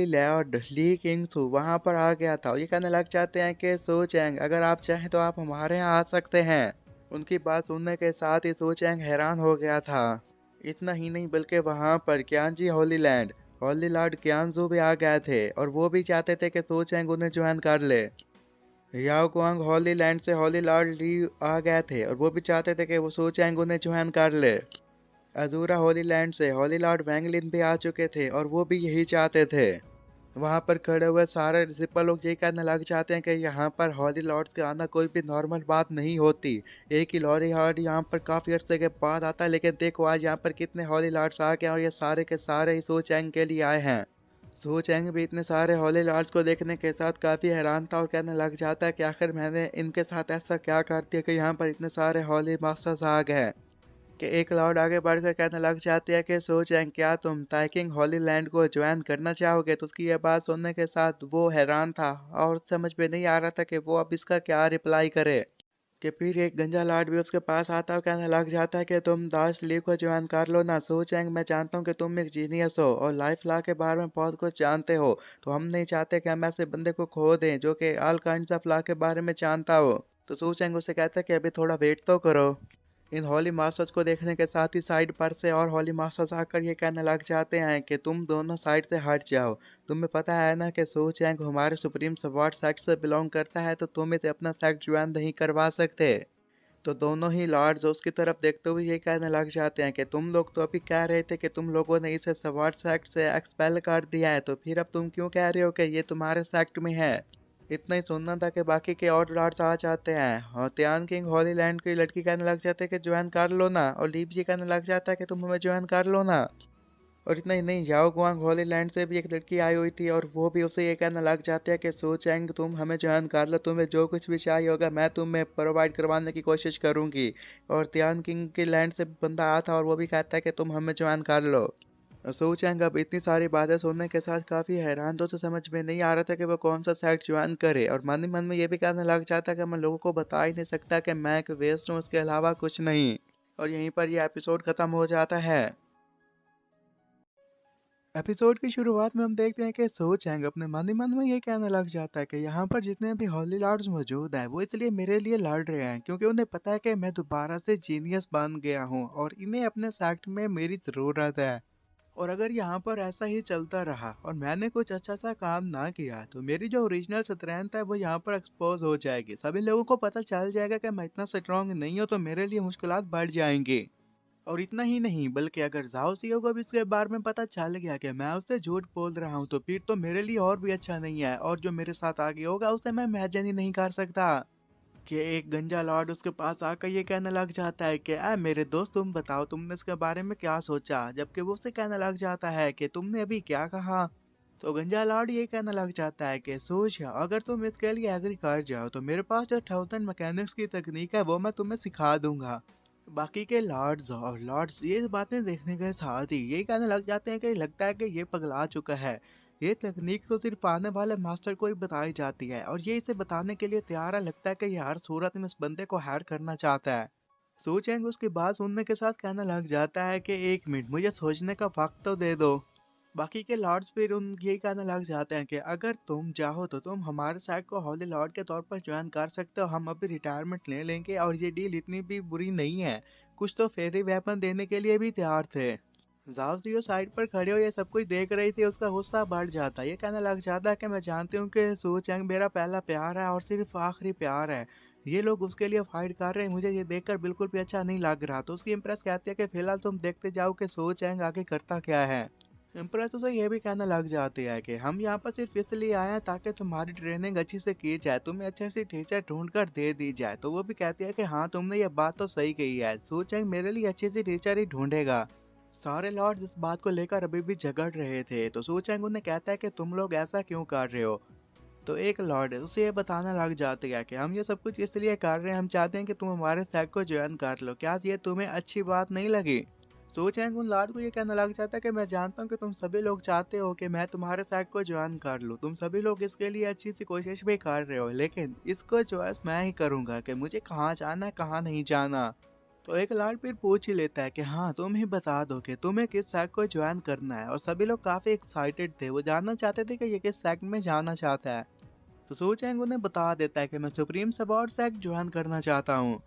लॉर्ड ली किंग सू वहाँ पर आ गया था और ये कहने लग जाते हैं कि सो चैंग अगर आप चाहें तो आप हमारे यहाँ आ सकते हैं। उनकी बात सुनने के साथ ही सो चैंग हैरान हो गया था। इतना ही नहीं बल्कि वहाँ पर क्यानजी हॉली लॉर्ड क्यानजू भी आ गए थे और वो भी चाहते थे कि सो चैंग उन्हें ज्वाइन कर ले। याओ कुआंग हॉली लैंड से हॉली लॉर्ड ली आ गए थे और वो भी चाहते थे कि वो सो चैंग उन्हें ज्वाइन कर ले। अजूरा होली लैंड से हॉली लॉर्ड वैंगलिन भी आ चुके थे और वो भी यही चाहते थे। वहां पर खड़े हुए सारे रिसिपल लोग ये कहने लग जाते हैं कि यहाँ पर हॉली लॉर्ड्स के आना कोई भी नॉर्मल बात नहीं होती। एक ही लॉरी लॉर्ड यहाँ पर काफी अरसे के बाद आता है, लेकिन देखो आज यहाँ पर कितने हॉली लॉर्ड्स आ गए और ये सारे के सारे ही सो चैंग के लिए आए हैं। सो चैंग भी इतने सारे हॉली लॉर्ड्स को देखने के साथ काफी हैरान था और कहने लग जाता है कि आखिर मैंने इनके साथ ऐसा क्या कर दिया कि यहाँ पर इतने सारे हॉली मास्टर्स आ गए। कि एक लॉर्ड आगे बढ़कर कहने लग जाती है कि सो चैंग क्या तुम ताइकिंग हॉली लैंड को ज्वाइन करना चाहोगे। तो उसकी यह बात सुनने के साथ वो हैरान था और समझ में नहीं आ रहा था कि वो अब इसका क्या रिप्लाई करे। कि फिर एक गंजा लॉर्ड भी उसके पास आता है और कहने लग जाता है कि तुम दास ली को ज्वाइन कर लो ना। सो चैंग मैं जानता हूँ कि तुम एक जीनियस हो और लाइफ लॉ के बारे में बहुत कुछ जानते हो, तो हम नहीं चाहते कि हम ऐसे बंदे को खो दें जो कि ऑल काइंड्स ऑफ लॉ के बारे में जानता हो। तो सो चैंग उसे कहता है कि अभी थोड़ा वेट तो करो। इन हॉली मास्टर्स को देखने के साथ ही साइड पर से और हॉली मास्टर्स आकर ये कहने लग जाते हैं कि तुम दोनों साइड से हट जाओ। तुम्हें पता है ना कि सो चैंग हमारे सुप्रीम स्वॉर्ड सेक्ट से बिलोंग करता है, तो तुम इसे अपना सेक्ट ज्वाइन नहीं करवा सकते। तो दोनों ही लॉर्ड्स उसकी तरफ देखते हुए ये कहने लग जाते हैं कि तुम लोग तो अभी कह रहे थे कि तुम लोगों ने इसे स्वॉर्ड सेक्ट से एक्सपेल कर दिया है, तो फिर अब तुम क्यों कह रहे हो कि ये तुम्हारे सेक्ट में है। इतना ही सुनना था कि बाकी के और लॉर्ड्स आ जाते हैं और त्यान किंग हॉली लैंड की लड़की कहने लग जाते हैं कि ज्वाइन कर लो ना, और लीप जी कहने लग जाता है कि तुम हमें ज्वाइन कर लो ना। और इतना ही नहीं, याओ गुआंग हॉली लैंड से भी एक लड़की आई हुई थी और वो भी उसे ये कहने लग जाते हैं कि सो चैंग तुम हमें ज्वाइन कर लो, तुम्हें जो कुछ भी चाहिए होगा मैं तुम्हें प्रोवाइड करवाने की कोशिश करूंगी। और त्यान किंग के लैंड से बंदा आया था और वो भी कहता है कि तुम हमें ज्वाइन कर लो। सो चैंग अब इतनी सारी बातें सुनने के साथ काफ़ी हैरान, तो उसे समझ में नहीं आ रहा था कि वो कौन सा साइट ज्वाइन करे, और मन ही मन में ये भी कहने लग जाता कि मैं लोगों को बता ही नहीं सकता कि मैं एक वेस्ट हूँ, उसके अलावा कुछ नहीं। और यहीं पर यह एपिसोड ख़त्म हो जाता है। एपिसोड की शुरुआत में हम देखते हैं कि सो चैंग अपने मन ही मन में ये कहने लग जाता है कि यहाँ पर जितने भी हॉली लॉर्ड्स मौजूद हैं वो इसलिए मेरे लिए लड़ रहे हैं क्योंकि उन्हें पता है कि मैं दोबारा से जीनियस बन गया हूँ और इन्हें अपने सेक्ट में मेरी ज़रूरत है। और अगर यहाँ पर ऐसा ही चलता रहा और मैंने कुछ अच्छा सा काम ना किया तो मेरी जो ओरिजिनल स्ट्रेंथ है वो यहाँ पर एक्सपोज हो जाएगी, सभी लोगों को पता चल जाएगा कि मैं इतना स्ट्रांग नहीं हूँ, तो मेरे लिए मुश्किलात बढ़ जाएंगी। और इतना ही नहीं बल्कि अगर जाओ सीओ को भी इसके बारे में पता चल गया कि मैं उससे झूठ बोल रहा हूँ तो फिर तो मेरे लिए और भी अच्छा नहीं है, और जो मेरे साथ आगे होगा उसे मैं इमेजिन ही नहीं कर सकता। कि एक गंजा लॉर्ड उसके पास आकर ये कहने लग जाता है कि मेरे दोस्त तुम बताओ तुमने इसके बारे में क्या सोचा, जबकि वो उससे कहने लग जाता है कि तुमने अभी क्या कहा। तो गंजा लॉर्ड ये कहने लग जाता है कि सोच अगर तुम इसके लिए एग्री कर जाओ तो मेरे पास जो 1000 मैकेनिक्स की तकनीक है वो मैं तुम्हें सिखा दूंगा। बाकी के लॉर्ड्स और लॉर्ड्स ये बातें देखने के साथ ही ये कहने लग जाते हैं कि लगता है कि ये पगला चुका है। ये तकनीक तो सिर्फ आने वाले मास्टर को ही बताई जाती है और ये इसे बताने के लिए तैयार है, लगता है कि ये हर सूरत में इस बंदे को हायर करना चाहता है। सो चैंग उसकी बात सुनने के साथ कहने लग जाता है कि एक मिनट मुझे सोचने का वक्त तो दे दो। बाकी के लॉर्ड्स फिर उन यही कहने लग जाते हैं कि अगर तुम चाहो तो तुम हमारे साइड को हॉली लॉर्ड के तौर पर ज्वाइन कर सकते हो, हम अभी रिटायरमेंट ले लेंगे और ये डील इतनी भी बुरी नहीं है। कुछ तो फेरी वेपन देने के लिए भी तैयार थे। जाओ साइड पर खड़े हो ये सब कुछ देख रही थी, उसका गुस्सा बढ़ जाता है, ये कहने लग जाता है कि मैं जानती हूँ कि सो चैंग मेरा पहला प्यार है और सिर्फ आखिरी प्यार है। ये लोग उसके लिए फाइट कर रहे हैं, मुझे ये देखकर बिल्कुल भी अच्छा नहीं लग रहा। तो उसकी इम्प्रेस कहती है कि फिलहाल तुम देखते जाओ कि सो चैंग आगे करता क्या है। इम्प्रेस उसे ये भी कहने लग जाती है कि हम यहाँ पर सिर्फ इसलिए आए हैं ताकि तुम्हारी ट्रेनिंग अच्छी से की जाए, तुम्हें अच्छे से टीचर ढूंढ कर दे दी जाए। तो वो भी कहती है कि हाँ तुमने ये बात तो सही कही है, सो चैंग मेरे लिए अच्छी सी टीचर ही ढूंढेगा। सारे लॉर्ड्स इस बात को लेकर अभी भी झगड़ रहे थे, तो सू चैंग उन्हें कहता है कि तुम लोग ऐसा क्यों कर रहे हो। तो एक लॉर्ड उसे ये बताना लग जाती है कि हम ये सब कुछ इसलिए कर रहे हैं, हम चाहते हैं कि तुम हमारे सेट को ज्वाइन कर लो, क्या ये तुम्हें अच्छी बात नहीं लगी। सो चैंग उन लॉर्ड को ये कहना लग जाता है कि मैं जानता हूँ कि तुम सभी लोग चाहते हो कि मैं तुम्हारे सेट को ज्वाइन कर लूँ, तुम सभी लोग इसके लिए अच्छी सी कोशिश भी कर रहे हो, लेकिन इसको चॉइस मैं ही करूँगा कि मुझे कहाँ जाना है कहाँ नहीं जाना। तो एक लॉर्ड फिर पूछ ही लेता है कि हाँ तुम ही बता दो कि तुम्हें किस सेक्ट को ज्वाइन करना है, और सभी लोग काफी एक्साइटेड थे, वो जानना चाहते थे कि ये किस सेक्ट में जाना चाहता है। तो सू चैंग उन्हें बता देता है कि मैं सुप्रीम सपोर्ट सेक्ट ज्वाइन करना चाहता हूँ।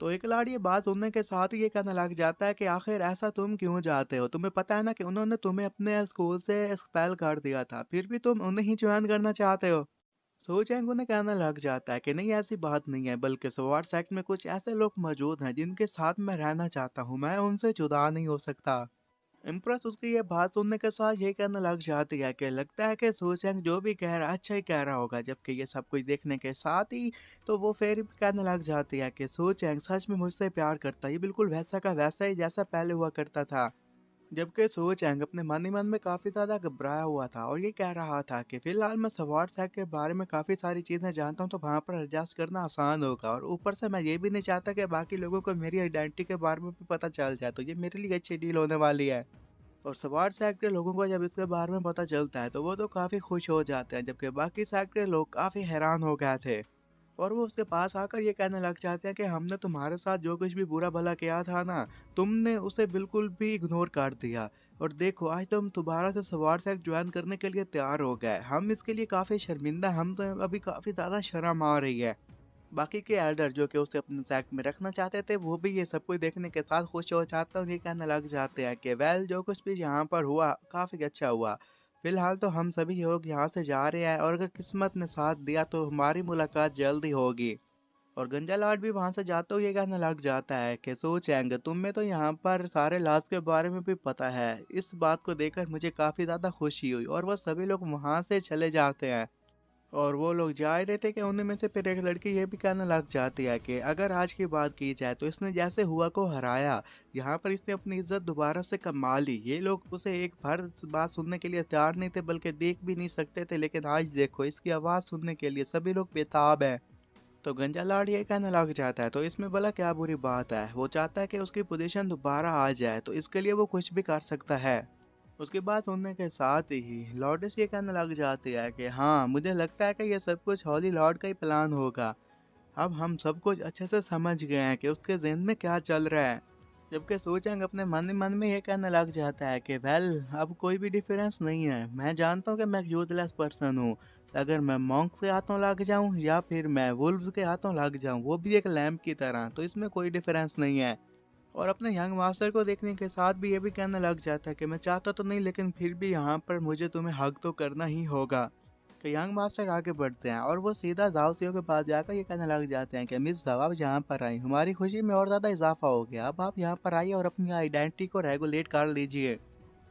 तो एक लाड़ ये बात सुनने के साथ ही ये कहने लग जाता है कि आखिर ऐसा तुम क्यों चाहते हो, तुम्हें पता है ना कि उन्होंने तुम्हें अपने स्कूल से एक्सपेल कर दिया था, फिर भी तुम उन्हें ही ज्वाइन करना चाहते हो। सो चैंग उन्हें कहने लग जाता है कि नहीं ऐसी बात नहीं है, बल्कि स्वॉर्ड सेक्ट में कुछ ऐसे लोग मौजूद हैं जिनके साथ मैं रहना चाहता हूँ, मैं उनसे जुदा नहीं हो सकता। इम्प्रेस उसकी ये बात सुनने के साथ ये कहने लग जाती है कि लगता है कि सू चैंग जो भी कह रहा है अच्छा ही कह रहा होगा, जबकि ये सब कुछ देखने के साथ ही तो वो फिर भी कहने लग जाती है कि सू चैंग सच में मुझसे प्यार करता है, ये बिल्कुल वैसा का वैसा ही जैसा पहले हुआ करता था। जबकि सू चैंग अपने मन ही मन में काफ़ी ज़्यादा घबराया हुआ था और ये कह रहा था कि फिलहाल मैं स्वॉर्ड सेट के बारे में काफ़ी सारी चीज़ें जानता हूँ, तो वहाँ पर एडजस्ट करना आसान होगा, और ऊपर से मैं ये भी नहीं चाहता कि बाकी लोगों को मेरी आइडेंटिटी के बारे में भी पता चल जाए, तो ये मेरे लिए अच्छी डील होने वाली है। और स्वॉर्ड सेट के लोगों को जब इसके बारे में पता चलता है तो वो तो काफ़ी खुश हो जाते हैं, जबकि बाकी सेट के लोग काफ़ी हैरान हो गए थे। और वो उसके पास आकर ये कहने लग जाते हैं कि हमने तुम्हारे साथ जो कुछ भी बुरा भला किया था ना, तुमने उसे बिल्कुल भी इग्नोर कर दिया, और देखो आज तो हम दोबारा से स्वॉर्ड सेट ज्वाइन करने के लिए तैयार हो गए, हम इसके लिए काफ़ी शर्मिंदा, हम तो अभी काफ़ी ज़्यादा शर्म आ रही है। बाकी के एल्डर जो कि उसे अपने सेक्ट में रखना चाहते थे, वो भी ये सब कुछ देखने के साथ खुश हो जाते हैं और ये कहने लग जाते हैं कि वेल जो कुछ भी यहाँ पर हुआ काफ़ी अच्छा हुआ, फिलहाल तो हम सभी लोग यहाँ से जा रहे हैं, और अगर किस्मत ने साथ दिया तो हमारी मुलाकात जल्द ही होगी। और गंजा लॉर्ड भी वहाँ से जाते हुए ये कहने लग जाता है कि सो चैंग तुम्हें तो यहाँ पर सारे लाश के बारे में भी पता है, इस बात को देखकर मुझे काफ़ी ज़्यादा खुशी हुई, और वह सभी लोग वहाँ से चले जाते हैं। और वो लोग जा ही रहे थे कि उन्हीं में से फिर एक लड़की ये भी कहने लग जाती है कि अगर आज की बात की जाए तो इसने जैसे हुआ को हराया, यहाँ पर इसने अपनी इज्जत दोबारा से कमा ली, ये लोग उसे एक बार बात सुनने के लिए तैयार नहीं थे, बल्कि देख भी नहीं सकते थे, लेकिन आज देखो इसकी आवाज़ सुनने के लिए सभी लोग बेताब हैं। तो गंजा लाड ये कहने लग जाता है तो इसमें भला क्या बुरी बात है, वो चाहता है कि उसकी पोजीशन दोबारा आ जाए, तो इसके लिए वो कुछ भी कर सकता है। उसकी बात सुनने के साथ ही लॉर्डेस ये कहने लग जाती है कि हाँ मुझे लगता है कि ये सब कुछ हॉली लॉर्ड का ही प्लान होगा, अब हम सब कुछ अच्छे से समझ गए हैं कि उसके ज़हन में क्या चल रहा है। जबकि सोचेंग अपने मन ही मन में ये कहने लग जाता है कि वेल अब कोई भी डिफरेंस नहीं है, मैं जानता हूँ कि मैं यूजलेस पर्सन हूँ, अगर मैं मॉन्क्स के हाथों लग जाऊँ या फिर मैं वुल्व्स के हाथों लग जाऊँ, वो भी एक लैम्प की तरह, तो इसमें कोई डिफरेंस नहीं है। और अपने यंग मास्टर को देखने के साथ भी ये भी कहने लग जाता है कि मैं चाहता तो नहीं, लेकिन फिर भी यहाँ पर मुझे तुम्हें हक तो करना ही होगा। कि यंग मास्टर आगे बढ़ते हैं और वो सीधा जाओसियो के पास जाकर ये कहने लग जाते हैं कि मिस जाओ आप यहाँ पर आई, हमारी खुशी में और ज़्यादा इजाफा हो गया, अब आप यहाँ पर आइए और अपनी आइडेंटिटी को रेगुलेट कर लीजिए।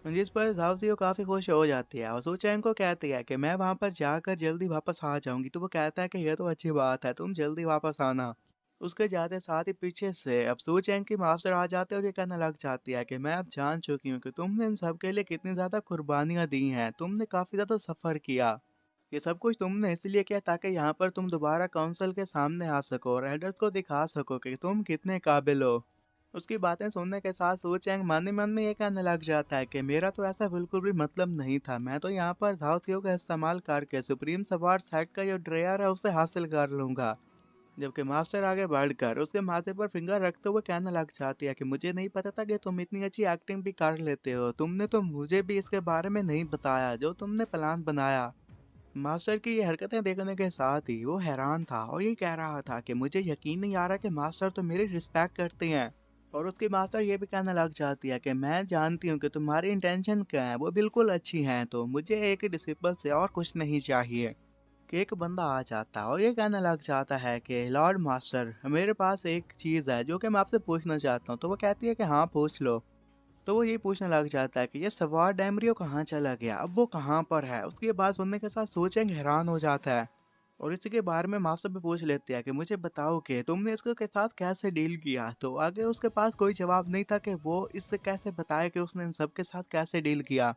जिस पर जाओसियो काफ़ी खुश हो जाती है और सूचैंग को कहती है कि मैं वहाँ पर जाकर जल्दी वापस आ जाऊंगी, तो वो कहता है कि यह तो अच्छी बात है, तुम जल्दी वापस आना। उसके जाते साथ ही पीछे से अब सू चैंग की मास्टर आ जाते हैं और ये कहने लग जाती है कि मैं अब जान चुकी हूँ कि तुमने इन सब के लिए कितनी ज़्यादा कुर्बानियाँ दी हैं, तुमने काफ़ी ज़्यादा सफ़र किया, ये सब कुछ तुमने इसलिए किया ताकि यहाँ पर तुम दोबारा काउंसिल के सामने आ सको और एल्डर्स को दिखा सको कि तुम कितने काबिल हो। उसकी बातें सुनने के साथ सू चैंग मन ही मन में ये कहने लग जाता है कि मेरा तो ऐसा बिल्कुल भी मतलब नहीं था, मैं तो यहाँ पर झाओसियो का इस्तेमाल करके सुप्रीम सवार सेट का जो ड्रेयर है उसे हासिल कर लूँगा। जबकि मास्टर आगे बढ़कर उसके माथे पर फिंगर रखते हुए कहने लग जाती है कि मुझे नहीं पता था कि तुम इतनी अच्छी एक्टिंग भी कर लेते हो, तुमने तो मुझे भी इसके बारे में नहीं बताया जो तुमने प्लान बनाया। मास्टर की ये हरकतें देखने के साथ ही वो हैरान था और ये कह रहा था कि मुझे यकीन नहीं आ रहा कि मास्टर तो मेरी रिस्पेक्ट करते हैं। और उसकी मास्टर ये भी कहने लग जाती है कि मैं जानती हूँ कि तुम्हारी इंटेंशन क्या है, वो बिल्कुल अच्छी हैं, तो मुझे एक डिसिपल से और कुछ नहीं चाहिए। कि एक बंदा आ जाता है और ये कहने लग जाता है कि लॉर्ड मास्टर मेरे पास एक चीज़ है जो कि मैं आपसे पूछना चाहता हूँ, तो वो कहती है कि हाँ पूछ लो। तो वो ये पूछने लग जाता है कि ये सवार डैमरियो कहाँ चला गया, अब वो कहाँ पर है। उसकी ये बात सुनने के साथ सोचेंगे हैरान हो जाता है। और इसी के बारे में मास्टर भी पूछ लेते हैं कि मुझे बताओ कि तुमने इसको के साथ कैसे डील किया। तो आगे उसके पास कोई जवाब नहीं था कि वो इससे कैसे बताए कि उसने इन सब के साथ कैसे डील किया।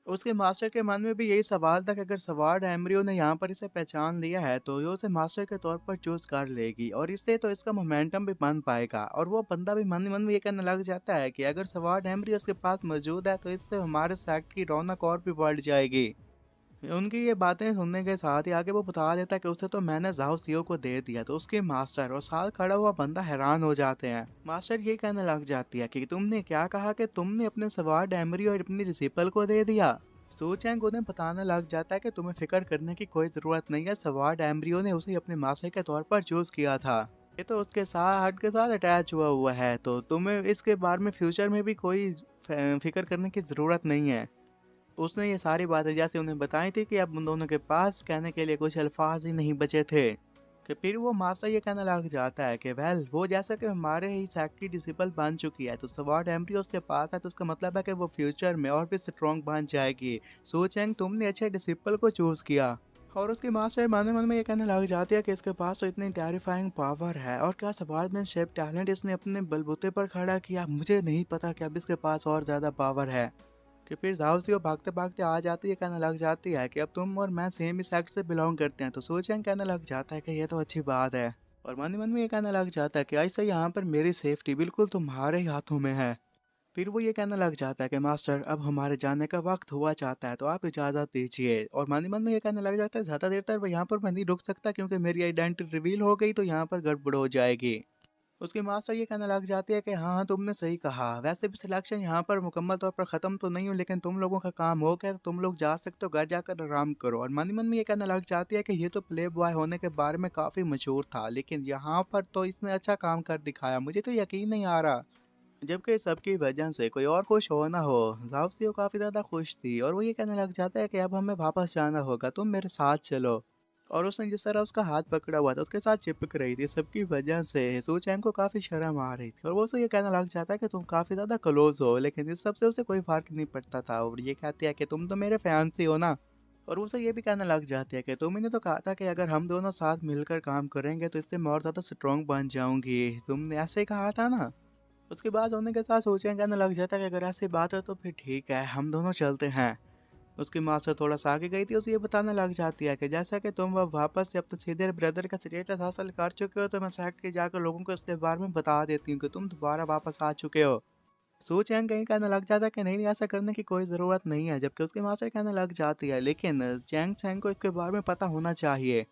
उसके मास्टर के मन में भी यही सवाल था कि अगर सवार्ड एम्ब्रियो ने यहाँ पर इसे पहचान लिया है तो ये उसे मास्टर के तौर पर चूज कर लेगी और इससे तो इसका मोमेंटम भी बन पाएगा। और वो बंदा भी मन ही मन में ये कहने लग जाता है कि अगर सवार्ड एम्ब्रियो उसके पास मौजूद है तो इससे हमारे सेक्ट की रौनक और भी बढ़ जाएगी। उनकी ये बातें सुनने के साथ ही आगे वो बता देता है कि उसे तो मैंने जाओ सीओ को दे दिया। तो उसके मास्टर और साथ खड़ा हुआ बंदा हैरान हो जाते हैं। मास्टर ये कहने लग जाती है कि तुमने क्या कहा कि तुमने अपने सवार एमरी और अपनी रिसिपल को दे दिया। सू चैंग उन्हें बताने लग जाता है कि तुम्हें फिक्र करने की कोई ज़रूरत नहीं है, सवार एम्ब्रियो ने उसे अपने मास्टर के तौर पर चूज़ किया था। ये तो उसके साथ हार्ट के साथ अटैच हुआ हुआ है, तो तुम्हें इसके बारे में फ्यूचर में भी कोई फिक्र करने की ज़रूरत नहीं है। उसने ये सारी बातें जैसे उन्हें बताई थी कि अब उन दोनों के पास कहने के लिए कुछ अल्फाज ही नहीं बचे थे। कि फिर वो मास्टर ये कहने लग जाता है कि वेल वो जैसा कि हमारे ही सेक्ट की डिसिपल बन चुकी है, तो सवार्ड एम्ब्रियो उसके पास है, तो उसका मतलब है कि वो फ्यूचर में और भी स्ट्रॉन्ग बन जाएगी। सो चैंग तुमने अच्छे डिसिपल को चूज किया। और उसकी मास्टर मन मन में ये कहने लग जाती है कि इसके पास तो इतनी टेरिफाइंग पावर है और क्या सवार्डमैनशिप टैलेंट इसने अपने बलबूते पर खड़ा किया। मुझे नहीं पता कि अब इसके पास और ज़्यादा पावर है। कि फिर झाओसियो भागते भागते आ जाती है, कहने लग जाती है कि अब तुम और मैं सेम ही सेक्ट से बिलोंग करते हैं। तो सोचें कहने लग जाता है कि ये तो अच्छी बात है। और मन ही मन में ये कहने लग जाता है कि ऐसे यहाँ पर मेरी सेफ्टी बिल्कुल तुम्हारे ही हाथों में है। फिर वो ये कहने लग जाता है कि मास्टर अब हमारे जाने का वक्त हुआ चाहता है, तो आप इजाज़त दीजिए। और मन ही मन में ये कहने लग जाता है ज़्यादा देर तक यहाँ पर मैं नहीं रुक सकता, क्योंकि मेरी आइडेंटिटी रिवील हो गई तो यहाँ पर गड़बड़ हो जाएगी। उसकी मास्टर ये कहने लग जाती है कि हाँ हाँ तुमने सही कहा, वैसे भी सिलेक्शन यहाँ पर मुकम्मल तौर पर ख़त्म तो नहीं हो, लेकिन तुम लोगों का काम हो गया, तुम लोग जा सकते हो, घर जाकर आराम करो। और मन ही मन में ये कहने लग जाती है कि ये तो प्ले बॉय होने के बारे में काफ़ी मशहूर था, लेकिन यहाँ पर तो इसने अच्छा काम कर दिखाया, मुझे तो यकीन नहीं आ रहा। जबकि सबकी वजह से कोई और खुश हो ना हो। जाओ काफ़ी ज़्यादा खुश थी और वो ये कहने लग जाता है कि अब हमें वापस जाना होगा, तुम मेरे साथ चलो। और उसने जिस तरह उसका हाथ पकड़ा हुआ था उसके साथ चिपक रही थी, सबकी वजह से सू चैंग को काफ़ी शर्म आ रही थी और वो उसे ये कहने लग जाता है कि तुम काफ़ी ज़्यादा क्लोज हो, लेकिन इस सब से उसे कोई फ़र्क नहीं पड़ता था। और ये कहती है कि तुम तो मेरे फैंसी हो ना। और उसे ये भी कहने लग जाती है कि तुमने तो कहा था कि अगर हम दोनों साथ मिलकर काम करेंगे तो इससे मैं और ज़्यादा स्ट्रॉन्ग बन जाऊंगी, तुमने ऐसे ही कहा था ना। उसके बाद होने के साथ सोचें कहने लग जाता है कि अगर ऐसी बात है तो फिर ठीक है, हम दोनों चलते हैं। उसकी माँ से थोड़ा सा आगे गई थी, उसे ये बताने लग जाती है कि जैसा कि तुम अब वापस से अपने सीधे ब्रदर का स्टेटस हासिल कर चुके हो, तो मैं सेट के जाकर लोगों को इसके बारे में बता देती हूँ कि तुम दोबारा वापस आ चुके हो। सू चैंग कहीं कहने लग जाता है कि नहीं नहीं, ऐसा करने की कोई ज़रूरत नहीं है। जबकि उसकी माँ से कहने लग जाती है लेकिन चैंग चैंग को इसके बारे में पता होना चाहिए।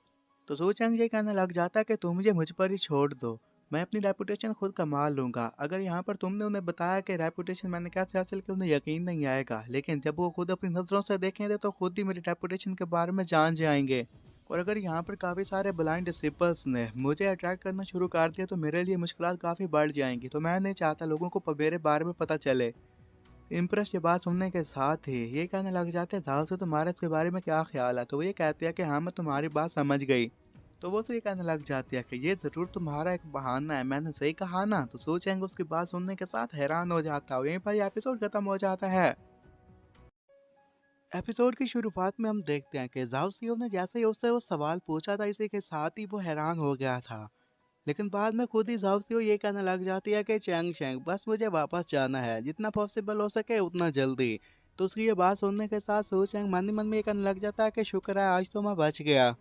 तो सू चैंग ये कहने लग जाता है कि तुम मुझ पर ही छोड़ दो, मैं अपनी रेपुटेशन खुद कमा लूंगा। अगर यहाँ पर तुमने उन्हें बताया कि रेपुटेशन मैंने कैसे हासिल की, उन्हें यकीन नहीं आएगा, लेकिन जब वो खुद अपनी नज़रों से देखेंगे तो खुद ही मेरी रेपुटेशन के बारे में जान जाएंगे। और अगर यहाँ पर काफ़ी सारे ब्लाइंड डिसिपल्स ने मुझे अट्रैक्ट करना शुरू कर दिया तो मेरे लिए मुश्किलात काफ़ी बढ़ जाएंगी, तो मैं नहीं चाहता लोगों को मेरे बारे में पता चले। इम्प्रेस ये बात सुनने के साथ ही ये कहने लग जाते हैं दाल से तुम्हारा इसके बारे में क्या ख्याल है। तो वो ये कहती है कि हाँ मैं तुम्हारी बात समझ गई। तो वो तो ये कहने लग जाती है कि ये ज़रूर तुम्हारा एक बहाना है, मैंने सही कहा ना। तो सोचेंगे उसकी बात सुनने के साथ हैरान हो जाता है और यहीं पर ये एपिसोड खत्म हो जाता है। एपिसोड की शुरुआत में हम देखते हैं कि जाओसियो ने जैसे ही उससे वो सवाल पूछा था, इसी के साथ ही वो हैरान हो गया था। लेकिन बाद में खुद ही जाओसियो ये कहने लग जाती है कि चैंग चैंग बस मुझे वापस जाना है, जितना पॉसिबल हो सके उतना जल्दी। तो उसकी ये बात सुनने के साथ सू चैंग मन ही मन में ये कहने लग जाता है कि शुक्र है आज तो मैं बच गया।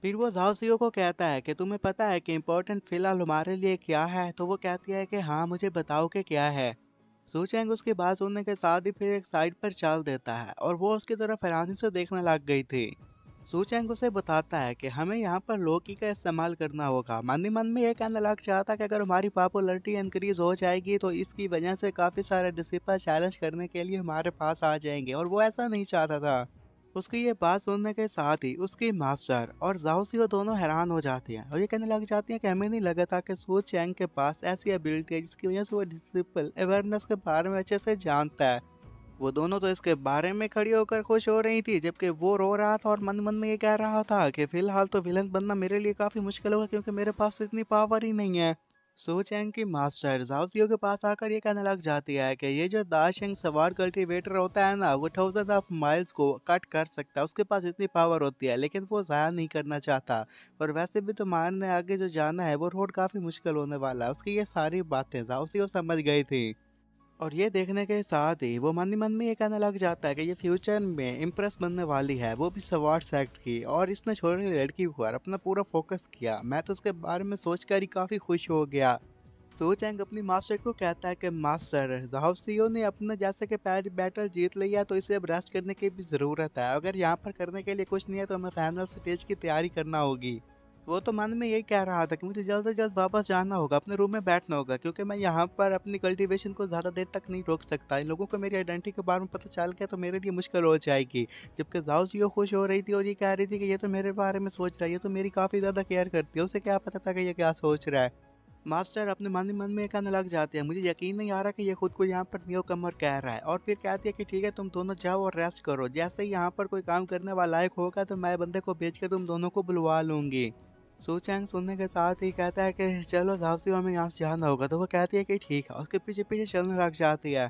फिर वो झाओसियो को कहता है कि तुम्हें पता है कि इम्पोर्टेंट फिलहाल हमारे लिए क्या है। तो वो कहती है कि हाँ मुझे बताओ कि क्या है। सूचेंग उसकी बात सुनने के साथ ही फिर एक साइड पर चल देता है और वो उसकी तरफ हैरानी से देखने लग गई थी। सूचेंग उसे बताता है कि हमें यहाँ पर लोकी का इस्तेमाल करना होगा। मन ही मन में ये कहने लग चाहता कि अगर हमारी पॉपुलैरिटी इंक्रीज हो जाएगी तो इसकी वजह से काफ़ी सारे डिसिपल चैलेंज करने के लिए हमारे पास आ जाएंगे, और वो ऐसा नहीं चाहता था। उसकी ये बात सुनने के साथ ही उसकी मास्टर और जाओसियो दोनों हैरान हो जाते हैं और ये कहने लग जाती हैं कि हमें नहीं लगा था कि सू चैंग के पास ऐसी एबिलिटी है जिसकी वजह से वो डिसिपल अवेयरनेस के बारे में अच्छे से जानता है। वो दोनों तो इसके बारे में खड़ी होकर खुश हो रही थी, जबकि वो रो रहा था और मन मन में ये कह रहा था कि फिलहाल तो विलन बनना मेरे लिए काफ़ी मुश्किल होगा, क्योंकि मेरे पास तो इतनी पावर ही नहीं है। सो चैंग की मास्टर जाओसियो के पास आकर ये कहने लग जाती है कि ये जो दाशिंग सवार कल्टीवेटर होता है ना, वो थाउजेंड ऑफ माइल्स को कट कर सकता है। उसके पास इतनी पावर होती है, लेकिन वो ज़ाया नहीं करना चाहता। और वैसे भी तो मान ने आगे जो जाना है वो रोड काफ़ी मुश्किल होने वाला है। उसकी ये सारी बातें जाओसियो समझ गई थी। और ये देखने के साथ ही वो मन ही मन में ये कहने लग जाता है कि ये फ्यूचर में इम्प्रेस बनने वाली है, वो भी सवार सेक्ट की। और इसने छोटी लड़की पर अपना पूरा फोकस किया। मैं तो उसके बारे में सोचकर ही काफ़ी खुश हो गया। सो चैंग अपनी मास्टर को कहता है कि मास्टर जाओसियो ने अपना जैसे कि पहली बैटल जीत लिया, तो इसे अब रेस्ट करने की भी ज़रूरत है। अगर यहाँ पर करने के लिए कुछ नहीं है तो हमें फाइनल स्टेज की तैयारी करना होगी। वो तो मन में यही कह रहा था कि मुझे जल्द से जल्द वापस जाना होगा, अपने रूम में बैठना होगा, क्योंकि मैं यहाँ पर अपनी कल्टीवेशन को ज़्यादा देर तक नहीं रोक सकता। इन लोगों को मेरी आइडेंटिटी के बारे में पता चल गया तो मेरे लिए मुश्किल हो जाएगी। जबकि जाओसियो खुश हो रही थी और ये कह रही थी कि ये तो मेरे बारे में सोच रहा है, ये तो मेरी काफ़ी ज़्यादा केयर करती है, उसे क्या पता था कि ये क्या सोच रहा है। मास्टर अपने मन ही मन में कहने लग जाते हैं, मुझे यकीन नहीं आ रहा कि ये खुद को यहाँ पर न्यू कमर कह रहा है। और फिर कहती है कि ठीक है, तुम दोनों जाओ और रेस्ट करो, जैसे ही यहाँ पर कोई काम करने वाला लायक होगा तो मैं बंदे को भेज कर तुम दोनों को बुलवा लूंगी। सू चैंग सुनने के साथ ही कहता है कि चलो जाओसियो, हमें यहाँ से जाना होगा। तो वो कहती है कि ठीक है, उसके पीछे पीछे चलने लग जाती है।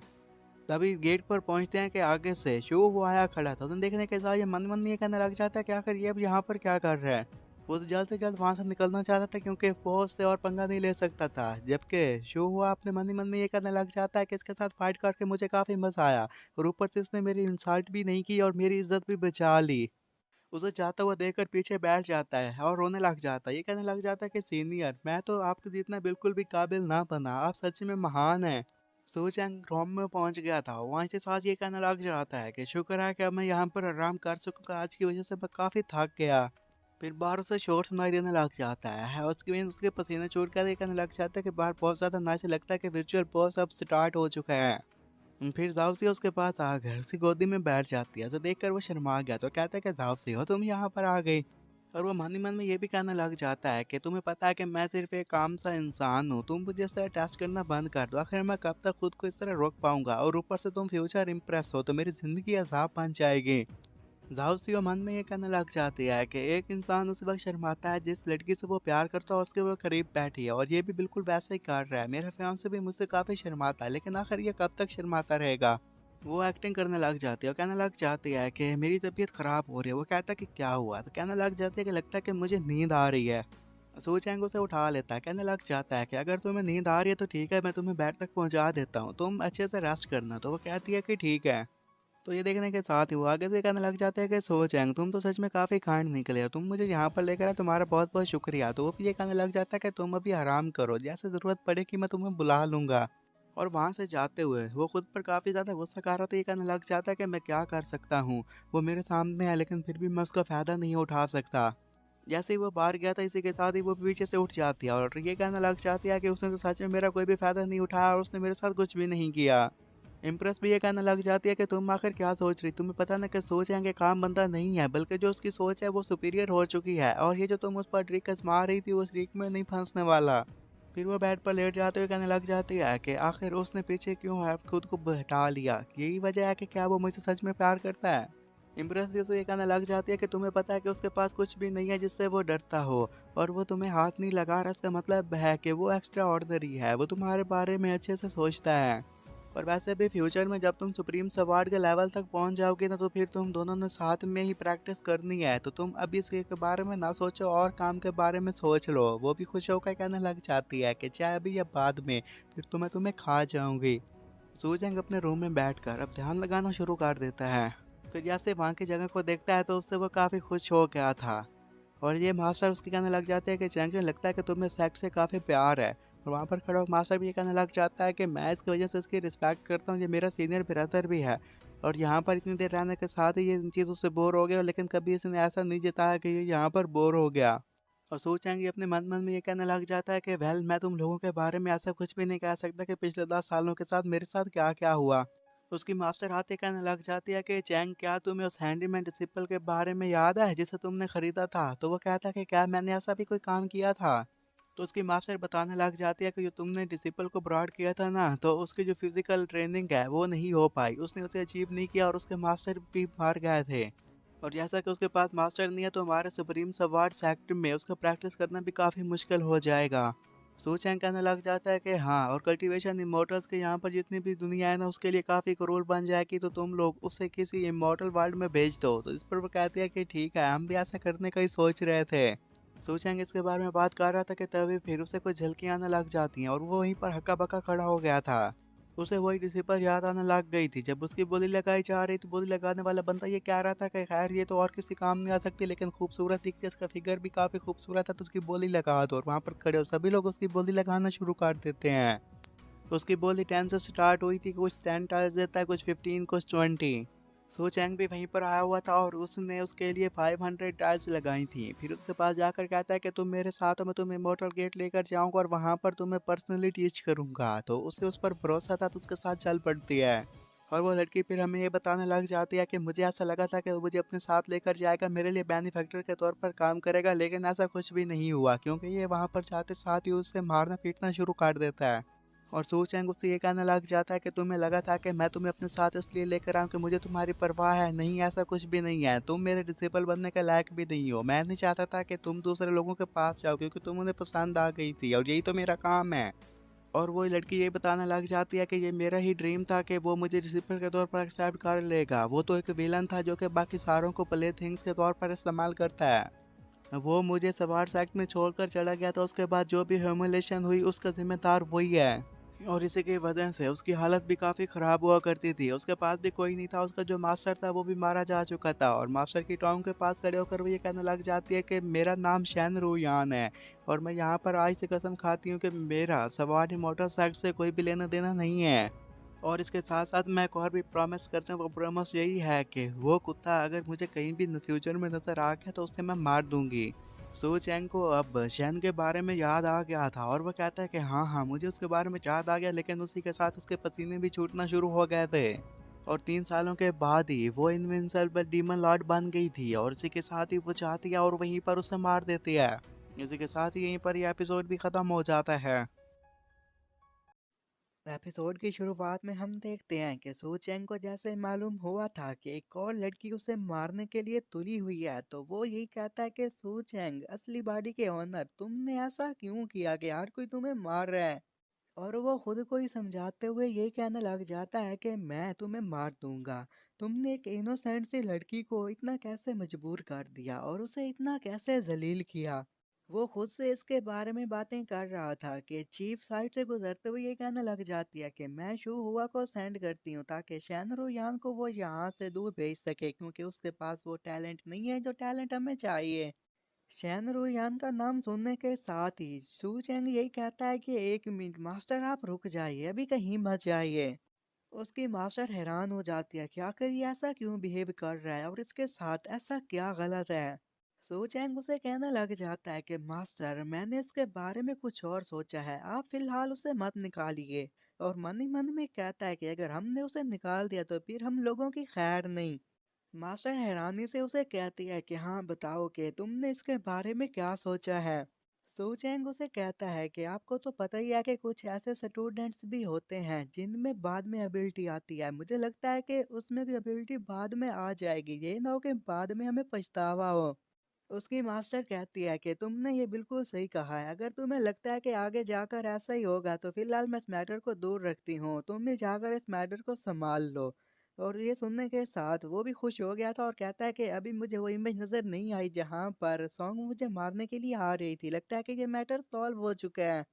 तभी गेट पर पहुंचते हैं कि आगे से शो वो आया खड़ा था। उन्हें देखने के साथ ये मन मन में ये कहने लग जाता है कि आखिर ये अब यहाँ पर क्या कर रहा है। वो तो जल्द से जल्द वहां से निकलना चाहता था, क्योंकि बॉस से और पंगा नहीं ले सकता था। जबकि शो हुआ अपने मन ही मन में ये कहने लग जाता है कि इसके साथ फाइट करके मुझे काफी मजा आया, और ऊपर से इसने मेरी इंसल्ट भी नहीं की और मेरी इज्जत भी बचा ली। उसे जाता हुआ देखकर पीछे बैठ जाता है और रोने लग जाता है। ये कहने लग जाता है कि सीनियर, मैं तो आपके जितना बिल्कुल भी काबिल ना बना, आप सच में महान हैं। सो चैंग रोम में पहुंच गया था। वहाँ से साथ ये कहने लग जाता है कि शुक्र है कि अब मैं यहाँ पर आराम कर सकूंगा, आज की वजह से मैं काफ़ी थक गया। फिर बाहर उसे शोर सुनाई देने लग जाता है और उसके बाद उसके पसीने छूट कर ये कहने लग जाता है कि बाहर बहुत ज़्यादा नाच लगता है कि वर्चुअल बॉस अब स्टार्ट हो चुका है। फिर जाओसी उसके पास आ गए, उसकी गोदी में बैठ जाती है। तो देखकर वो शर्मा गया, तो कहता है कि जाओसी हो, तुम यहाँ पर आ गई। और वो मन ही मन में ये भी कहने लग जाता है कि तुम्हें पता है कि मैं सिर्फ एक आम सा इंसान हूँ, तुम मुझे इस तरह टेस्ट करना बंद कर दो। आखिर मैं कब तक खुद को इस तरह रोक पाऊंगा, और ऊपर से तुम फ्यूचर इम्प्रेस हो तो मेरी जिंदगी अजाब बन जाएगी। जाओसियो मन में ये कहने लग जाती है कि एक इंसान उस वक्त शर्माता है जिस लड़की से वो प्यार करता है उसके वो करीब बैठी है, और ये भी बिल्कुल वैसे ही कर रहा है। मेरा फियांसे भी मुझसे काफ़ी शर्माता है, लेकिन आखिर ये कब तक शर्माता रहेगा। वो एक्टिंग करने लग जाती है और कहने लग जाती है कि मेरी तबीयत ख़राब हो रही है। वो कहता है कि क्या हुआ, तो कहने लग जाती है कि लगता है कि मुझे नींद आ रही है। सो चैंग उसे उठा लेता है, कहने लग जाता है कि अगर तुम्हें नींद आ रही है तो ठीक है, मैं तुम्हें बेड तक पहुंचा देता हूँ, तुम अच्छे से रेस्ट करना। तो वो कहती है कि ठीक है। तो ये देखने के साथ ही वो आगे से कहने लग जाते हैं कि सो चैंग, तुम तो सच में काफ़ी काइंड निकले हो, तुम मुझे यहाँ पर लेकर आए, तुम्हारा बहुत बहुत शुक्रिया। तो वो भी ये कहने लग जाता है कि तुम अभी आराम करो, जैसे ज़रूरत पड़ेगी मैं तुम्हें बुला लूँगा। और वहाँ से जाते हुए वो खुद पर काफ़ी ज़्यादा गुस्सा कर रहा था। ये कहने लग जाता है कि मैं क्या कर सकता हूँ, वो मेरे सामने है लेकिन फिर भी मैं उसका फ़ायदा नहीं उठा सकता। जैसे ही वो बाहर गया था, इसी के साथ ही वो पीछे से उठ जाती है और ये कहने लग जाती है कि उसने तो सच में मेरा कोई भी फ़ायदा नहीं उठाया और उसने मेरे साथ कुछ भी नहीं किया। इम्प्रेस भी ये कहने लग जाती है कि तुम आखिर क्या सोच रही, तुम्हें पता ना कि सोच है कि काम बंदा नहीं है, बल्कि जो उसकी सोच है वो सुपीरियर हो चुकी है, और ये जो तुम उस पर ट्रिक आजमा रही थी वो ट्रिक में नहीं फंसने वाला। फिर वो बेड पर लेट जाते हुए कहने लग जाती है कि आखिर उसने पीछे क्यों है खुद को हटा लिया, यही वजह है कि क्या वो मुझसे सच में प्यार करता है। इम्प्रेस भी उसे ये कहने लग जाती है कि तुम्हें पता है कि उसके पास कुछ भी नहीं है जिससे वो डरता हो, और वो तुम्हें हाथ नहीं लगा रहा, इसका मतलब है कि वो एक्स्ट्रा ऑर्डनरी है, वो तुम्हारे बारे में अच्छे से सोचता है। और वैसे भी फ्यूचर में जब तुम सुप्रीम सवार्ड के लेवल तक पहुंच जाओगे ना, तो फिर तुम दोनों ने साथ में ही प्रैक्टिस करनी है। तो तुम अभी इसके के बारे में ना सोचो और काम के बारे में सोच लो। वो भी खुश होकर कहने लग जाती है कि चाहे अभी या बाद में, फिर तो मैं तुम्हें खा जाऊंगी। सूजंग अपने रूम में बैठकर अब ध्यान लगाना शुरू कर देता है। फिर जैसे वहाँ की जगह को देखता है तो उससे वो काफ़ी खुश हो गया था। और ये मास्टर उसके कहने लग जाते हैं कि चैंपियन, लगता है कि तुम्हें सेक्ट से काफ़ी प्यार है। और वहाँ पर खड़ा मास्टर भी ये कहने लग जाता है कि मैं इसकी वजह से इसकी रिस्पेक्ट करता हूँ, ये मेरा सीनियर ब्रदर भी है। और यहाँ पर इतनी देर रहने के साथ ही ये इन चीज़ों से बोर हो गया, लेकिन कभी इसने ऐसा नहीं जताया कि ये यहाँ पर बोर हो गया। और सोचेंगे अपने मन मन में ये कहने लग जाता है कि वेल, मैं तुम लोगों के बारे में ऐसा कुछ भी नहीं कह सकता कि पिछले 10 सालों के साथ मेरे साथ क्या क्या हुआ। उसकी मास्टर आते कहने लग जाती है कि चैंग, क्या तुम्हें उस हैंडीमैन डिसिपल के बारे में याद है जिसे तुमने खरीदा था। तो वो कहता है कि क्या मैंने ऐसा भी कोई काम किया था। तो उसकी मास्टर बताने लग जाती है कि जो तुमने डिसिपल को ब्रॉड किया था ना, तो उसकी जो फिजिकल ट्रेनिंग है वो नहीं हो पाई, उसने उसे अचीव नहीं किया और उसके मास्टर भी मार गए थे। और जैसा कि उसके पास मास्टर नहीं है, तो हमारे सुप्रीम सवार्ड सेक्टर में उसका प्रैक्टिस करना भी काफ़ी मुश्किल हो जाएगा। सू चैंग कहने लग जाता है कि हाँ, और कल्टीवेशन इमोर्टल्स के यहाँ पर जितनी भी दुनिया है ना, उसके लिए काफ़ी करोड़ बन जाएगी, तो तुम लोग उसे किसी इमोर्टल वर्ल्ड में भेज दो। तो इस पर वो कहती है कि ठीक है, हम भी ऐसा करने का ही सोच रहे थे। सू चैंग इसके बारे में बात कर रहा था कि तभी फिर उसे कुछ झलकियाँ आने लग जाती हैं और वो वहीं पर हक्का बक्का खड़ा हो गया था। उसे वही डिसिपल याद आने लग गई थी। जब उसकी बोली लगाई जा रही तो बोली लगाने वाला बंदा ये कह रहा था कि खैर ये तो और किसी काम नहीं आ सकती, लेकिन खूबसूरत दिखती है, इसका फिगर भी काफ़ी खूबसूरत है, तो उसकी बोली लगा दो। और वहाँ पर खड़े हो सभी लोग उसकी बोली लगाना शुरू कर देते हैं। तो उसकी बोली 10 से स्टार्ट हुई थी, कुछ 10 टाइल्स देता है, कुछ 15, कुछ 20। सो चैंग भी वहीं पर आया हुआ था और उसने उसके लिए 500 टाइल्स लगाई थी। फिर उसके पास जाकर कहता है कि तुम मेरे साथ हो, मैं तुम्हें इमोर्टल गेट लेकर जाऊंगा और वहां पर तुम्हें पर्सनली टीच करूंगा। तो उसे उस पर भरोसा था, तो उसके साथ चल पड़ती है। और वो लड़की फिर हमें ये बताने लग जाती है कि मुझे ऐसा लगा था कि वो मुझे अपने साथ लेकर जाएगा, मेरे लिए बेनिफैक्टर के तौर पर काम करेगा, लेकिन ऐसा कुछ भी नहीं हुआ, क्योंकि ये वहां पर जाते साथ ही उससे मारना पीटना शुरू कर देता है। और सू चैंग उससे ये कहने लग जाता है कि तुम्हें लगा था कि मैं तुम्हें अपने साथ इसलिए लेकर आऊं कि मुझे तुम्हारी परवाह है, नहीं ऐसा कुछ भी नहीं है, तुम मेरे डिसेबल बनने के लायक भी नहीं हो। मैं नहीं चाहता था कि तुम दूसरे लोगों के पास जाओ, क्योंकि तुम उन्हें पसंद आ गई थी और यही तो मेरा काम है। और वो लड़की ये बताने लग जाती है कि ये मेरा ही ड्रीम था कि वो मुझे रिसिपर के तौर पर एक्सेप्ट कर लेगा। वो तो एक विलन था जो कि बाकी सारों को प्ले थिंग्स के तौर पर इस्तेमाल करता है। वो मुझे सवार सेक्ट में छोड़कर चला गया था, उसके बाद जो भी ह्यूमिलेशन हुई उसका जिम्मेदार वही है। और इसी की वजह से उसकी हालत भी काफ़ी ख़राब हुआ करती थी। उसके पास भी कोई नहीं था, उसका जो मास्टर था वो भी मारा जा चुका था। और मास्टर की टॉम के पास खड़े होकर वो ये कहने लग जाती है कि मेरा नाम शैन रूयान है और मैं यहाँ पर आज से कसम खाती हूँ कि मेरा सवारी मोटरसाइकिल से कोई भी लेना देना नहीं है। और इसके साथ साथ मैं एक और भी प्रॉमिस करता हूँ, वो प्रॉमिस यही है कि वो कुत्ता अगर मुझे कहीं भी फ्यूचर में नज़र आ गया तो उसे मैं मार दूंगी। सो चैंग को अब शैन के बारे में याद आ गया था और वो कहता है कि हाँ हाँ, मुझे उसके बारे में याद आ गया, लेकिन उसी के साथ उसके पसीने भी छूटना शुरू हो गए थे। और 3 सालों के बाद ही वो इनविंसिबल डीमन लॉर्ड बन गई थी और इसी के साथ ही वो चाहती है और वहीं पर उसे मार देती है। इसी के साथ ही यहीं पर यह एपिसोड भी खत्म हो जाता है। एपिसोड की शुरुआत में हम देखते हैं कि सू चैंग को जैसे मालूम हुआ था कि एक और लड़की उसे मारने के लिए तुली हुई है, तो वो यही कहता है कि सू चैंग असली बॉडी के ओनर, तुमने ऐसा क्यों किया कि हर कोई तुम्हें मार रहा है। और वो खुद को ही समझाते हुए यही कहने लग जाता है कि मैं तुम्हें मार दूंगा। तुमने एक इनोसेंट सी लड़की को इतना कैसे मजबूर कर दिया और उसे इतना कैसे जलील किया। वो खुद से इसके बारे में बातें कर रहा था कि चीफ साइड से गुजरते हुए ये कहने लग जाती है कि मैं शू हुआ को सेंड करती हूँ ताकि शैनरो यान को वो यहाँ से दूर भेज सके, क्योंकि उसके पास वो टैलेंट नहीं है जो टैलेंट हमें चाहिए। शैनरो यान का नाम सुनने के साथ ही शू चैंग यही कहता है कि एक मिनट मास्टर, आप रुक जाइए, अभी कहीं मत जाइए। उसकी मास्टर हैरान हो जाती है कि आखिर ये ऐसा क्यों बिहेव कर रहा है और इसके साथ ऐसा क्या गलत है। सो चैंग उसे कहने लग जाता है कि मास्टर, मैंने इसके बारे में कुछ और सोचा है, आप फिलहाल उसे मत निकालिए। और मन ही मन में कहता है कि अगर हमने उसे निकाल दिया तो फिर हम लोगों की खैर नहीं। मास्टर हैरानी से उसे कहती है कि हाँ बताओ कि तुमने इसके बारे में क्या सोचा है। सो चैंग उसे कहता है कि आपको तो पता ही है कि कुछ ऐसे स्टूडेंट्स भी होते हैं जिनमें बाद में एबिलिटी आती है, मुझे लगता है कि उसमें भी एबिलिटी बाद में आ जाएगी, ये ना हो कि बाद में हमें पछतावा हो। उसकी मास्टर कहती है कि तुमने ये बिल्कुल सही कहा है, अगर तुम्हें लगता है कि आगे जाकर ऐसा ही होगा तो फिलहाल मैं इस मैटर को दूर रखती हूँ, तुम भी जाकर इस मैटर को संभाल लो। और ये सुनने के साथ वो भी खुश हो गया था और कहता है कि अभी मुझे वो इमेज नज़र नहीं आई जहाँ पर सॉन्ग मुझे मारने के लिए आ रही थी, लगता है कि ये मैटर सॉल्व हो चुका है।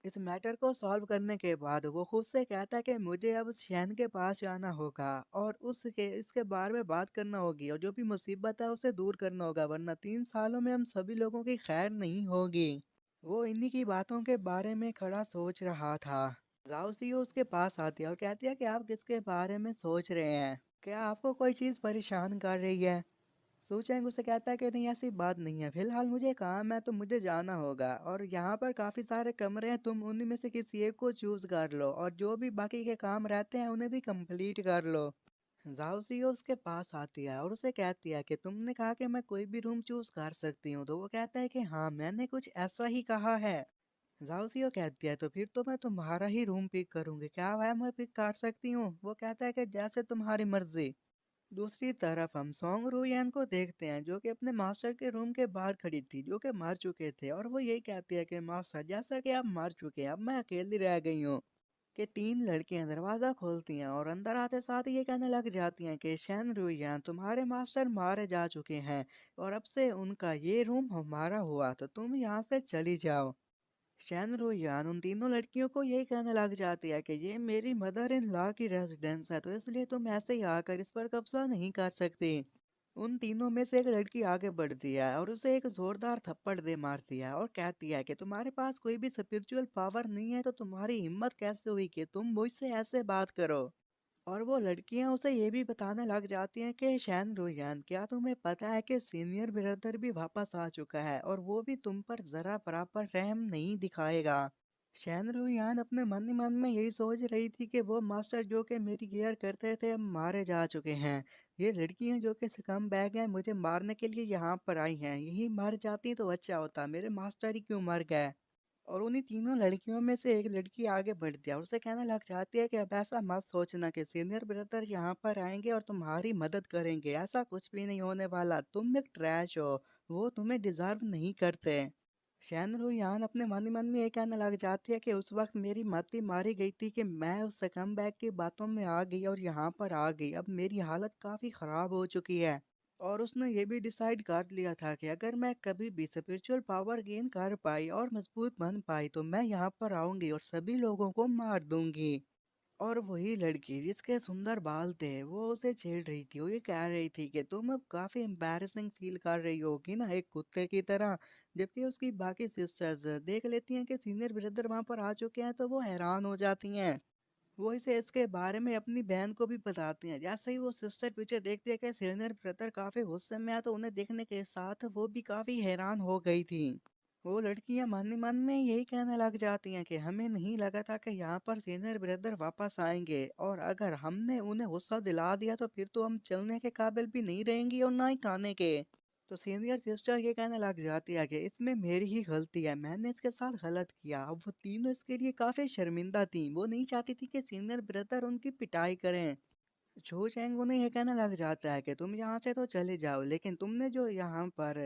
इस मैटर को सॉल्व करने के बाद वो खुद से कहता है कि मुझे अब शैन के पास जाना होगा और उसके इसके बारे में बात करना होगी और जो भी मुसीबत है उसे दूर करना होगा, वरना 3 सालों में हम सभी लोगों की खैर नहीं होगी। वो इन्हीं की बातों के बारे में खड़ा सोच रहा था। जाओसियो उसके पास आती है और कहती है कि आप किसके बारे में सोच रहे हैं, क्या आपको कोई चीज़ परेशान कर रही है। सूचेंग उससे कहता है कि नहीं, ऐसी बात नहीं है, फिलहाल मुझे काम है तो मुझे जाना होगा और यहाँ पर काफ़ी सारे कमरे हैं, तुम उन्हीं में से किसी एक को चूज़ कर लो और जो भी बाकी के काम रहते हैं उन्हें भी कंप्लीट कर लो। जाओसियो उसके पास आती है और उसे कहती है कि तुमने कहा कि मैं कोई भी रूम चूज़ कर सकती हूँ, तो वो कहता है कि हाँ मैंने कुछ ऐसा ही कहा है। जाओसियो कहती है तो फिर तो मैं तुम्हारा ही रूम पिक करूंगी, क्या वह मैं पिक कर सकती हूँ। वो कहता है कि जैसे तुम्हारी मर्जी। दूसरी तरफ हम सोंग रूयान को देखते हैं जो कि अपने मास्टर के रूम के बाहर खड़ी थी जो कि मर चुके थे, और वो यही कहती है कि मास्टर जैसा कि आप मर चुके हैं अब मैं अकेली रह गई हूँ। कि तीन लड़कियां दरवाजा खोलती हैं और अंदर आते साथ ये कहने लग जाती हैं कि शैन रूयान तुम्हारे मास्टर मारे जा चुके हैं और अब से उनका ये रूम हमारा हुआ, तो तुम यहाँ से चली जाओ। शैन रूयान उन तीनों लड़कियों को यही कहने लग जाती है कि ये मेरी मदर इन लॉ की रेजिडेंस है, तो इसलिए तुम ऐसे ही आकर इस पर कब्जा नहीं कर सकती। उन तीनों में से एक लड़की आगे बढ़ती है और उसे एक जोरदार थप्पड़ दे मारती है और कहती है कि तुम्हारे पास कोई भी स्पिरिचुअल पावर नहीं है, तो तुम्हारी हिम्मत कैसे हुई कि तुम मुझसे ऐसे बात करो। और वो लड़कियां उसे ये भी बताने लग जाती हैं कि शैन रोयान क्या तुम्हें पता है कि सीनियर ब्रदर भी वापस आ चुका है और वो भी तुम पर जरा बराबर रहम नहीं दिखाएगा। शैन रोयान अपने मन ही मन में यही सोच रही थी कि वो मास्टर जो कि मेरी केयर करते थे अब मारे जा चुके हैं। ये लड़कियां जो कि स्कम बैग हैं मुझे मारने के लिए यहाँ पर आई हैं, यही मर जाती तो अच्छा होता, मेरे मास्टर ही क्यों मर गए। और उन्हीं तीनों लड़कियों में से एक लड़की आगे बढ़ती है और उसे कहने लग जाती है कि अब ऐसा मत सोचना कि सीनियर ब्रदर यहाँ पर आएंगे और तुम्हारी मदद करेंगे, ऐसा कुछ भी नहीं होने वाला, तुम एक ट्रैश हो, वो तुम्हें डिजर्व नहीं करते। शैन रुयान अपने मन ही मन में ये कहने लग जाती है कि उस वक्त मेरी मती मारी गई थी कि मैं उस सकम बैग की बातों में आ गई और यहाँ पर आ गई, अब मेरी हालत काफ़ी ख़राब हो चुकी है। और उसने ये भी डिसाइड कर लिया था कि अगर मैं कभी भी स्पिरिचुअल पावर गेन कर पाई और मजबूत बन पाई तो मैं यहाँ पर आऊंगी और सभी लोगों को मार दूंगी। और वही लड़की जिसके सुंदर बाल थे वो उसे छेड़ रही थी, वो ये कह रही थी कि तुम अब काफी एम्बैरेसिंग फील कर रही होगी ना एक कुत्ते की तरह। जबकि उसकी बाकी सिस्टर्स देख लेती हैं कि सीनियर ब्रदर वहां पर आ चुके हैं तो वो हैरान हो जाती हैं। वो इसे इसके बारे में अपनी बहन को भी बताती हैं। जैसे ही वो सिस्टर पीछे देखती है कि सीनियर ब्रदर काफी गुस्से में है, तो उन्हें देखने के साथ वो भी काफी हैरान हो गई थी। वो लड़कियां मन ही मन में यही कहने लग जाती हैं कि हमें नहीं लगा था कि यहाँ पर सीनियर ब्रदर वापस आएंगे, और अगर हमने उन्हें गुस्सा दिला दिया तो फिर तो हम चलने के काबिल भी नहीं रहेंगी और ना ही खाने के। तो सीनियर सिस्टर ये कहने लग जाती है कि इसमें मेरी ही गलती है, मैंने इसके साथ गलत किया। अब वो तीनों इसके लिए काफी शर्मिंदा थी, वो नहीं चाहती थी कि सीनियर ब्रदर उनकी पिटाई करें। जो चैंग उन्हें ये कहने लग जाता है कि तुम यहाँ से तो चले जाओ, लेकिन तुमने जो यहाँ पर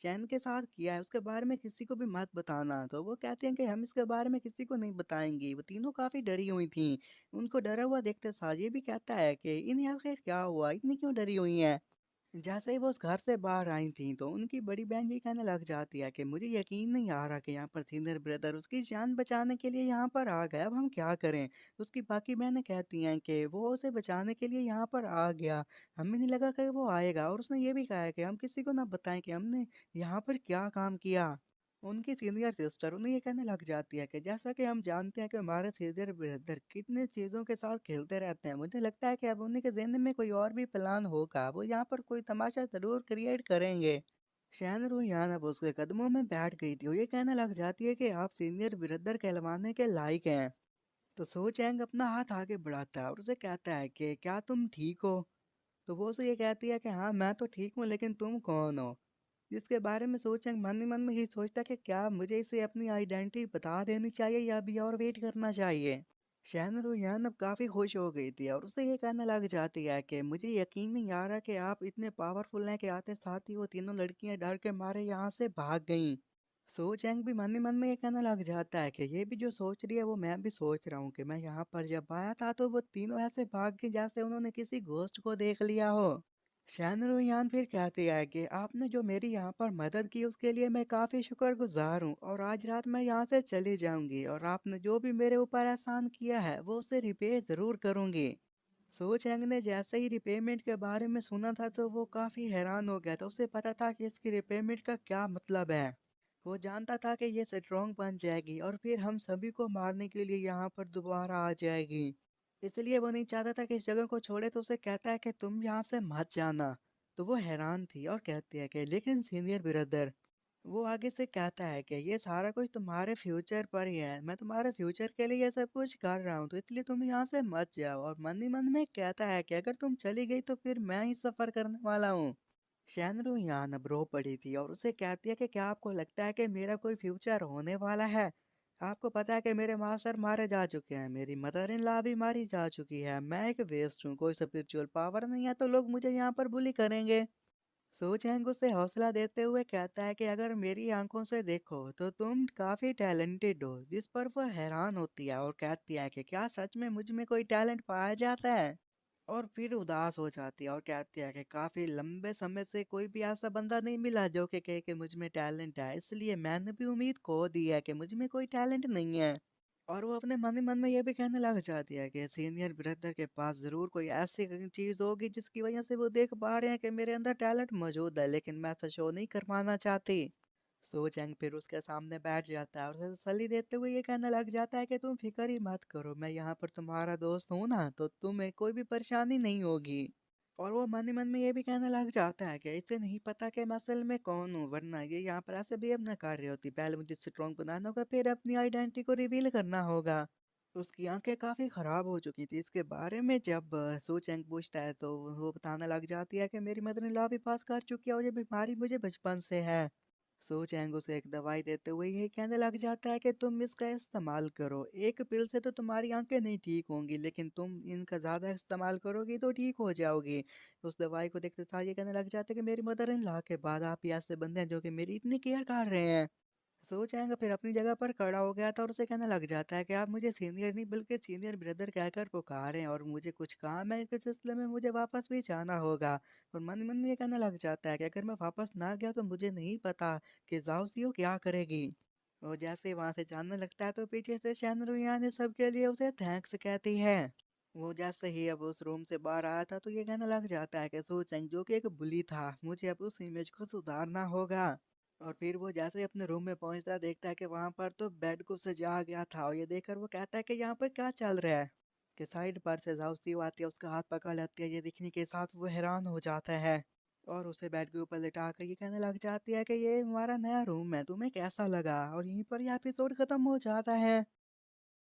चैन के साथ किया है उसके बारे में किसी को भी मत बताना। तो वो कहते हैं कि हम इसके बारे में किसी को नहीं बताएंगी। वो तीनों काफी डरी हुई थी। उनको डरा हुआ देखते साथ ये भी कहता है कि इन्हें आखिर क्या हुआ, इतनी क्यों डरी हुई हैं। जैसे ही वो उस घर से बाहर आई थी तो उनकी बड़ी बहन ये कहने लग जाती है कि मुझे यकीन नहीं आ रहा कि यहाँ पर सीनियर ब्रदर उसकी जान बचाने के लिए यहाँ पर आ गया, अब हम क्या करें। उसकी बाकी बहनें कहती हैं कि वो उसे बचाने के लिए यहाँ पर आ गया, हमें नहीं लगा कि वो आएगा, और उसने ये भी कहा है कि हम किसी को ना बताएं कि हमने यहाँ पर क्या काम किया। उनकी सीनियर सिस्टर उन्हें ये कहने लग जाती है कि जैसा कि हम जानते हैं कि हमारे सीनियर ब्रदर कितने चीज़ों के साथ खेलते रहते हैं, मुझे लगता है कि अब उन्हीं के ज़हन में कोई और भी प्लान होगा, वो यहाँ पर कोई तमाशा ज़रूर क्रिएट करेंगे। शैन रूयान अब उसके कदमों में बैठ गई थी, वो ये कहने लग जाती है कि आप सीनियर ब्रदर कहलवाने के लायक हैं। तो सो चैंग अपना हाथ आगे बढ़ाता है और उसे कहता है कि क्या तुम ठीक हो। तो वो उसे ये कहती है कि हाँ मैं तो ठीक हूँ, लेकिन तुम कौन हो। जिसके बारे में सोचा मन ही मन में ये सोचता कि क्या मुझे इसे अपनी आइडेंटिटी बता देनी चाहिए या अभी और वेट करना चाहिए। शहन रुयान अब काफ़ी खुश हो गई थी और उसे ये कहने लग जाती है कि मुझे यकीन नहीं आ रहा कि आप इतने पावरफुल हैं, कि आते साथ ही वो तीनों लड़कियां डर के मारे यहाँ से भाग गईं। सो चैंग भी मन ही मन में ये कहने लग जाता है कि ये भी जो सोच रही है वो मैं भी सोच रहा हूँ, कि मैं यहाँ पर जब आया था तो वो तीनों ऐसे भाग गए जैसे उन्होंने किसी घोस्ट को देख लिया हो। शैनरुयान फिर कहती है कि आपने जो मेरी यहाँ पर मदद की उसके लिए मैं काफ़ी शुक्रगुजार हूँ, और आज रात मैं यहाँ से चली जाऊंगी और आपने जो भी मेरे ऊपर एहसान किया है वो उसे रिपे ज़रूर करूंगी। सो चैंग ने जैसे ही रिपेमेंट के बारे में सुना था तो वो काफ़ी हैरान हो गया था, उसे पता था कि इसकी रिपेमेंट का क्या मतलब है। वो जानता था कि ये स्ट्रॉन्ग बन जाएगी और फिर हम सभी को मारने के लिए यहाँ पर दोबारा आ जाएगी। इसलिए वो नहीं चाहता था कि इस जगह को छोड़े, तो उसे कहता है कि तुम यहाँ से मत जाना। तो वो हैरान थी और कहती है कि लेकिन सीनियर ब्रदर, वो आगे से कहता है कि ये सारा कुछ तुम्हारे फ्यूचर पर ही है, मैं तुम्हारे फ्यूचर के लिए ये सब कुछ कर रहा हूँ, तो इसलिए तुम यहाँ से मत जाओ। और मन ही मन में कहता है कि अगर तुम चली गई तो फिर मैं ही सफ़र करने वाला हूँ। शैनरू यहाँ अब रो पड़ी थी और उसे कहती है कि क्या आपको लगता है कि मेरा कोई फ्यूचर होने वाला है। आपको पता है कि मेरे मास्टर मारे जा चुके हैं, मेरी मदर इन लॉ भी मारी जा चुकी है, मैं एक वेस्ट हूँ, कोई स्पिरिचुअल पावर नहीं है तो लोग मुझे यहाँ पर बुली करेंगे। सो चैंग उसे हौसला देते हुए कहता है कि अगर मेरी आंखों से देखो तो तुम काफी टैलेंटेड हो, जिस पर वो हैरान होती है और कहती है कि क्या सच में मुझ में कोई टैलेंट पाया जाता है। और फिर उदास हो जाती है और कहती है कि काफी लंबे समय से कोई भी ऐसा बंदा नहीं मिला जो कि कहे कि मुझ में टैलेंट है, इसलिए मैंने भी उम्मीद खो दी है कि मुझ में कोई टैलेंट नहीं है। और वो अपने मन ही मन में ये भी कहने लग जाती है कि सीनियर ब्रदर के पास ज़रूर कोई ऐसी चीज़ होगी जिसकी वजह से वो देख पा रहे हैं कि मेरे अंदर टैलेंट मौजूद है, लेकिन मैं ऐसा शो नहीं कर पाना चाहती। सो चैंग फिर उसके सामने बैठ जाता है और उसे तसल्ली देते हुए ये कहने लग जाता है कि तुम फिक्र ही मत करो, मैं यहाँ पर तुम्हारा दोस्त हूँ ना, तो तुम्हें कोई भी परेशानी नहीं होगी। और वो मन ही मन में ये भी कहने लग जाता है कि इसे नहीं पता कि मैं असल में कौन हूँ, वरना ये यहाँ पर ऐसे बिहेव ना कर रही होती, पहले मुझे स्ट्रॉन्ग बनाना होगा फिर अपनी आइडेंटिटी को रिवील करना होगा। उसकी आंखें काफी खराब हो चुकी थी इसके बारे में। जब सो चैंग पूछता है तो वो बताने लग जाती है कि मेरी मदर इन लॉ भी पास कर चुकी है और ये बीमारी मुझे बचपन से है। सो चैंग उसे एक दवाई देते हुए ये कहने लग जाता है कि तुम इसका इस्तेमाल करो, एक पिल से तो तुम्हारी आंखें नहीं ठीक होंगी, लेकिन तुम इनका ज़्यादा इस्तेमाल करोगी तो ठीक हो जाओगी। उस दवाई को देखते साथ ये कहने लग जाते हैं कि मेरी मदर इन लॉ के बाद आप ही ऐसे बंदे हैं जो कि मेरी इतनी केयर कर रहे हैं। सो जाएगा फिर अपनी जगह पर खड़ा हो गया था और उसे कहने लग जाता है कि आप मुझे सीनियर नहीं बल्कि सीनियर ब्रदर कहकर पुकारें, और मुझे कुछ काम है इसके सिलसिले में, मुझे वापस भी जाना होगा। और मन मन में ये कहने लग जाता है कि अगर मैं वापस ना गया तो मुझे नहीं पता कि जाओसियो क्या करेगी। और जैसे ही वहां से जाने लगता है तो पीछे से शनरुया ने सबके लिए उसे थैंक्स कहती है। वो जैसे ही अब उस रूम से बाहर आया था तो ये कहने लग जाता है कि सो चैंग जो कि एक बुली था, मुझे अब उस इमेज को सुधारना होगा। और फिर वो जैसे ही अपने रूम में पहुंचता है देखता है कि वहां पर तो बेड को सजाया गया था, और ये देखकर वो कहता है कि यहाँ पर क्या चल रहा है। कि साइड पर से जाओसी आती है, उसका हाथ पकड़ लेती है, ये दिखने के साथ वो हैरान हो जाता है। और उसे बेड के ऊपर लिटा कर ये कहने लग जाती है कि ये हमारा नया रूम है, तुम्हें कैसा लगा। और यहीं पर यह एपिसोड खत्म हो जाता है।